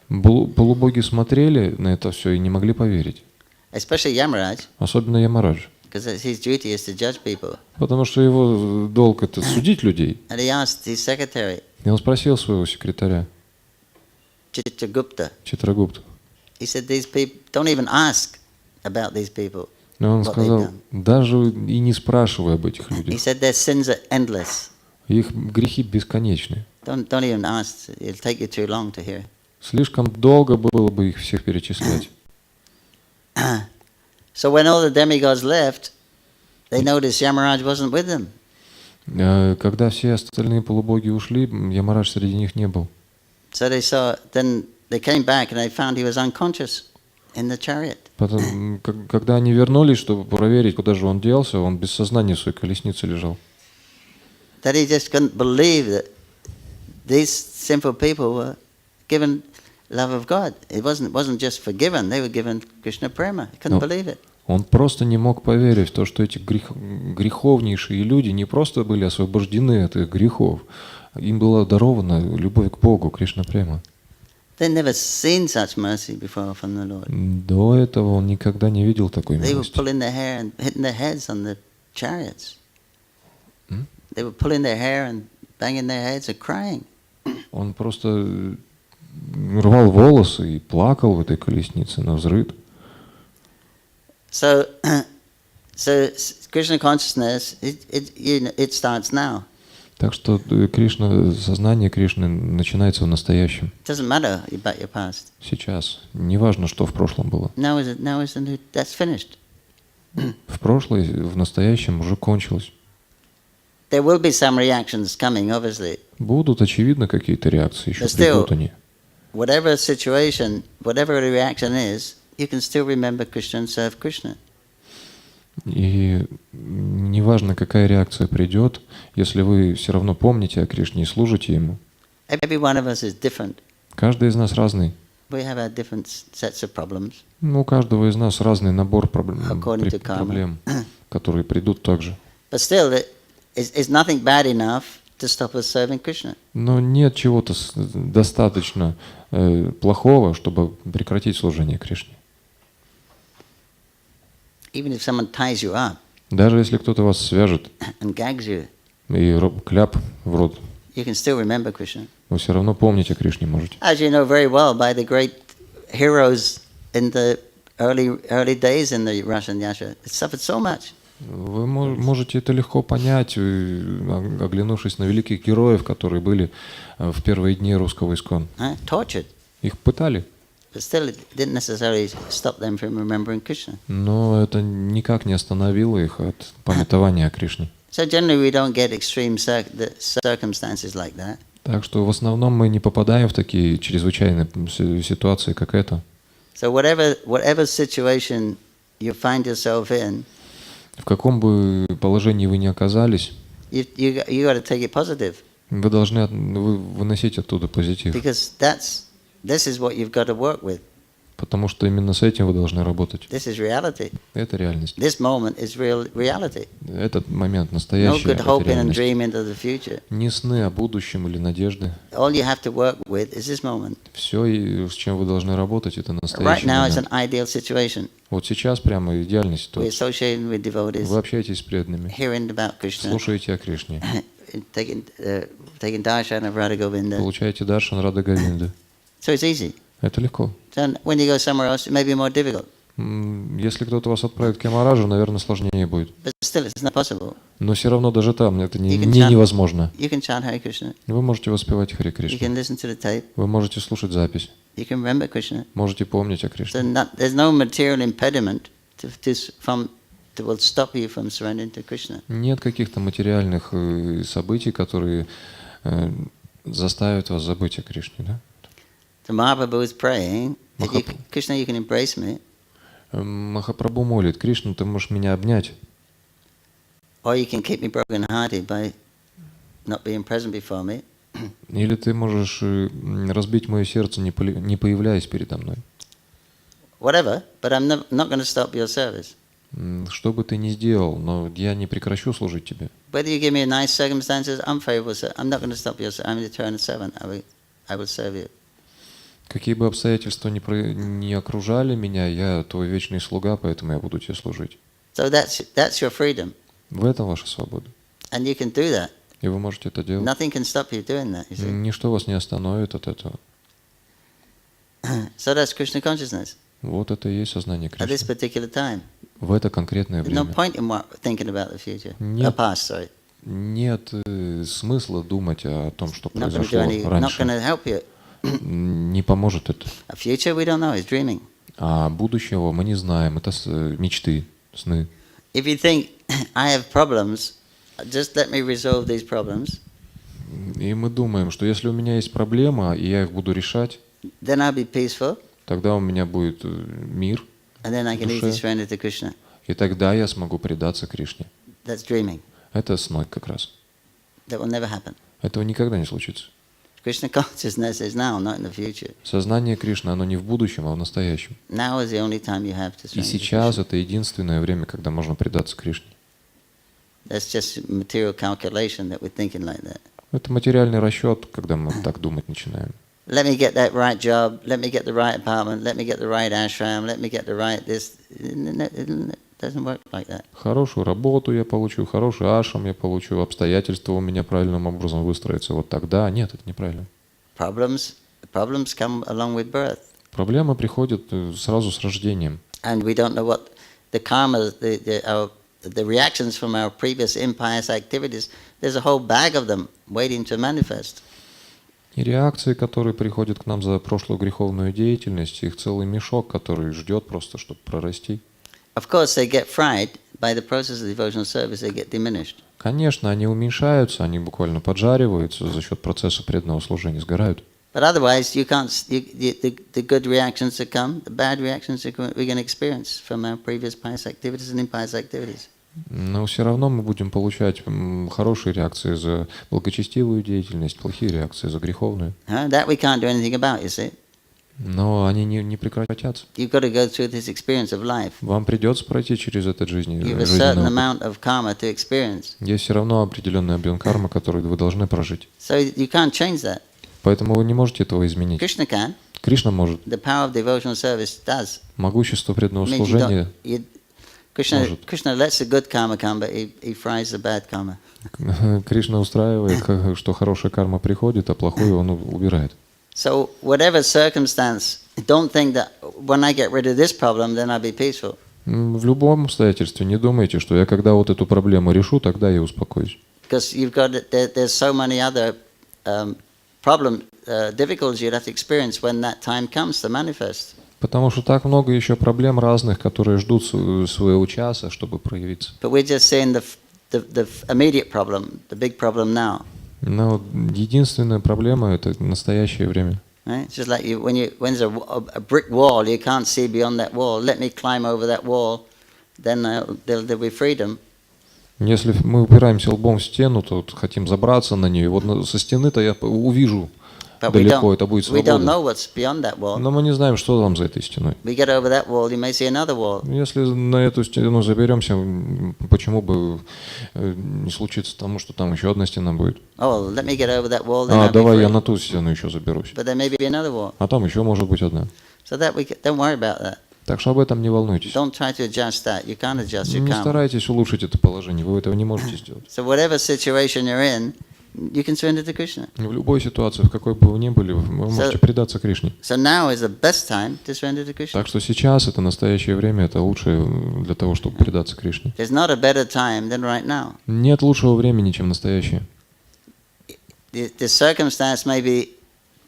[SPEAKER 4] Полубоги смотрели на это все и не могли поверить.
[SPEAKER 5] Especially Yamaraj.
[SPEAKER 4] Особенно Ямарадж.
[SPEAKER 5] Because his duty is to judge people.
[SPEAKER 4] Потому что его долг это судить людей.
[SPEAKER 5] And he asked his secretary.
[SPEAKER 4] И он спросил своего секретаря.
[SPEAKER 5] Chitragupta.
[SPEAKER 4] Читрагупта.
[SPEAKER 5] He said, these people, don't even ask about these people.
[SPEAKER 4] И он
[SPEAKER 5] What they've
[SPEAKER 4] сказал,
[SPEAKER 5] done.
[SPEAKER 4] даже и не спрашивай об этих
[SPEAKER 5] He
[SPEAKER 4] людях.
[SPEAKER 5] said, their sins are endless.
[SPEAKER 4] Их грехи бесконечны.
[SPEAKER 5] Don't even ask. It'll take you too long to hear.
[SPEAKER 4] Слишком долго было бы их всех перечислять.
[SPEAKER 5] So when all the demigods left, they noticed Yamaraj wasn't with them.
[SPEAKER 4] Когда все остальные полубоги ушли, Ямарадж среди них не был.
[SPEAKER 5] So they saw, then they came back and they found he was unconscious in the chariot.
[SPEAKER 4] Потом, когда они вернулись, чтобы проверить, куда же он делся, он без сознания в своей колеснице лежал.
[SPEAKER 5] That he just couldn't believe that these simple people were given love of God. It wasn't just forgiven, they were given Krishna prema. He couldn't believe it.
[SPEAKER 4] Он просто не мог поверить в то, что эти греховнейшие люди не просто были освобождены от их грехов, им была дарована любовь к Богу, Кришна према.
[SPEAKER 5] They'd never seen such mercy before from the Lord.
[SPEAKER 4] До этого он никогда не видел такой
[SPEAKER 5] They were
[SPEAKER 4] милости.
[SPEAKER 5] pulling their hair and hitting their heads on the chariots. They were pulling their hair and banging their heads and crying.
[SPEAKER 4] Он просто рвал волосы и плакал в этой колеснице навзрыд.
[SPEAKER 5] So Krishna consciousness, it starts now.
[SPEAKER 4] Так что Кришна, сознание Кришны начинается в настоящем.
[SPEAKER 5] It doesn't matter about your past.
[SPEAKER 4] Сейчас. Неважно, что в прошлом было.
[SPEAKER 5] Now is the new, that's finished.
[SPEAKER 4] В прошлое, в настоящем уже кончилось.
[SPEAKER 5] There will be some reactions coming, obviously.
[SPEAKER 4] Будут, очевидно, какие-то реакции, еще
[SPEAKER 5] But still,
[SPEAKER 4] придут они.
[SPEAKER 5] Whatever situation, whatever the reaction is, you can still remember Krishna and serve Krishna.
[SPEAKER 4] И неважно, какая реакция придет, если вы все равно помните о Кришне и служите Ему.
[SPEAKER 5] Every one of us is different.
[SPEAKER 4] Каждый из нас разный.
[SPEAKER 5] We have our different sets of problems.
[SPEAKER 4] Ну, у каждого из нас разный набор
[SPEAKER 5] According to karma.
[SPEAKER 4] проблем, которые придут также.
[SPEAKER 5] But still, it's nothing bad enough to stop us serving Krishna.
[SPEAKER 4] Но нет чего-то достаточно плохого, чтобы прекратить служение Кришне.
[SPEAKER 5] Even if someone ties you up
[SPEAKER 4] Даже если кто-то вас свяжет
[SPEAKER 5] and gags you,
[SPEAKER 4] и кляп в рот,
[SPEAKER 5] you can still remember Krishna.
[SPEAKER 4] вы все равно помнить о Кришне можете.
[SPEAKER 5] As you know very well by the great heroes in the early days in the Russian Yasha, it suffered so much.
[SPEAKER 4] Вы можете это легко понять, оглянувшись на великих героев, которые были в первые дни русского искон.
[SPEAKER 5] Tortured.
[SPEAKER 4] Их пытали.
[SPEAKER 5] But still, it didn't necessarily stop them from remembering Krishna.
[SPEAKER 4] Но это никак не остановило их от памятования о Кришне.
[SPEAKER 5] So generally, we don't get extreme circumstances like that.
[SPEAKER 4] Так что в основном мы не попадаем в такие чрезвычайные ситуации, как эта.
[SPEAKER 5] So whatever situation you find yourself in,
[SPEAKER 4] В каком бы положении вы ни оказались,
[SPEAKER 5] you got to take it positive,
[SPEAKER 4] вы должны выносить оттуда позитив.
[SPEAKER 5] because this is what you've got to work with.
[SPEAKER 4] Потому что именно с этим вы должны работать.
[SPEAKER 5] This is reality.
[SPEAKER 4] Это реальность.
[SPEAKER 5] This moment is real reality.
[SPEAKER 4] Этот момент
[SPEAKER 5] No
[SPEAKER 4] настоящий,
[SPEAKER 5] good
[SPEAKER 4] это
[SPEAKER 5] hoping and
[SPEAKER 4] реальность.
[SPEAKER 5] dream into the future.
[SPEAKER 4] Не сны о будущем или надежды.
[SPEAKER 5] All you have to work with is this moment.
[SPEAKER 4] Все, с чем вы должны работать, это
[SPEAKER 5] Right
[SPEAKER 4] настоящий
[SPEAKER 5] now is
[SPEAKER 4] момент.
[SPEAKER 5] an ideal situation.
[SPEAKER 4] Вот сейчас прямо идеальная
[SPEAKER 5] We're
[SPEAKER 4] ситуация.
[SPEAKER 5] associating with devotees,
[SPEAKER 4] Вы общаетесь с преданными,
[SPEAKER 5] hearing about Krishna,
[SPEAKER 4] слушаете о Кришне,
[SPEAKER 5] taking darshan of Radha Govinda.
[SPEAKER 4] получаете даршан Рада Говинды.
[SPEAKER 5] So it's easy.
[SPEAKER 4] Это легко.
[SPEAKER 5] Then when you go somewhere else, it may be more difficult.
[SPEAKER 4] Если кто-то вас отправит к Ямараджу, наверное, сложнее будет.
[SPEAKER 5] But still, it's not possible.
[SPEAKER 4] Но все равно даже там это не
[SPEAKER 5] You can chant-
[SPEAKER 4] невозможно.
[SPEAKER 5] You can chant Hare Krishna.
[SPEAKER 4] Вы можете воспевать Харе
[SPEAKER 5] You
[SPEAKER 4] Кришну.
[SPEAKER 5] can listen to the tape.
[SPEAKER 4] Вы можете слушать запись.
[SPEAKER 5] You can remember Krishna.
[SPEAKER 4] Можете помнить о
[SPEAKER 5] So
[SPEAKER 4] Кришне.
[SPEAKER 5] there's no material impediment that will stop you from surrendering to Krishna.
[SPEAKER 4] Нет каких-то материальных событий, которые заставят вас забыть о Кришне. Да?
[SPEAKER 5] So Mahaprabhu is praying, that
[SPEAKER 4] Mahaprabhu.
[SPEAKER 5] Krishna, you can embrace me,
[SPEAKER 4] Махапрабху молит: Кришна, ты можешь меня обнять,
[SPEAKER 5] or you can keep me broken-hearted by not being present before me.
[SPEAKER 4] или ты можешь разбить мое сердце, не появляясь передо мной.
[SPEAKER 5] Whatever, but I'm not going to stop your service.
[SPEAKER 4] Что бы ты ни сделал, но я не прекращу служить тебе.
[SPEAKER 5] Whether you give me nice circumstances, unfavorable, I'm not going to stop your service. I'm the eternal servant. I will serve you.
[SPEAKER 4] Какие бы обстоятельства ни окружали меня, я твой вечный слуга, поэтому я буду тебе служить.
[SPEAKER 5] So that's your freedom,
[SPEAKER 4] В этом ваша свобода.
[SPEAKER 5] and you can do that.
[SPEAKER 4] И вы можете это делать.
[SPEAKER 5] Nothing can stop you doing that. You see.
[SPEAKER 4] Ничто вас не остановит от этого.
[SPEAKER 5] So that's Krishna consciousness
[SPEAKER 4] Вот это и есть сознание
[SPEAKER 5] at this
[SPEAKER 4] Кришны.
[SPEAKER 5] particular time.
[SPEAKER 4] В это конкретное
[SPEAKER 5] There's no
[SPEAKER 4] время.
[SPEAKER 5] point in thinking about the future,
[SPEAKER 4] Нет.
[SPEAKER 5] past, sorry.
[SPEAKER 4] Нет смысла думать о том, что
[SPEAKER 5] Not going to do
[SPEAKER 4] произошло
[SPEAKER 5] any, not
[SPEAKER 4] раньше.
[SPEAKER 5] going to help you.
[SPEAKER 4] Не поможет это.
[SPEAKER 5] A future we don't know, it's dreaming.
[SPEAKER 4] А будущего мы не знаем. Это мечты, сны.
[SPEAKER 5] If you think I have problems, just let me resolve these problems,
[SPEAKER 4] И мы думаем, что если у меня есть проблема, и я их буду решать,
[SPEAKER 5] then I'll be peaceful,
[SPEAKER 4] тогда у меня будет мир,
[SPEAKER 5] and then I can easily surrender to Krishna.
[SPEAKER 4] и тогда я смогу предаться Кришне.
[SPEAKER 5] That's dreaming.
[SPEAKER 4] Это сной как раз.
[SPEAKER 5] That will never happen.
[SPEAKER 4] Этого никогда не случится.
[SPEAKER 5] Krishna consciousness is now, not in the future.
[SPEAKER 4] Сознание Кришны, оно не в будущем, а в настоящем.
[SPEAKER 5] Now is the only time you have to
[SPEAKER 4] И
[SPEAKER 5] surrender to
[SPEAKER 4] сейчас
[SPEAKER 5] Krishna.
[SPEAKER 4] это единственное время, когда можно предаться Кришне.
[SPEAKER 5] That's just material calculation that we're thinking like that.
[SPEAKER 4] Это материальный расчет, когда мы так думать начинаем.
[SPEAKER 5] Let me get that right job, let me get the right apartment, let me get the right ashram, let me get the right this. It doesn't work like that.
[SPEAKER 4] Хорошую работу я получу, хороший ашрам я получу, обстоятельства у меня правильным образом выстроятся. Вот тогда нет, это неправильно.
[SPEAKER 5] Problems come along with birth.
[SPEAKER 4] Проблемы приходят сразу с рождением.
[SPEAKER 5] And we don't know what the karma, the reactions from our previous impious activities, there's a whole bag of them waiting to manifest.
[SPEAKER 4] И реакции, которые приходят к нам за прошлую греховную деятельность, их целый мешок, который ждет просто, чтобы прорасти.
[SPEAKER 5] Of course, they get fried by the process of devotional service, they get diminished.
[SPEAKER 4] Конечно, они уменьшаются, они буквально поджариваются за счет процесса преданного служения, сгорают.
[SPEAKER 5] But otherwise, you can't. The good reactions that come, the bad reactions we're going to experience from our previous pious activities and impious activities.
[SPEAKER 4] Но все равно мы будем получать хорошие реакции за благочестивую деятельность, плохие реакции за греховную.
[SPEAKER 5] That we can't do anything about, you see.
[SPEAKER 4] Но они не прекратятся.
[SPEAKER 5] You've got to go through this experience of life.
[SPEAKER 4] Вам придется пройти через этот жизненный
[SPEAKER 5] You have a certain
[SPEAKER 4] опыт.
[SPEAKER 5] amount of karma to experience.
[SPEAKER 4] Есть все равно определенный объем кармы, который вы должны прожить.
[SPEAKER 5] So you can't change that.
[SPEAKER 4] Поэтому вы не можете этого изменить.
[SPEAKER 5] Krishna can.
[SPEAKER 4] Кришна может.
[SPEAKER 5] The power of devotional service does.
[SPEAKER 4] Могущество преданного
[SPEAKER 5] Means you
[SPEAKER 4] служения.
[SPEAKER 5] don't, Krishna lets the good karma come, but he fries the bad karma.
[SPEAKER 4] Кришна устраивает, что хорошая карма приходит, а плохую он убирает.
[SPEAKER 5] So whatever circumstance, don't think that when I get rid of this problem, then I'll be peaceful.
[SPEAKER 4] В любом обстоятельстве не думайте, что я когда вот эту проблему решу, тогда я успокоюсь.
[SPEAKER 5] Because there's so many other difficulties you'd have to experience when that time comes to manifest.
[SPEAKER 4] Потому что так много еще проблем разных, которые ждут своего часа, чтобы проявиться.
[SPEAKER 5] But we're just seeing the immediate problem, the big problem now.
[SPEAKER 4] Но единственная проблема – это настоящее время.
[SPEAKER 5] Right? It's just like when there's a brick wall, you can't see beyond that wall. Let me climb over that wall, then there'll be freedom.
[SPEAKER 4] Если мы упираемся лбом в стену, то хотим забраться на нее. Вот со стены-то я увижу далеко, это будет
[SPEAKER 5] We don't
[SPEAKER 4] свобода.
[SPEAKER 5] know what's beyond that wall.
[SPEAKER 4] Но мы не знаем, что там за этой стеной.
[SPEAKER 5] We get over that wall, you may see another wall.
[SPEAKER 4] Если на эту стену заберемся, почему бы не случиться тому, что там еще одна стена будет?
[SPEAKER 5] Oh, let me get over that wall, then I'll be
[SPEAKER 4] Давай я
[SPEAKER 5] free.
[SPEAKER 4] на ту стену еще заберусь.
[SPEAKER 5] But there may be another wall.
[SPEAKER 4] А там еще может быть одна.
[SPEAKER 5] So that don't worry about that.
[SPEAKER 4] Так что об этом не волнуйтесь.
[SPEAKER 5] Don't try to adjust that. You can't adjust your
[SPEAKER 4] Не
[SPEAKER 5] karma.
[SPEAKER 4] старайтесь улучшить это положение, вы этого не можете сделать.
[SPEAKER 5] So whatever situation you're in, you can surrender to Krishna.
[SPEAKER 4] В любой ситуации, в какой бы вы ни были, вы можете предаться Кришне.
[SPEAKER 5] So now is the best time to surrender to Krishna.
[SPEAKER 4] Так что сейчас, это настоящее время, это лучшее для того, чтобы предаться Кришне.
[SPEAKER 5] There's not a better time than right now.
[SPEAKER 4] Нет лучшего времени, чем настоящее.
[SPEAKER 5] The circumstance may be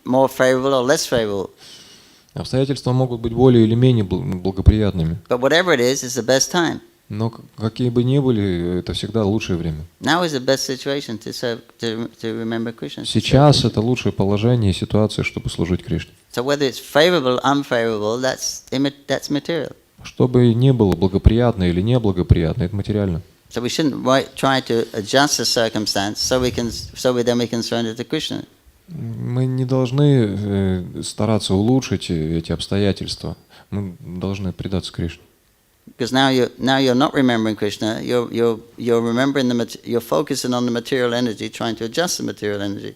[SPEAKER 5] more favorable or less favorable.
[SPEAKER 4] Обстоятельства могут быть более или менее благоприятными.
[SPEAKER 5] But whatever it is, it's the best time.
[SPEAKER 4] Но какие бы ни были, это всегда лучшее время.
[SPEAKER 5] Now is the best situation to remember Krishna.
[SPEAKER 4] Сейчас это лучшее положение и ситуация, чтобы служить Кришне.
[SPEAKER 5] So whether it's favorable, unfavorable, that's material.
[SPEAKER 4] Что бы ни было, благоприятно или неблагоприятно, это материально.
[SPEAKER 5] So we shouldn't try to adjust the circumstance so then we can surrender to Krishna.
[SPEAKER 4] Мы не должны стараться улучшить эти обстоятельства. Мы должны предаться Кришне.
[SPEAKER 5] Because now you're not remembering Krishna. You're remembering you're focusing on the material energy, trying to adjust the material energy.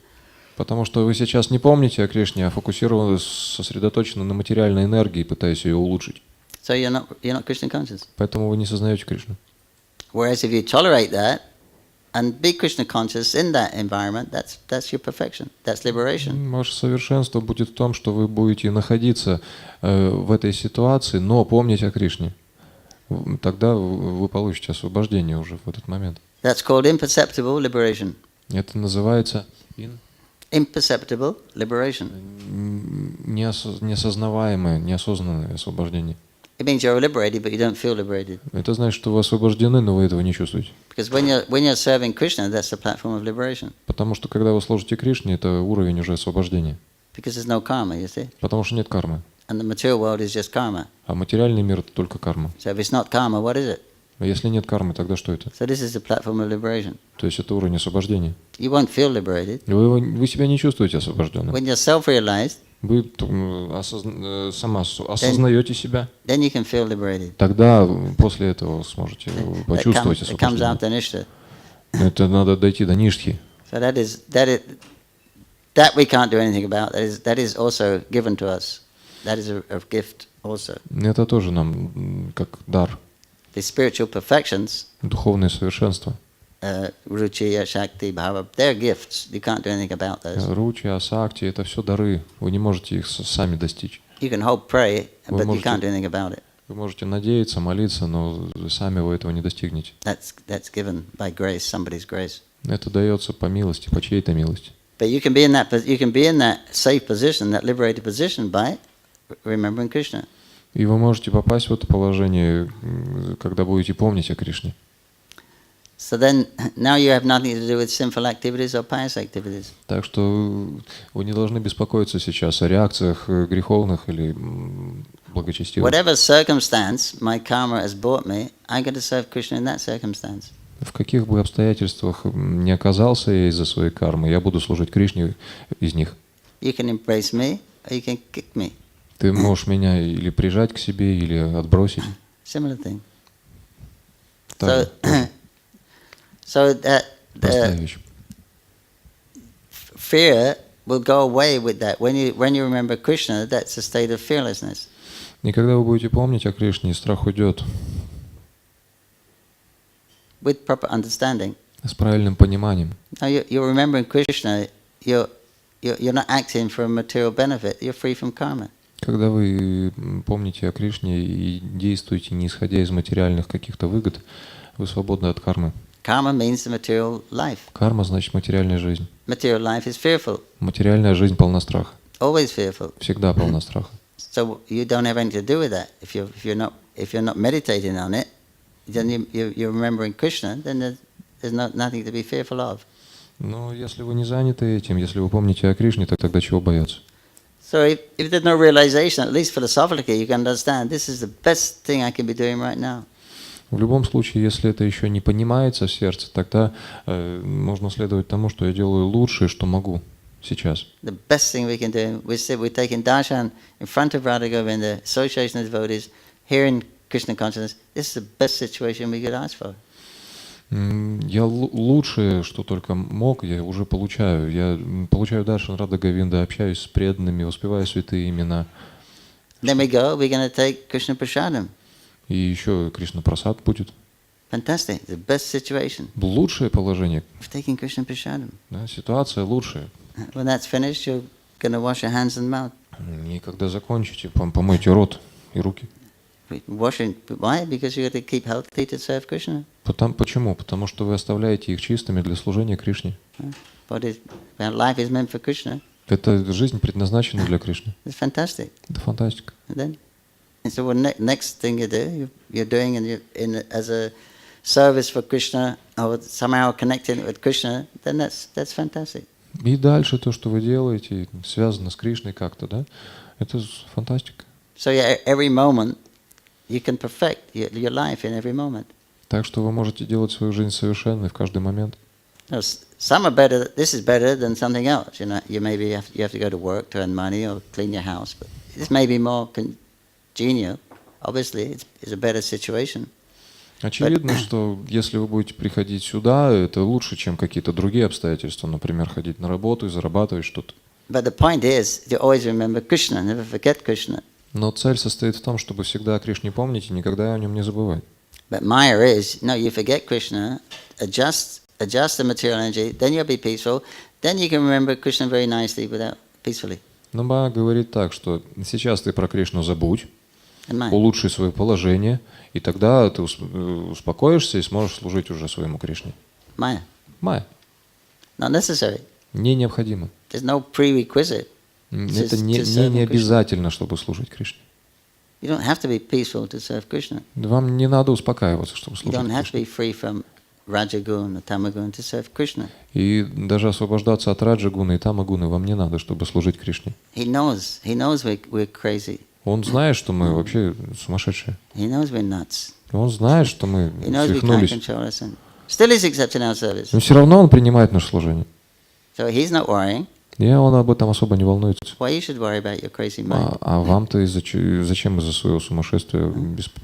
[SPEAKER 4] Потому что вы сейчас не помните о Кришне, а фокусированы, сосредоточены на материальной энергии, пытаясь ее улучшить.
[SPEAKER 5] So you're not Krishna conscious.
[SPEAKER 4] Поэтому вы не сознаете Кришну.
[SPEAKER 5] Whereas if you tolerate that and be Krishna conscious in that environment. That's your perfection. That's liberation.
[SPEAKER 4] Ваше совершенство будет в том, что вы будете находиться в этой ситуации, но помнить о Кришне. Тогда вы получите освобождение уже в этот момент.
[SPEAKER 5] That's called imperceptible liberation.
[SPEAKER 4] Это называется
[SPEAKER 5] Imperceptible liberation.
[SPEAKER 4] неосознаваемое, неосознанное освобождение.
[SPEAKER 5] It means you're liberated, but you don't feel liberated.
[SPEAKER 4] Это значит, что вы освобождены, но вы этого не чувствуете.
[SPEAKER 5] Because when you're serving Krishna, that's the platform of liberation.
[SPEAKER 4] Потому что когда вы служите Кришне, это уровень уже освобождения.
[SPEAKER 5] Because there's no karma, you see.
[SPEAKER 4] Потому что нет кармы.
[SPEAKER 5] And the material world is just karma.
[SPEAKER 4] А материальный мир — это только карма.
[SPEAKER 5] So if it's not karma, what is it?
[SPEAKER 4] А если нет кармы, тогда что это?
[SPEAKER 5] So this is the platform of liberation.
[SPEAKER 4] То есть это уровень освобождения.
[SPEAKER 5] You won't feel liberated.
[SPEAKER 4] Вы себя не чувствуете освобожденным.
[SPEAKER 5] When you're self-realized,
[SPEAKER 4] Вы осознаете себя.
[SPEAKER 5] then you can feel liberated.
[SPEAKER 4] Тогда после этого сможете почувствовать
[SPEAKER 5] It comes out
[SPEAKER 4] освобождение.
[SPEAKER 5] the nishta.
[SPEAKER 4] Это надо дойти до нишки.
[SPEAKER 5] So that we can't do anything about. That is also given to us. That is a gift also.
[SPEAKER 4] Это тоже нам как дар.
[SPEAKER 5] The spiritual perfections,
[SPEAKER 4] Духовное совершенство.
[SPEAKER 5] ruchi, shakti, bhava, they're gifts. You can't do anything about those.
[SPEAKER 4] Ручи, асакти — это все дары. Вы не можете их сами достичь.
[SPEAKER 5] You can hope, pray,
[SPEAKER 4] Вы
[SPEAKER 5] but you
[SPEAKER 4] можете-
[SPEAKER 5] can't do anything about it.
[SPEAKER 4] Вы можете надеяться, молиться, но сами вы этого не достигнете.
[SPEAKER 5] That's given by grace, somebody's grace.
[SPEAKER 4] Это дается по милости, по чьей-то милости.
[SPEAKER 5] But you can be in that safe position, that liberated position by remembering Krishna.
[SPEAKER 4] И вы можете попасть в это положение, когда будете помнить о Кришне.
[SPEAKER 5] So then, now you have nothing to do with sinful activities or pious activities.
[SPEAKER 4] Так что вы не должны беспокоиться сейчас о реакциях греховных или благочестивых.
[SPEAKER 5] Whatever circumstance my karma has brought me, I'm going to serve Krishna in that circumstance.
[SPEAKER 4] В каких бы обстоятельствах не оказался я из-за своей кармы, я буду служить Кришне из них.
[SPEAKER 5] You can embrace me, or you can kick me.
[SPEAKER 4] Ты можешь меня или прижать к себе, или отбросить.
[SPEAKER 5] Similar thing.
[SPEAKER 4] Так,
[SPEAKER 5] So that
[SPEAKER 4] простая вещь.
[SPEAKER 5] fear will go away with that. When you remember Krishna, that's a state of fearlessness.
[SPEAKER 4] И когда вы будете помнить о Кришне, страх уйдет
[SPEAKER 5] With proper understanding.
[SPEAKER 4] с правильным пониманием.
[SPEAKER 5] Now you're remembering Krishna, you're not acting for a material benefit. You're free from karma.
[SPEAKER 4] Когда вы помните о Кришне и действуете, не исходя из материальных каких-то выгод, вы свободны от кармы.
[SPEAKER 5] Karma means the material life.
[SPEAKER 4] Карма значит материальная жизнь.
[SPEAKER 5] Material life is fearful,
[SPEAKER 4] Материальная жизнь полна страха.
[SPEAKER 5] always fearful.
[SPEAKER 4] Всегда полна страха.
[SPEAKER 5] So you don't have anything to do with that. If you're not meditating on it, then you're remembering Krishna. Then there's nothing to be fearful of.
[SPEAKER 4] Но если вы не заняты этим, если вы помните о Кришне, то тогда чего бояться?
[SPEAKER 5] So if there's no realization, at least philosophically, you can understand this is the best thing I can be doing right now.
[SPEAKER 4] В любом случае, если это еще не понимается в сердце, тогда можно следовать тому, что я делаю лучшее, что могу сейчас.
[SPEAKER 5] The best thing we can do, we're taking darshan in front of Radha Govinda, association of devotees, hearing Krishna consciousness. This is the best situation we could ask for.
[SPEAKER 4] Я лучшее, что только мог, я уже получаю. Я получаю даршан Рада Говинда, общаюсь с преданными, успеваю святые имена.
[SPEAKER 5] Then we're going to take Krishna Prasadam.
[SPEAKER 4] И еще Кришна Прасад будет.
[SPEAKER 5] Fantastic, the best situation.
[SPEAKER 4] Лучшее положение.
[SPEAKER 5] Of taking Krishna Prasadam.
[SPEAKER 4] Да, ситуация лучшая.
[SPEAKER 5] When that's finished, you're going to wash your hands and mouth.
[SPEAKER 4] И когда закончите, помойте рот и руки.
[SPEAKER 5] Washing, why? Because you got to keep healthy to serve Krishna.
[SPEAKER 4] Почему? Потому что вы оставляете их чистыми для служения Кришне.
[SPEAKER 5] Life is meant for Krishna.
[SPEAKER 4] Эта жизнь предназначена для Кришны.
[SPEAKER 5] It's fantastic.
[SPEAKER 4] Это фантастика.
[SPEAKER 5] And so next thing you do, you're doing as a service for Krishna or somehow connecting with Krishna, then that's fantastic.
[SPEAKER 4] И дальше то, что вы делаете, связано с Кришной как-то, да? Это фантастика.
[SPEAKER 5] So every moment you can perfect your life in every moment.
[SPEAKER 4] Так что вы можете делать свою жизнь совершенной в каждый момент.
[SPEAKER 5] Some are better. This is better than something else. You know, you have to go to work to earn money or clean your house, but this may be more congenial. Obviously, it's a better situation.
[SPEAKER 4] Очевидно, что если вы будете приходить сюда, это лучше, чем какие-то другие обстоятельства, например, ходить на работу и зарабатывать что-то.
[SPEAKER 5] But the point is, you always remember Krishna, never forget Krishna.
[SPEAKER 4] Но цель состоит в том, чтобы всегда о Кришне помнить и никогда о нем не забывать.
[SPEAKER 5] But Maya is, no, you forget Krishna, adjust adjust the material energy, then you'll be peaceful. Then you can remember Krishna very nicely peacefully.
[SPEAKER 4] Но Бхагаван говорит так, что сейчас ты про Кришну забудь,
[SPEAKER 5] And mind.
[SPEAKER 4] улучши свое положение, и тогда ты успокоишься и сможешь служить уже своему Кришне.
[SPEAKER 5] Maya.
[SPEAKER 4] Майя.
[SPEAKER 5] Not necessary.
[SPEAKER 4] Не необходимо.
[SPEAKER 5] There's no prerequisite.
[SPEAKER 4] Это не обязательно, чтобы служить Кришне.
[SPEAKER 5] You don't have to be peaceful to serve Krishna.
[SPEAKER 4] Вам не надо успокаиваться, чтобы
[SPEAKER 5] You
[SPEAKER 4] служить
[SPEAKER 5] don't have to
[SPEAKER 4] Кришне.
[SPEAKER 5] be free from Rajagun or Tamagun to serve Krishna.
[SPEAKER 4] И даже освобождаться от раджагуны и тамагуны вам не надо, чтобы служить Кришне.
[SPEAKER 5] He knows we're crazy.
[SPEAKER 4] Он знает, что мы вообще сумасшедшие.
[SPEAKER 5] He knows we're nuts.
[SPEAKER 4] Он знает, что мы
[SPEAKER 5] He knows we can't
[SPEAKER 4] свихнулись.
[SPEAKER 5] control us, and still he's accepting our service.
[SPEAKER 4] Но все равно он принимает наше служение.
[SPEAKER 5] So he's not worrying.
[SPEAKER 4] И он об этом особо не волнуется.
[SPEAKER 5] Why you should worry about your crazy mind?
[SPEAKER 4] А вам-то зачем из-за своего сумасшествия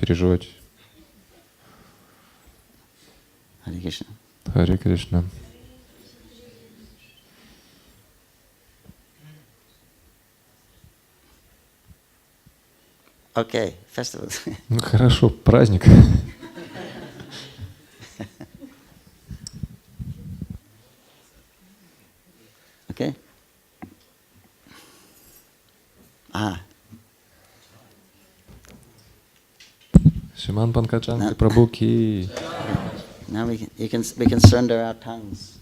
[SPEAKER 4] переживать?
[SPEAKER 5] Hare Krishna.
[SPEAKER 4] Харе Кришна.
[SPEAKER 5] Okay, festival.
[SPEAKER 4] Ну, хорошо, праздник.
[SPEAKER 5] Okay.
[SPEAKER 4] Шриман Панкаджангхри Прабху ки.
[SPEAKER 5] Now we can surrender our tongues.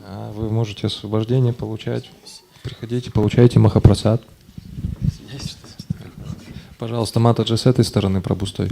[SPEAKER 4] А вы можете освобождение получать. Приходите, получайте махапрасад. Пожалуйста, Матаджи с этой стороны, Прабху стой.